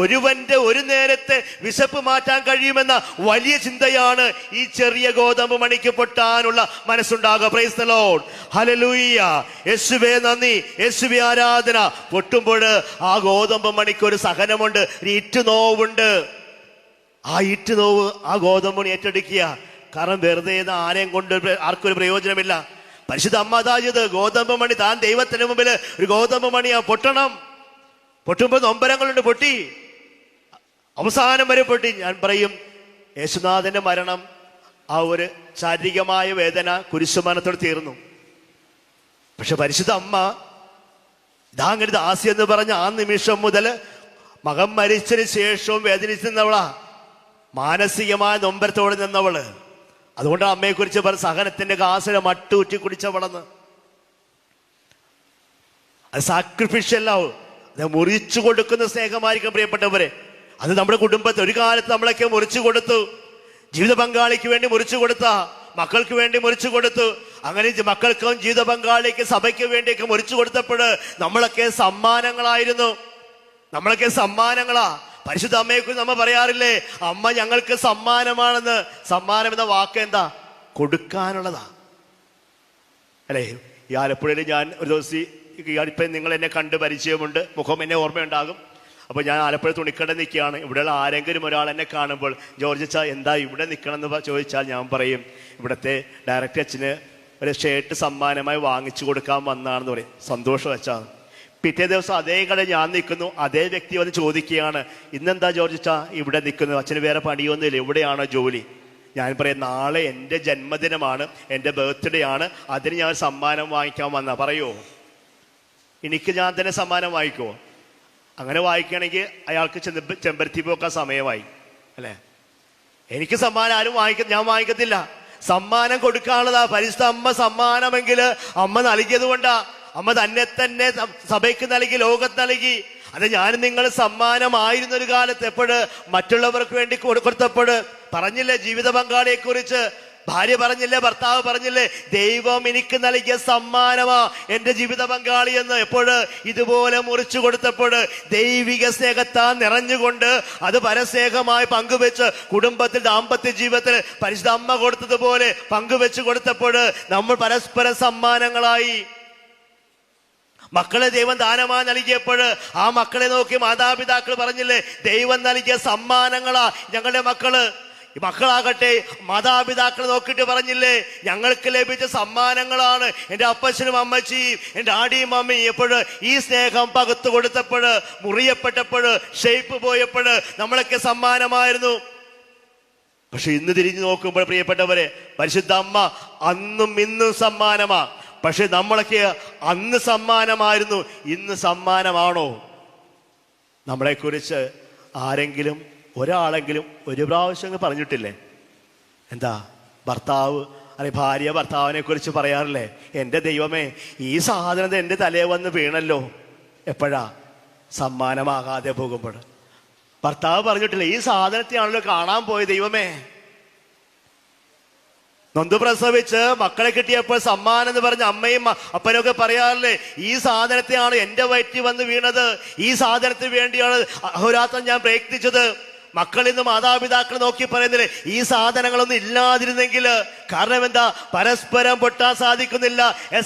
ഒരുവന്റെ ഒരു നേരത്തെ വിശപ്പ് മാറ്റാൻ കഴിയുമെന്ന വലിയ ചിന്തയാണ് ഈ ചെറിയ ഗോതമ്പ് മണിക്ക് പൊട്ടാനുള്ള മനസ്സുണ്ടാകുക. Praise the lord, hallelujah. യേശുവേ നന്ദി, യേശുവേ ആരാധന. പൊട്ടുമ്പോൾ ആ ഗോതമ്പ് മണിക്ക് ഒരു സഹനമുണ്ട്, ഈറ്റുനോവുണ്ട്. ആ ഈറ്റുനോവ് ആ ഗോതമ്പ് മണി ഏറ്റെടുക്കുക. കാരണം വെറുതെ ആരെയും കൊണ്ട് ആർക്കും ഒരു പ്രയോജനമില്ല. പരിശുദ്ധ അമ്മ അതായത് ഗോതമ്പ് മണി, താൻ ദൈവത്തിന് മുമ്പിൽ ഒരു ഗോതമ്പ് മണിയാ പൊട്ടണം. പൊട്ടുമ്പോൾ നൊമ്പരങ്ങളുണ്ട്, പൊട്ടി അവസാനം വരെ പൊട്ടി. ഞാൻ പറയും, യേശുനാഥന്റെ മരണം ആ ഒരു ശാരീരികമായ വേദന കുരിശുമരണത്തോട് തീർന്നു. പക്ഷെ പരിശുദ്ധ അമ്മ ഇതാങ്ങനെ ദാസി എന്ന് പറഞ്ഞ ആ നിമിഷം മുതൽ മകൻ മരിച്ചതിന് ശേഷവും വേദനിച്ച് നിന്നവളാ, മാനസികമായ നൊമ്പരത്തോടെ നിന്നവള്. അതുകൊണ്ട് അമ്മയെക്കുറിച്ച് പറഞ്ഞ സഹനത്തിന്റെ കാസിനെ മട്ടൂറ്റി കുടിച്ചവളെന്ന്. അത് സാക്രിഫിഷ്യൽ ലവ്, അത് മുറിച്ചു കൊടുക്കുന്ന സ്നേഹമായിരിക്കും പ്രിയപ്പെട്ടവരെ. അത് നമ്മുടെ കുടുംബത്തിൽ ഒരു കാലത്ത് നമ്മളൊക്കെ മുറിച്ചു കൊടുത്തു. ജീവിത പങ്കാളിക്ക് വേണ്ടി മുറിച്ചു കൊടുത്ത, മക്കൾക്ക് വേണ്ടി മുറിച്ചു കൊടുത്തു. അങ്ങനെ മക്കൾക്കും ജീവിത പങ്കാളിക്ക് സഭയ്ക്ക് വേണ്ടിയൊക്കെ മുറിച്ചു കൊടുത്തപ്പോൾ നമ്മളൊക്കെ സമ്മാനങ്ങളായിരുന്നു. നമ്മളൊക്കെ സമ്മാനങ്ങളാ. പരിശുദ്ധ അമ്മയെക്കുറിച്ച് നമ്മൾ പറയാറില്ലേ, അമ്മ ഞങ്ങൾക്ക് സമ്മാനമാണെന്ന്. സമ്മാനം എന്ന വാക്ക് എന്താ? കൊടുക്കാനുള്ളതാ അല്ലേ? ഈ ആലപ്പുഴയിൽ ഞാൻ ഒരു ദിവസം, ഇപ്പം നിങ്ങൾ എന്നെ കണ്ട് പരിചയമുണ്ട്, മുഖം എന്നെ ഓർമ്മയുണ്ടാകും. അപ്പോൾ ഞാൻ ആലപ്പുഴ തുണിക്കട നിൽക്കുകയാണ്. ഇവിടെയുള്ള ആരെങ്കിലും ഒരാൾ എന്നെ കാണുമ്പോൾ, ജോർജ് അച്ഛാ എന്താ ഇവിടെ നിൽക്കണം എന്ന് ചോദിച്ചാൽ ഞാൻ പറയും, ഇവിടുത്തെ ഡയറക്ടർ അച്ഛന് ഒരു ഷർട്ട് സമ്മാനമായി വാങ്ങിച്ചു കൊടുക്കാൻ വന്നാണെന്ന് പറയും. സന്തോഷം വെച്ചാണ്. പിറ്റേ ദിവസം അതേ കടയിൽ ഞാൻ നിൽക്കുന്നു. അതേ വ്യക്തി വന്ന് ചോദിക്കുകയാണ്, ഇന്നെന്താ ജോർജ് അച്ഛാ ഇവിടെ നിൽക്കുന്നത്, അച്ഛന് വേറെ പണിയൊന്നുമില്ല, എവിടെയാണോ ജോലി? ഞാൻ പറയും, നാളെ എൻ്റെ ജന്മദിനമാണ്, എൻ്റെ ബർത്ത്ഡേ ആണ്, അതിന് ഞാൻ സമ്മാനം വാങ്ങിക്കാൻ വന്നാ. പറയുമോ? എനിക്ക് ഞാൻ തന്നെ സമ്മാനം വാങ്ങിക്കുമോ? അങ്ങനെ വായിക്കുകയാണെങ്കിൽ അയാൾക്ക് ചെമ്പരത്തി പോക്കാൻ സമയമായി അല്ലേ? എനിക്ക് സമ്മാനം ആരും ഞാൻ വാങ്ങിക്കത്തില്ല. സമ്മാനം കൊടുക്കാനുള്ളതാ പരിശുദ്ധ അമ്മ. സമ്മാനമെങ്കിൽ അമ്മ നൽകിയത് കൊണ്ടാ. അമ്മ തന്നെ സഭയ്ക്ക് നൽകി, ലോകത്ത് നൽകി. അത് ഞാൻ നിങ്ങൾ സമ്മാനമായിരുന്ന ഒരു കാലത്ത് എപ്പോഴ് മറ്റുള്ളവർക്ക് വേണ്ടി കൊടുത്തപ്പോൾ പറഞ്ഞില്ലേ ജീവിത പങ്കാളിയെ കുറിച്ച്? ഭാര്യ പറഞ്ഞില്ലേ, ഭർത്താവ് പറഞ്ഞില്ലേ, ദൈവം എനിക്ക് നൽകിയ സമ്മാനമാ എൻ്റെ ജീവിത പങ്കാളി എന്ന്. എപ്പോഴ് ഇതുപോലെ മുറിച്ചു കൊടുത്തപ്പോൾ ദൈവിക സ്നേഹത്താൽ നിറഞ്ഞുകൊണ്ട് അത് പരസ്നേഹമായി പങ്കുവെച്ച് കുടുംബത്തിൽ ദാമ്പത്യ ജീവിതത്തിൽ പരിശുദ്ധ അമ്മ കൊടുത്തതുപോലെ പങ്കുവെച്ച് കൊടുത്തപ്പോൾ നമ്മൾ പരസ്പരം സമ്മാനങ്ങളായി. മക്കളെ ദൈവം ദാനമായി നൽകിയപ്പോൾ ആ മക്കളെ നോക്കി മാതാപിതാക്കൾ പറഞ്ഞില്ലേ, ദൈവം നൽകിയ സമ്മാനങ്ങളാ ഞങ്ങളുടെ മക്കള്. ഈ മക്കളാകട്ടെ മാതാപിതാക്കളെ നോക്കിയിട്ട് പറഞ്ഞില്ലേ, ഞങ്ങൾക്ക് ലഭിച്ച സമ്മാനങ്ങളാണ് എൻ്റെ അപ്പച്ചനും അമ്മച്ചിയും എൻ്റെ ആടിയും അമ്മയും. എപ്പോഴ് ഈ സ്നേഹം പകുത്തു കൊടുത്തപ്പോൾ, മുറിയപ്പെട്ടപ്പോൾ, ഷേപ്പ് പോയപ്പോൾ നമ്മളൊക്കെ സമ്മാനമായിരുന്നു. പക്ഷെ ഇന്ന് തിരിഞ്ഞു നോക്കുമ്പോൾ പ്രിയപ്പെട്ടവരെ, പരിശുദ്ധ അമ്മ അന്നും ഇന്നും സമ്മാനമാ. പക്ഷെ നമ്മളൊക്കെ അന്ന് സമ്മാനമായിരുന്നു, ഇന്ന് സമ്മാനമാണോ? നമ്മളെക്കുറിച്ച് ആരെങ്കിലും ഒരാളെങ്കിലും ഒരു പ്രാവശ്യം പറഞ്ഞിട്ടില്ലേ? എന്താ ഭർത്താവ് അല്ലെ ഭാര്യ ഭർത്താവിനെ കുറിച്ച് പറയാറില്ലേ, എൻ്റെ ദൈവമേ ഈ സാധനം എൻ്റെ തലയെ വന്ന് വീണല്ലോ? എപ്പോഴാ? സമ്മാനമാകാതെ പോകുമ്പോൾ. ഭർത്താവ് പറഞ്ഞിട്ടില്ല, ഈ സാധനത്തെയാണല്ലോ കാണാൻ പോയ ദൈവമേ. നൊന്ത് പ്രസവിച്ച് മക്കളെ കിട്ടിയപ്പോൾ സമ്മാനം എന്ന് പറഞ്ഞ അമ്മയും അപ്പനൊക്കെ പറയാറില്ലേ, ഈ സാധനത്തെയാണ് എൻ്റെ വയറ്റിൽ വന്ന് വീണത്, ഈ സാധനത്തിന് വേണ്ടിയാണ് അഹോരാത്രം ഞാൻ പ്രയത്നിച്ചത്. മക്കളിൽ നിന്ന് മാതാപിതാക്കൾ നോക്കി പറയുന്നില്ലേ, ഈ സാധനങ്ങളൊന്നും ഇല്ലാതിരുന്നെങ്കിൽ. കാരണം എന്താ? പരസ്പരം പൊട്ടാൻ സാധിക്കുന്നില്ല,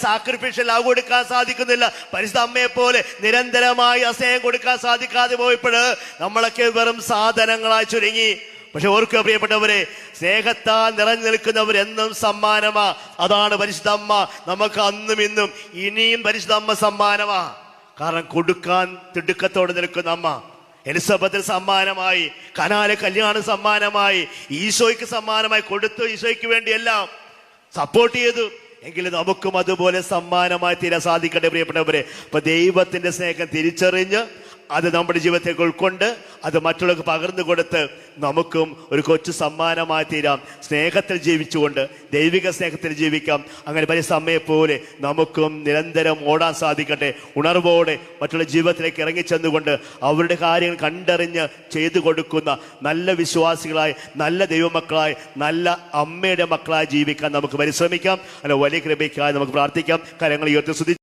സാക്രിഫിഷ്യൽ ലവ് കൊടുക്കാൻ സാധിക്കുന്നില്ല, പരിശുദ്ധ അമ്മയെ പോലെ നിരന്തരമായി സ്നേഹം കൊടുക്കാൻ സാധിക്കാതെ പോയപ്പോൾ നമ്മളൊക്കെ വെറും സാധനങ്ങളായി ചുരുങ്ങി. പക്ഷെ ഓർക്കുക പ്രിയപ്പെട്ടവരെ, സ്നേഹത്താൽ നിറഞ്ഞു നിൽക്കുന്നവരെന്നും സമ്മാനമാ. അതാണ് പരിശുദ്ധ അമ്മ നമുക്ക് അന്നും ഇന്നും ഇനിയും പരിശുദ്ധ അമ്മ സമ്മാനമാ. കാരണം കൊടുക്കാൻ തിടുക്കത്തോടെ നിൽക്കുന്ന അമ്മ. എലിസബത്തിന് സമ്മാനമായി, കനാലെ കല്യാണം സമ്മാനമായി, ഈശോയ്ക്ക് സമ്മാനമായി കൊടുത്തു, ഈശോയ്ക്ക് വേണ്ടിയെല്ലാം സപ്പോർട്ട് ചെയ്തു. എങ്കിലും നമുക്കും അതുപോലെ സമ്മാനമായി തീരാൻ സാധിക്കട്ടെ പ്രിയപ്പെട്ടവരെ. അപ്പൊ ദൈവത്തിന്റെ സ്നേഹം തിരിച്ചറിഞ്ഞ് അത് നമ്മുടെ ജീവിതത്തേക്ക് ഉൾക്കൊണ്ട് അത് മറ്റുള്ളവർക്ക് പകർന്നു കൊടുത്ത് നമുക്കും ഒരു കൊച്ചു സമ്മാനമായി തീരാം. സ്നേഹത്തിൽ ജീവിച്ചുകൊണ്ട് ദൈവിക സ്നേഹത്തിൽ ജീവിക്കാം. അങ്ങനെ പരിശുദ്ധ അമ്മയെ പോലെ നമുക്കും നിരന്തരം ഓടാൻ സാധിക്കട്ടെ. ഉണർവോടെ മറ്റുള്ള ജീവിതത്തിലേക്ക് ഇറങ്ങിച്ചെന്നുകൊണ്ട് അവരുടെ കാര്യങ്ങൾ കണ്ടറിഞ്ഞ് ചെയ്തു കൊടുക്കുന്ന നല്ല വിശ്വാസികളായി, നല്ല ദൈവമക്കളായി, നല്ല അമ്മയുടെ മക്കളായി ജീവിക്കാൻ നമുക്ക് പരിശ്രമിക്കാം. അല്ല, വലിയ കൃപയ്ക്കായി നമുക്ക് പ്രാർത്ഥിക്കാം. കരങ്ങൾ ഉയർത്തി സ്തുതിക്കാം.